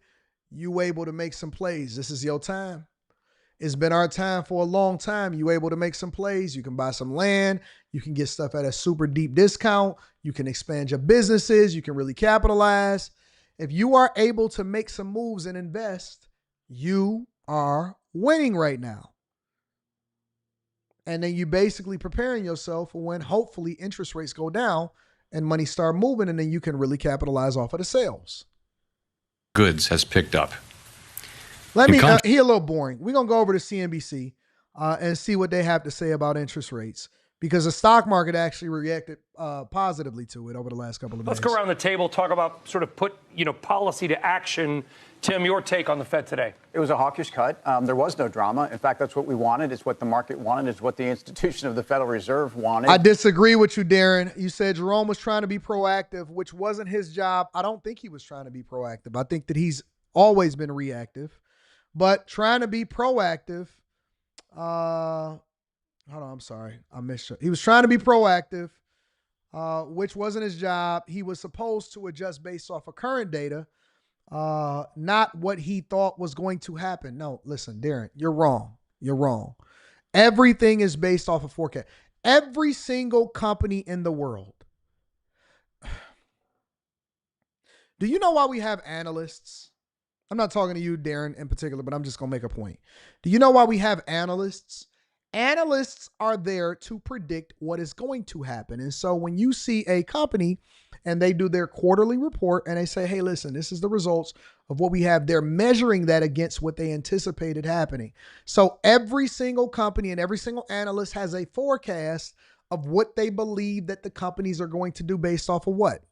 you able to make some plays. This is your time. It's been our time for a long time. You able to make some plays. You can buy some land. You can get stuff at a super deep discount. You can expand your businesses. You can really capitalize. If you are able to make some moves and invest, you are winning right now. And then you basically preparing yourself for when hopefully interest rates go down and money start moving, and then you can really capitalize off of the sales. Goods has picked up. Let me, he a little boring. We're going to go over to CNBC and see what they have to say about interest rates, because the stock market actually reacted positively to it over the last couple of days. Let's go around the table, talk about sort of put, policy to action. Tim, your take on the Fed today. It was a hawkish cut. There was no drama. In fact, that's what we wanted. It's what the market wanted. It's what the institution of the Federal Reserve wanted. I disagree with you, Darren. You said Jerome was trying to be proactive, which wasn't his job. I don't think he was trying to be proactive. I think that he's always been reactive. But trying to be proactive, hold on, I'm sorry. I missed you. He was trying to be proactive, which wasn't his job. He was supposed to adjust based off of current data, not what he thought was going to happen. No, listen, Darren, you're wrong. You're wrong. Everything is based off of forecast. Every single company in the world. Do you know why we have analysts? I'm not talking to you, Darren, in particular, but I'm just going to make a point. Do you know why we have analysts? Analysts are there to predict what is going to happen. And so when you see a company and they do their quarterly report and they say, hey, listen, this is the results of what we have, they're measuring that against what they anticipated happening. So every single company and every single analyst has a forecast of what they believe that the companies are going to do based off of what?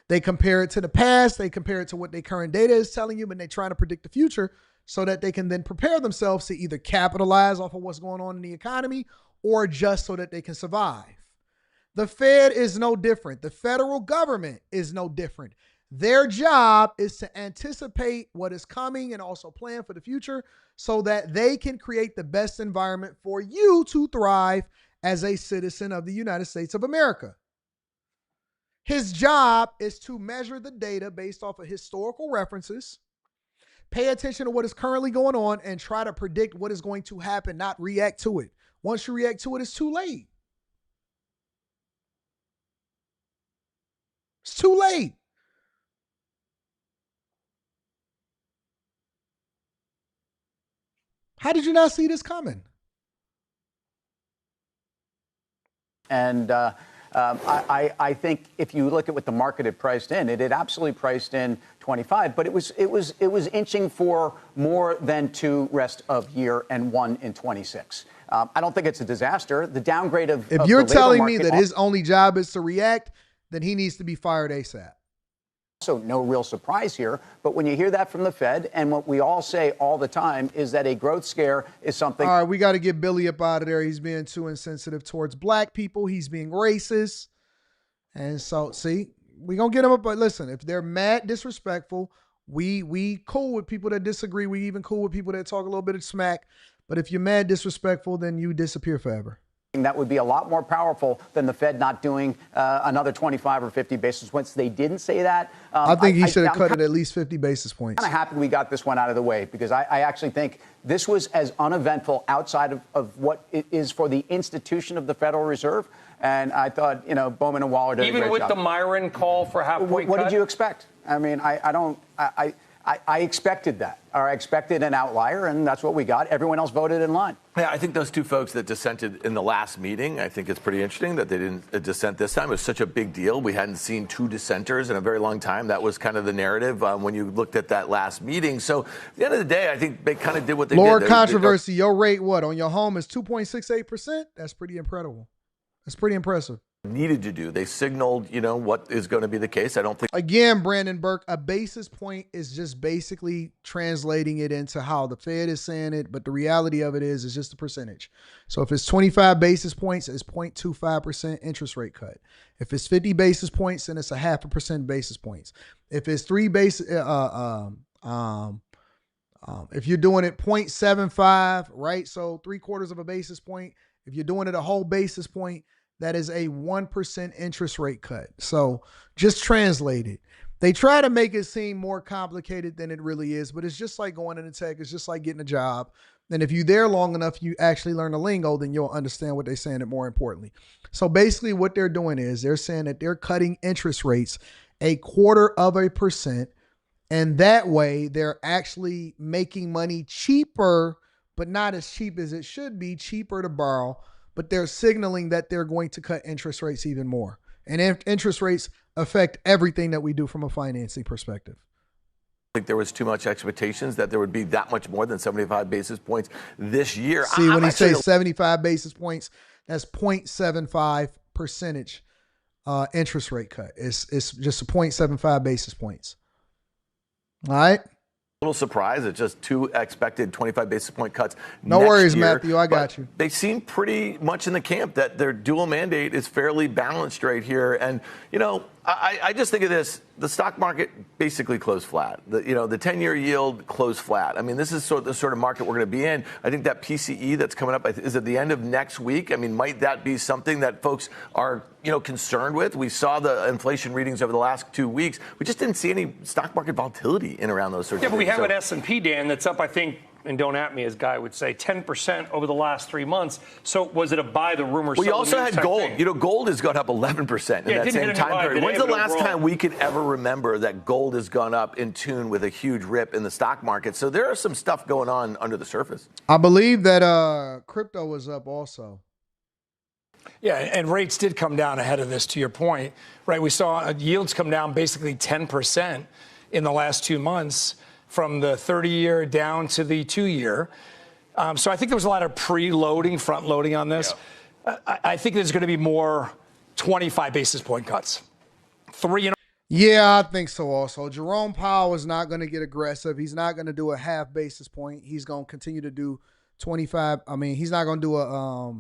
They compare it to the past. They compare it to what their current data is telling you, and they're trying to predict the future so that they can then prepare themselves to either capitalize off of what's going on in the economy or adjust so that they can survive. The Fed is no different. The federal government is no different. Their job is to anticipate what is coming and also plan for the future so that they can create the best environment for you to thrive as a citizen of the United States of America. His job is to measure the data based off of historical references, pay attention to what is currently going on, and try to predict what is going to happen, not react to it. Once you react to it, it's too late. It's too late. How did you not see this coming? And I think if you look at what the market had priced in, it had absolutely priced in 25, but it was inching for more than 2 rest of year and 1 in 26. I don't think it's a disaster. The downgrade of if you're telling me that his only job is to react, then he needs to be fired ASAP. So no real surprise here. But when you hear that from the Fed, and what we all say all the time is that a growth scare is something. All right, we got to get Billy up out of there. He's being too insensitive towards black people. He's being racist. And so, see, we going to get him up. But listen, if they're mad, disrespectful, we cool with people that disagree. We even cool with people that talk a little bit of smack. But if you're mad, disrespectful, then you disappear forever. That would be a lot more powerful than the Fed not doing another 25 or 50 basis points. They didn't say that. I think he should have cut it at least 50 basis points. I'm kind of happy we got this one out of the way because I actually think this was as uneventful outside of what it is for the institution of the Federal Reserve. And I thought, Bowman and Waller did a great job. Even with the Myron call for half-point What cut? did you expect? I mean, I expected that, or I expected an outlier, and that's what we got. Everyone else voted in line. Yeah, I think those two folks that dissented in the last meeting, I think it's pretty interesting that they didn't dissent this time. It was such a big deal. We hadn't seen two dissenters in a very long time. That was kind of the narrative when you looked at that last meeting. So at the end of the day, I think they kind of did what they did. Lower controversy, your rate what? On your home is 2.68%? That's pretty incredible. That's pretty impressive. Needed to do. They signaled, what is going to be the case. I don't think. Again, Brandon Burke, a basis point is just basically translating it into how the Fed is saying it, but the reality of it is just a percentage. So if it's 25 basis points, it's 0.25% interest rate cut. If it's 50 basis points, then it's a 0.5% basis points. If it's if you're doing it 0.75, right? So 3/4 of a basis point. If you're doing it a whole basis point, that is a 1% interest rate cut. So just translate it. They try to make it seem more complicated than it really is, but it's just like going into tech. It's just like getting a job. And if you're there long enough, you actually learn the lingo, then you'll understand what they're saying, and more importantly. So basically what they're doing is they're saying that they're cutting interest rates 0.25%. And that way they're actually making money cheaper, but not as cheap as it should be, cheaper to borrow. But they're signaling that they're going to cut interest rates even more. And interest rates affect everything that we do from a financing perspective. I think there was too much expectations that there would be that much more than 75 basis points this year. See, when he says 75 basis points, that's 0.75% interest rate cut. It's just a 0.75 basis points. All right. Little surprised at just two expected 25 basis point cuts. No worries, Matthew. I got you. They seem pretty much in the camp that their dual mandate is fairly balanced right here. And, I just think of this. The stock market basically closed flat. The 10-year yield closed flat. I mean, this is the sort of market we're going to be in. I think that PCE that's coming up is at the end of next week. I mean, might that be something that folks are, concerned with? We saw the inflation readings over the last 2 weeks. We just didn't see any stock market volatility in around those sorts of things. Yeah, but we have an S&P, Dan, that's up, I think, and don't at me, as Guy would say, 10% over the last 3 months. So was it a buy the rumor? Well, you also had gold. Gold has gone up 11% in that same time period. When's the last time we could ever remember that gold has gone up in tune with a huge rip in the stock market? So there is some stuff going on under the surface. I believe that crypto was up also. Yeah, and rates did come down ahead of this, to your point, right? We saw yields come down basically 10% in the last 2 months, from the 30-year down to the 2-year. So I think there was a lot of preloading, front-loading on this. Yeah. I think there's going to be more 25 basis point cuts. 3. Yeah, I think so also. Jerome Powell is not going to get aggressive. He's not going to do a half basis point. He's going to continue to do 25. I mean, he's not going to do a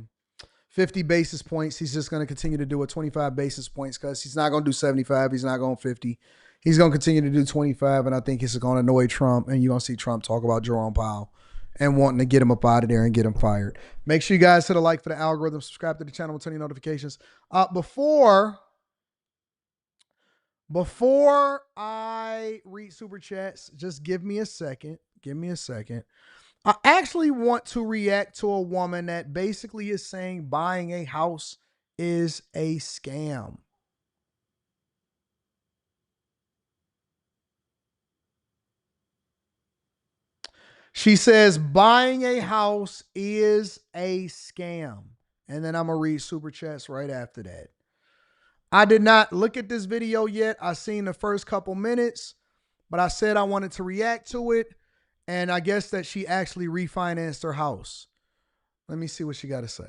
50 basis points. He's just going to continue to do a 25 basis points because he's not going to do 75. He's not going 50. He's going to continue to do 25, and I think it's going to annoy Trump, and you're going to see Trump talk about Jerome Powell and wanting to get him up out of there and get him fired. Make sure you guys hit a like for the algorithm, subscribe to the channel, and turn your notifications. Before I read Super Chats, just give me a second. Give me a second. I actually want to react to a woman that basically is saying buying a house is a scam. She says buying a house is a scam. And then I'm going to read Super Chats right after that. I did not look at this video yet. I seen the first couple minutes, but I said I wanted to react to it. And I guess that she actually refinanced her house. Let me see what she got to say.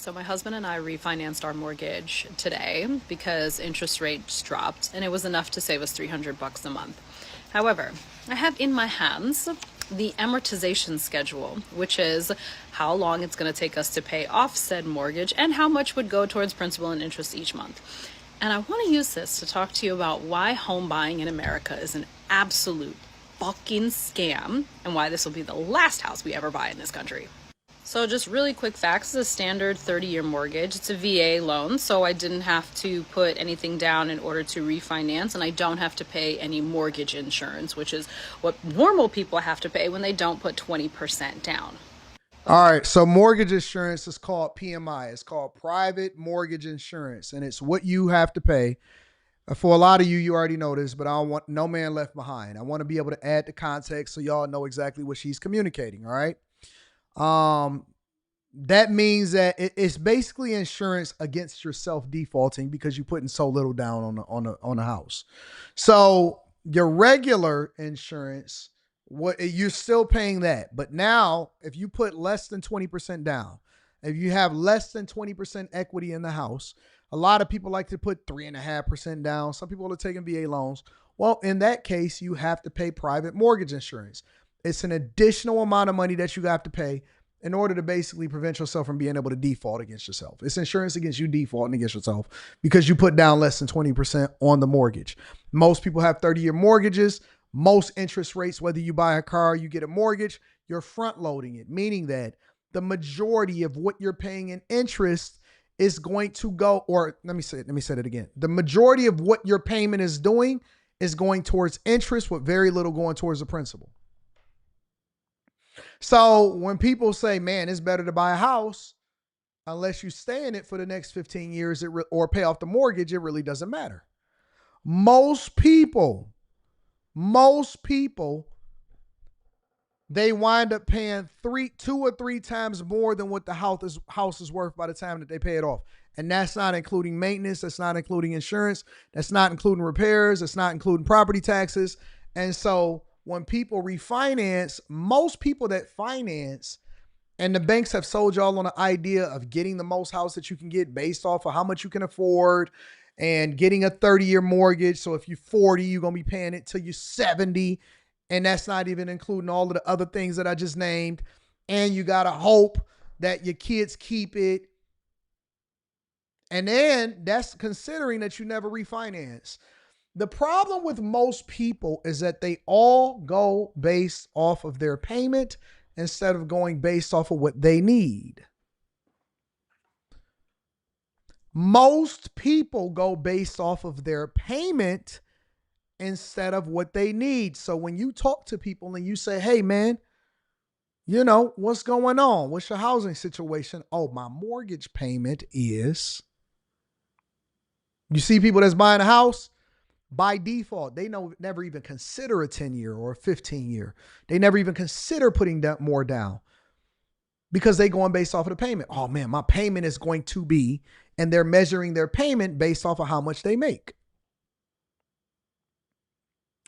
So my husband and I refinanced our mortgage today because interest rates dropped and it was enough to save us $300 a month. However, I have in my hands the amortization schedule, which is how long it's going to take us to pay off said mortgage and how much would go towards principal and interest each month. And I want to use this to talk to you about why home buying in America is an absolute fucking scam and why this will be the last house we ever buy in this country. So just really quick facts, is a standard 30-year mortgage. It's a VA loan, so I didn't have to put anything down in order to refinance, and I don't have to pay any mortgage insurance, which is what normal people have to pay when they don't put 20% down. All right, so mortgage insurance is called PMI. It's called private mortgage insurance, and it's what you have to pay. For a lot of you, you already know this, but I don't want no man left behind. I want to be able to add the context so y'all know exactly what she's communicating, all right? That means that it's basically insurance against yourself defaulting because you're putting so little down on the house. So your regular insurance, you're still paying that. But now if you put less than 20% down, if you have less than 20% equity in the house, a lot of people like to put 3.5% down. Some people are taking VA loans. Well, in that case, you have to pay private mortgage insurance. It's an additional amount of money that you have to pay in order to basically prevent yourself from being able to default against yourself. It's insurance against you defaulting against yourself because you put down less than 20% on the mortgage. Most people have 30-year mortgages. Most interest rates, whether you buy a car or you get a mortgage, you're front loading it, meaning that the majority of what you're paying in interest is going to go, or let me say it again. The majority of what your payment is doing is going towards interest with very little going towards the principal. So when people say, man, it's better to buy a house, unless you stay in it for the next 15 years or pay off the mortgage, it really doesn't matter. Most people, they wind up paying 2 or 3 times more than what the house is worth by the time that they pay it off. And that's not including maintenance. That's not including insurance. That's not including repairs. That's not including property taxes. And so when people refinance, most people that finance, and the banks have sold y'all on the idea of getting the most house that you can get based off of how much you can afford and getting a 30-year mortgage. So if you're 40, you're going to be paying it till you're 70. And that's not even including all of the other things that I just named. And you got to hope that your kids keep it. And then that's considering that you never refinance. The problem with most people is that they all go based off of their payment instead of going based off of what they need. Most people go based off of their payment instead of what they need. So when you talk to people and you say, hey, man, you know, what's going on? What's your housing situation? Oh, my mortgage payment is. You see people that's buying a house, by default, they never even consider a 10-year or a 15-year. They never even consider putting more down because they going based off of the payment. Oh, man, my payment is going to be, and they're measuring their payment based off of how much they make.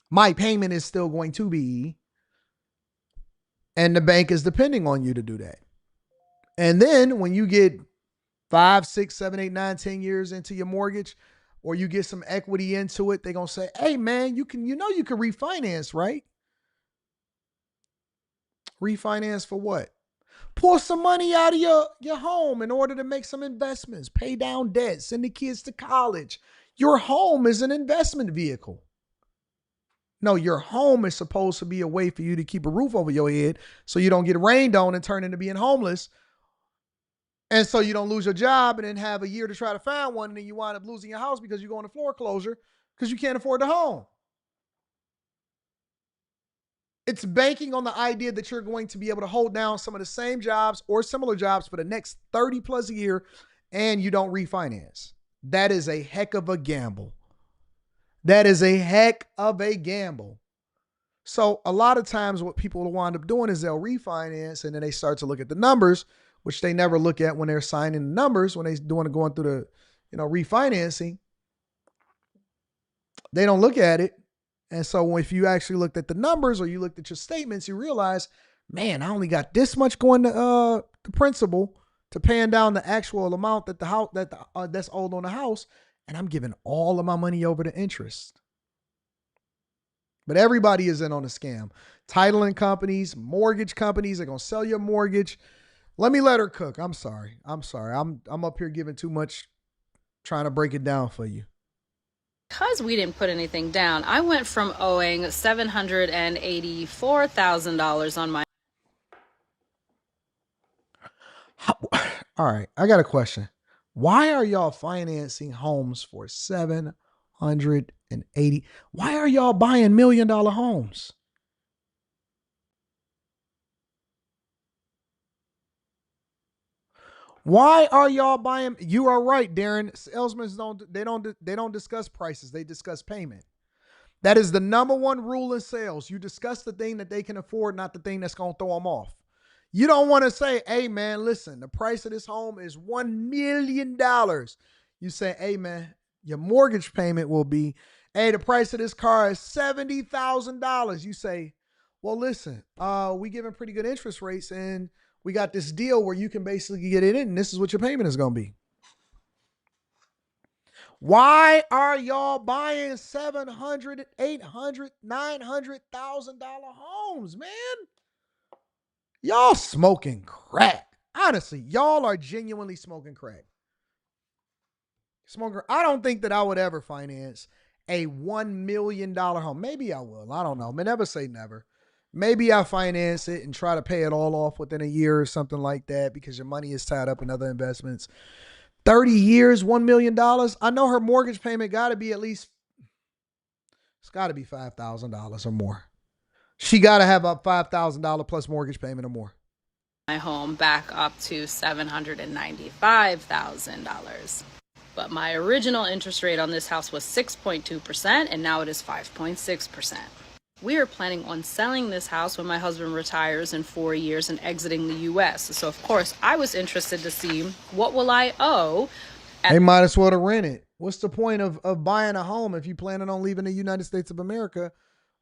My payment is still going to be, and the bank is depending on you to do that. And then when you get 5, 6, 7, 8, 9, 10 years into your mortgage, or you get some equity into it, they're going to say, hey, man, you can refinance, right? Refinance for what? Pull some money out of your home in order to make some investments, pay down debt, send the kids to college. Your home is an investment vehicle. No, your home is supposed to be a way for you to keep a roof over your head so you don't get rained on and turn into being homeless. And so you don't lose your job and then have a year to try to find one, and then you wind up losing your house because you're going to foreclosure because you can't afford the home. It's banking on the idea that you're going to be able to hold down some of the same jobs or similar jobs for the next 30 plus a year, and you don't refinance. That is a heck of a gamble. That is a heck of a gamble. So a lot of times what people will wind up doing is they'll refinance, and then they start to look at the numbers, which they never look at when they're signing the numbers, when they're going through the, refinancing. They don't look at it. And so if you actually looked at the numbers or you looked at your statements, you realize, man, I only got this much going to the principal to paying down the actual amount that the house that's owed on the house, and I'm giving all of my money over to interest. But everybody is in on a scam. Titling companies, mortgage companies are gonna sell your mortgage. Let her cook. I'm sorry. I'm up here giving too much, trying to break it down for you. Because we didn't put anything down, I went from owing $784,000 on my. All right, I got a question. Why are y'all financing homes for 780? Why are y'all buying $1 million homes? Why are y'all buying? You are right, Darren. Salesmen don't discuss prices. They discuss payment. That is the number one rule in sales. You discuss the thing that they can afford, not the thing that's going to throw them off. You don't want to say, hey, man, listen, the price of this home is $1 million. You say, hey, man, your mortgage payment will be, hey, the price of this car is $70,000. You say, well, listen, we giving pretty good interest rates, and we got this deal where you can basically get it in, and this is what your payment is going to be. Why are y'all buying $700,000, $800,000, $900,000 homes, man? Y'all smoking crack. Honestly, y'all are genuinely smoking crack. I don't think that I would ever finance a $1 million home. Maybe I will. I don't know. I never say never. Maybe I finance it and try to pay it all off within a year or something like that because your money is tied up in other investments. 30 years, $1 million. I know her mortgage payment got to be it's got to be $5,000 or more. She got to have a $5,000 plus mortgage payment or more. My home back up to $795,000. But my original interest rate on this house was 6.2%, and now it is 5.6%. We are planning on selling this house when my husband retires in 4 years and exiting the U.S. So, of course, I was interested to see what will I owe. They might as well to rent it. What's the point of buying a home if you planning on leaving the United States of America?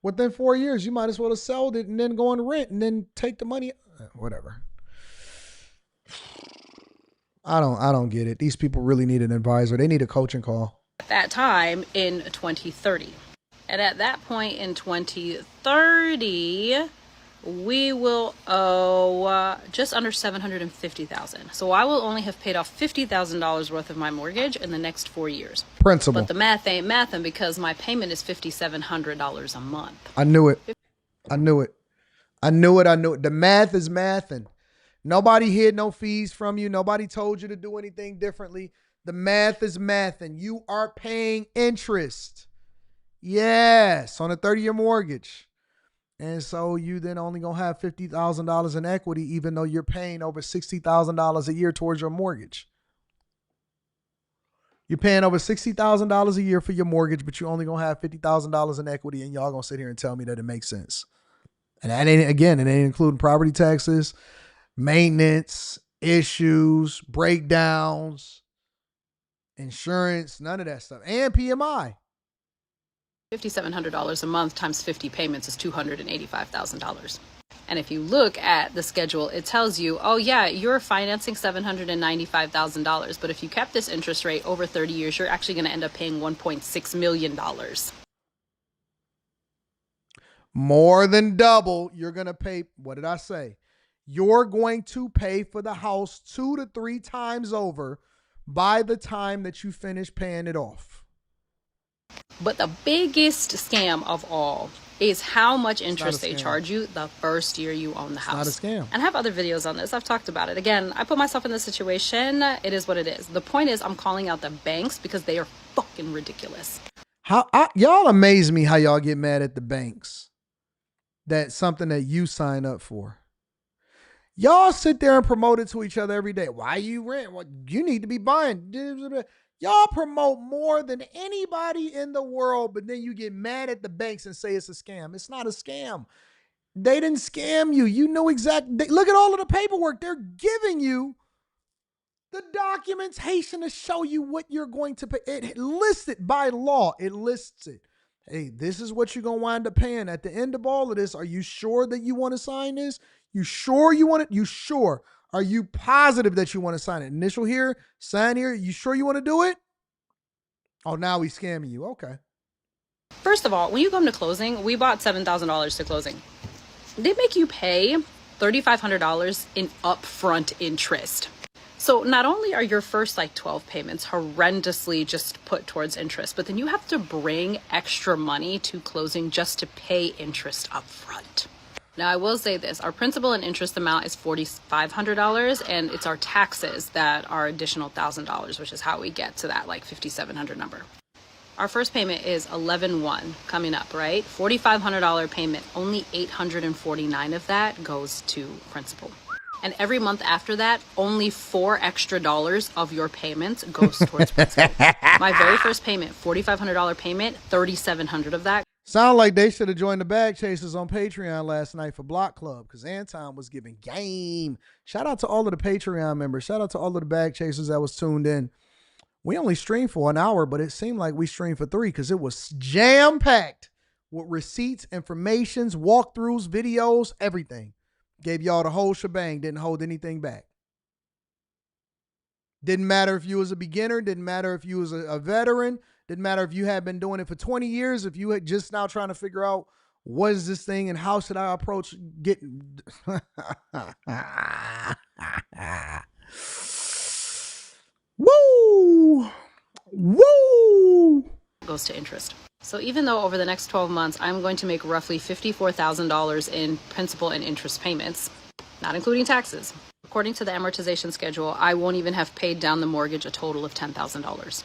Within 4 years, you might as well have sold it and then go on rent and then take the money. Whatever. I don't get it. These people really need an advisor. They need a coaching call. At that time in 2030. And at that point in 2030, we will owe just under $750,000. So I will only have paid off $50,000 worth of my mortgage in the next 4 years. Principal. But the math ain't mathin' because my payment is $5,700 a month. I knew it. The math is mathin'. Nobody hid no fees from you. Nobody told you to do anything differently. The math is mathin'. You are paying interest. Yes, on a 30-year mortgage. And so you then only going to have $50,000 in equity, even though you're paying over $60,000 a year towards your mortgage. You're paying over $60,000 a year for your mortgage, but you're only going to have $50,000 in equity, and y'all going to sit here and tell me that it makes sense. And that ain't, again, it ain't including property taxes, maintenance, issues, breakdowns, insurance, none of that stuff, and PMI. $5,700 a month times 50 payments is $285,000. And if you look at the schedule, it tells you, oh yeah, you're financing $795,000. But if you kept this interest rate over 30 years, you're actually going to end up paying $1.6 million. More than double. You're going to pay, what did I say? You're going to pay for the house 2 to 3 times over by the time that you finish paying it off. But the biggest scam of all is how much interest they charge you the first year you own the house. It's not a scam. And I have other videos on this. I've talked about it. Again, I put myself in this situation. It is what it is. The point is I'm calling out the banks because they are fucking ridiculous. Y'all amaze me how y'all get mad at the banks. That's something that you sign up for. Y'all sit there and promote it to each other every day. Why you rent? Well, you need to be buying. Y'all promote more than anybody in the world, but then you get mad at the banks and say it's a scam. It's not a scam. They didn't scam you. You know exactly. Look at all of the paperwork. They're giving you the documentation to show you what you're going to pay. It lists it by law. It lists it. Hey, this is what you're going to wind up paying. At the end of all of this, are you sure that you want to sign this? You sure you want it? You sure? Are you positive that you want to sign it? Initial here, sign here. You sure you want to do it? Oh, now he's scamming you. Okay. First of all, when you come to closing, we bought $7,000 to closing. They make you pay $3,500 in upfront interest. So not only are your first 12 payments horrendously just put towards interest, but then you have to bring extra money to closing just to pay interest upfront. Now, I will say this, our principal and interest amount is $4,500, and it's our taxes that are additional $1,000, which is how we get to that $5,700 number. Our first payment is 11/1 coming up, right? $4,500 payment, only $849 of that goes to principal. And every month after that, only $4 extra of your payments goes towards principal. My very first payment, $4,500 payment, $3,700 of that. Sound like they should have joined the Bag Chasers on Patreon last night for Block Club because Anton was giving game. Shout out to all of the Patreon members. Shout out to all of the Bag Chasers that was tuned in. We only streamed for an hour, but it seemed like we streamed for 3 because it was jam-packed with receipts, informations, walkthroughs, videos, everything. Gave y'all the whole shebang, didn't hold anything back. Didn't matter if you was a beginner, didn't matter if you was a veteran, didn't matter if you had been doing it for 20 years, if you had just now trying to figure out what is this thing and how should I approach getting... Woo! Woo! Goes to interest. So even though over the next 12 months, I'm going to make roughly $54,000 in principal and interest payments, not including taxes, according to the amortization schedule, I won't even have paid down the mortgage a total of $10,000.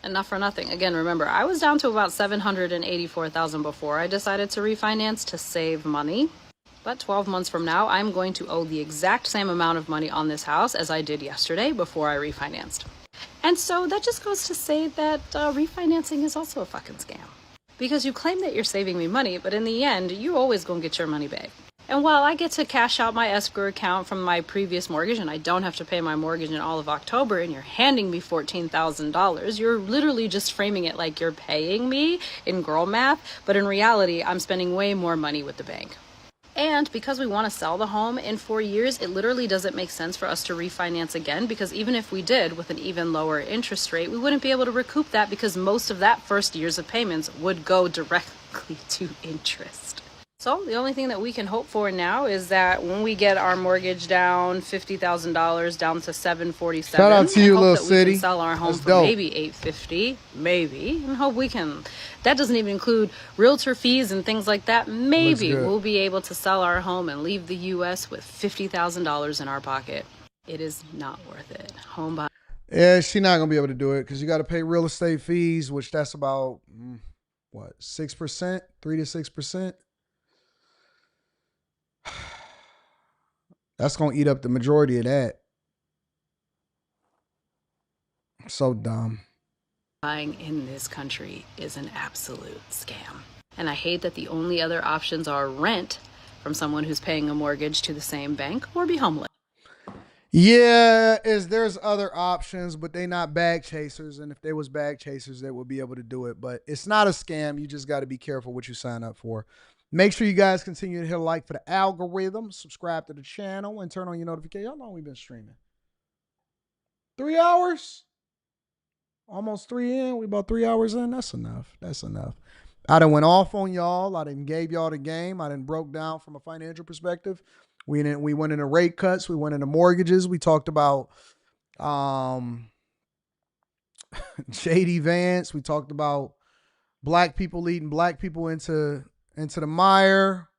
And not for nothing. Again, remember, I was down to about $784,000 before I decided to refinance to save money. But 12 months from now, I'm going to owe the exact same amount of money on this house as I did yesterday before I refinanced. And so that just goes to say that refinancing is also a fucking scam. Because you claim that you're saving me money, but in the end, you always gonna get your money back. And while I get to cash out my escrow account from my previous mortgage and I don't have to pay my mortgage in all of October and you're handing me $14,000, you're literally just framing it like you're paying me in girl math, but in reality, I'm spending way more money with the bank. And because we want to sell the home in 4 years, it literally doesn't make sense for us to refinance again because even if we did with an even lower interest rate, we wouldn't be able to recoup that because most of that first years of payments would go directly to interest. So the only thing that we can hope for now is that when we get our mortgage down $50,000 down to $747, shout out to you, hope little that city. We can sell our home That's for dope. maybe $850, maybe, and hope we can. That doesn't even include realtor fees and things like that. Maybe we'll be able to sell our home and leave the U.S. with $50,000 in our pocket. It is not worth it. Home buy. Yeah, she's not gonna be able to do it because you got to pay real estate fees, which that's about 6%, 3 to 6%. That's gonna eat up the majority of that. So dumb. Buying in this country is an absolute scam. And I hate that the only other options are rent from someone who's paying a mortgage to the same bank or be homeless. Yeah, there's other options, but they not bag chasers. And if they was bag chasers, they would be able to do it. But it's not a scam. You just got to be careful what you sign up for. Make sure you guys continue to hit a like for the algorithm, subscribe to the channel, and turn on your notifications. How long we've been streaming? 3 hours? Almost 3 in. We about 3 hours in. That's enough. That's enough. I done went off on y'all. I done gave y'all the game. I done broke down from a financial perspective. We went into rate cuts. We went into mortgages. We talked about J.D. Vance. We talked about black people leading black people into the mire.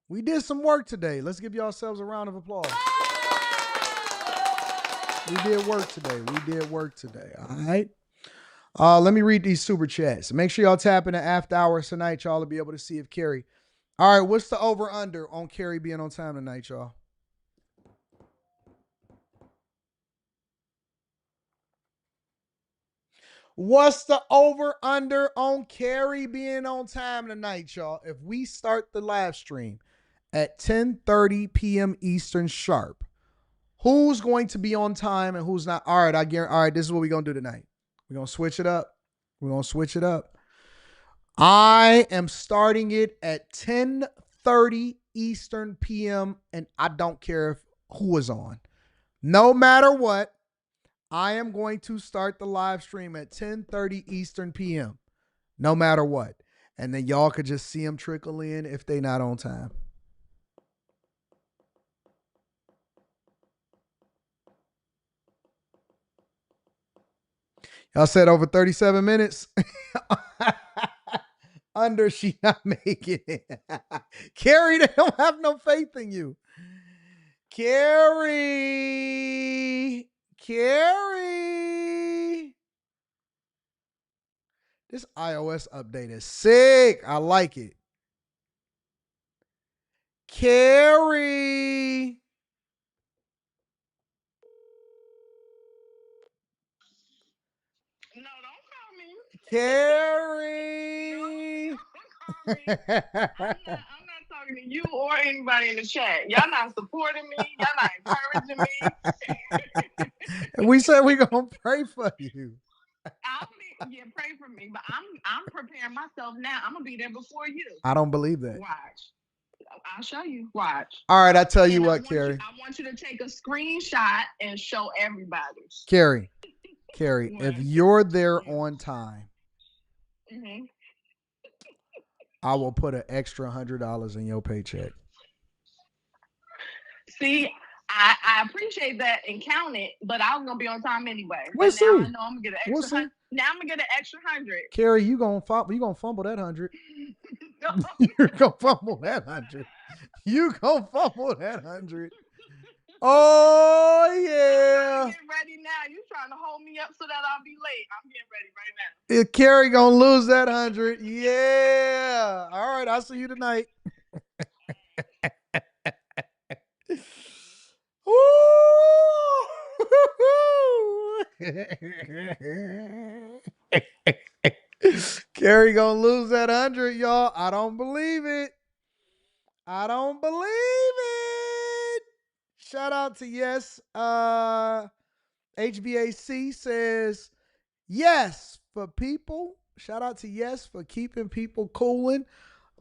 We did some work today. Let's give yourselves a round of applause. We did work today. All right. Let me read these super chats. Make sure y'all tap in the after hours tonight, y'all, to be able to see if Carrie. All right, what's the over-under on Carrie being on time tonight, y'all? What's the over-under on Carrie being on time tonight, y'all? If we start the live stream at 10:30 p.m. Eastern sharp, who's going to be on time and who's not? All right, all right, this is what we're going to do tonight. We're going to switch it up. I am starting it at 10:30 Eastern PM, and I don't care if who was on. No matter what, I am going to start the live stream at 10:30 Eastern PM. No matter what. And then y'all could just see them trickle in if they not on time. Y'all said over 37 minutes. Under, she not making it. Carrie, they don't have no faith in you. Carrie. This iOS update is sick. I like it. Carrie. No, don't call me. Carrie. I'm not talking to you or anybody in the chat. Y'all not supporting me. Y'all not encouraging me. We said we gonna pray for you. Pray for me. But I'm preparing myself now. I'm gonna be there before you. I don't believe that. Watch. I'll show you. Watch. All right, I tell you what, Carrie. I want you to take a screenshot and show everybody. Carrie, if you're there on time, I will put an extra $100 in your paycheck. See, I appreciate that and count it, but I was gonna be on time anyway. We'll see. Now I know I'm gonna get an extra. Now I'm gonna get an extra 100. Carrie, you gonna fumble that 100. You're gonna fumble that 100. You gonna fumble that 100. Oh yeah. I'm getting ready now. You trying to hold me up so that I'll be late. I'm getting ready right now. If Carrie gonna lose that 100, yeah. All right, I'll see you tonight. Carrie gonna lose that 100, y'all. I don't believe it. Shout out to Yes. HVAC says yes for people. Shout out to Yes for keeping people cooling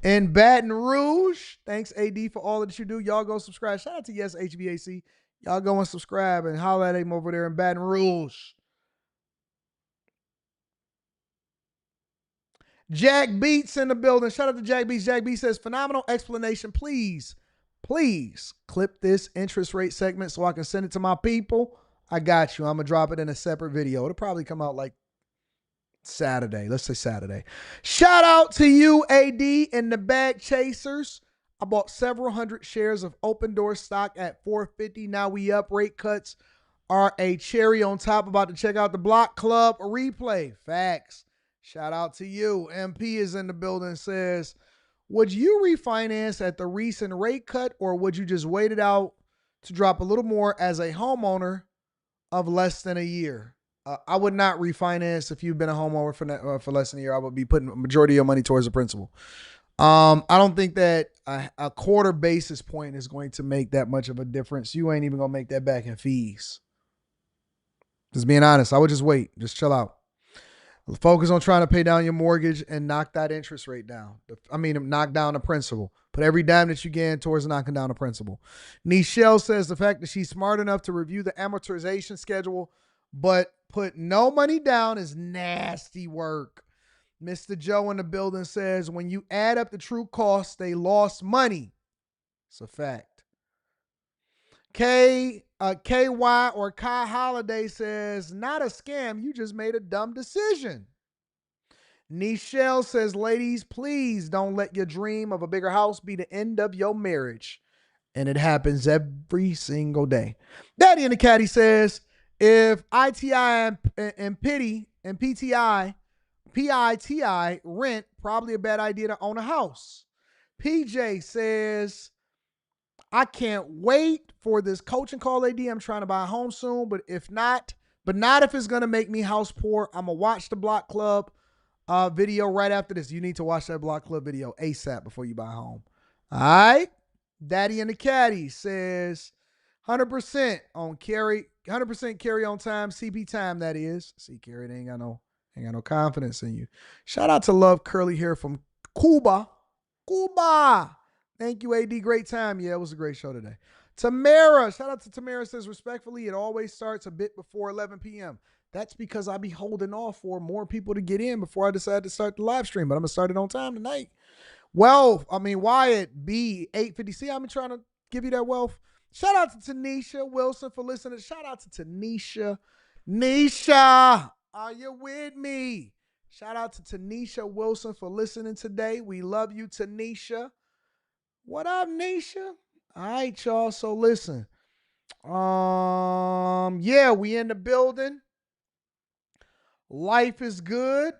in Baton Rouge. Thanks, AD, for all that you do. Y'all go subscribe. Shout out to Yes HVAC. Y'all go and subscribe and holler at him over there in Baton Rouge. Jack Beats in the building. Shout out to Jack Beats. Jack Beats says, phenomenal explanation. Please clip this interest rate segment so I can send it to my people. I got you. I'm going to drop it in a separate video. It'll probably come out like Saturday. Let's say Saturday. Shout out to you, AD, and the Bag Chasers. I bought several hundred shares of Open Door stock at $4.50. Now we up. Rate cuts are a cherry on top. About to check out the Block Club replay. Facts. Shout out to you. MP is in the building, says, would you refinance at the recent rate cut, or would you just wait it out to drop a little more as a homeowner of less than a year? I would not refinance if you've been a homeowner for less than a year. I would be putting a majority of your money towards the principal. I don't think that a quarter basis point is going to make that much of a difference. You ain't even going to make that back in fees. Just being honest, I would just wait. Just chill out. Focus on trying to pay down your mortgage and knock that interest rate down. Knock down the principal. Put every dime that you get towards knocking down the principal. Nichelle says the fact that she's smart enough to review the amortization schedule but put no money down is nasty work. Mr. Joe in the building says when you add up the true costs, they lost money. It's a fact. KY or Kai Holiday says, not a scam. You just made a dumb decision. Nichelle says, ladies, please don't let your dream of a bigger house be the end of your marriage. And it happens every single day. Daddy in the Caddy says, if ITI and PTI rent, probably a bad idea to own a house. PJ says, I can't wait for this coaching call, AD. I'm trying to buy a home soon, but not if it's going to make me house poor. I'm going to watch the Block Club video right after this. You need to watch that Block Club video ASAP before you buy a home. All right. Daddy in the Caddy says 100% on carry, 100% carry on time, CP time, that is. See, Carrie, they ain't got no confidence in you. Shout out to Love Curly Hair from Cuba. Thank you, AD. Great time. Yeah, it was a great show today. Tamara, shout out to Tamara, says respectfully, it always starts a bit before 11 p.m. That's because I be holding off for more people to get in before I decide to start the live stream, but I'm going to start it on time tonight. Well, Wyatt B, 850C, I've been trying to give you that wealth. Shout out to Tanisha Wilson for listening. Shout out to Tanisha. Nisha, are you with me? Shout out to Tanisha Wilson for listening today. We love you, Tanisha. What up, Nisha? All right, y'all. So listen. Yeah, we in the building. Life is good.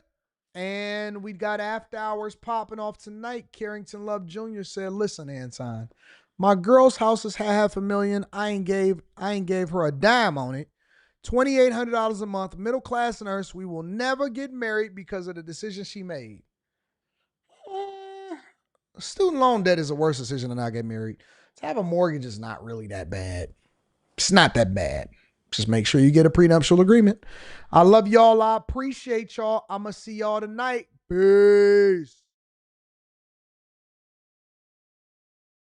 And we got after hours popping off tonight. Carrington Love Jr. said, listen, Anton, my girl's house is $500,000. I ain't gave her a dime on it. $2,800 a month, middle class nurse. We will never get married because of the decision she made. Student loan debt is a worse decision than not get married. To have a mortgage is not really that bad. It's not that bad. Just make sure you get a prenuptial agreement. I love y'all. I appreciate y'all. I'm going to see y'all tonight. Peace.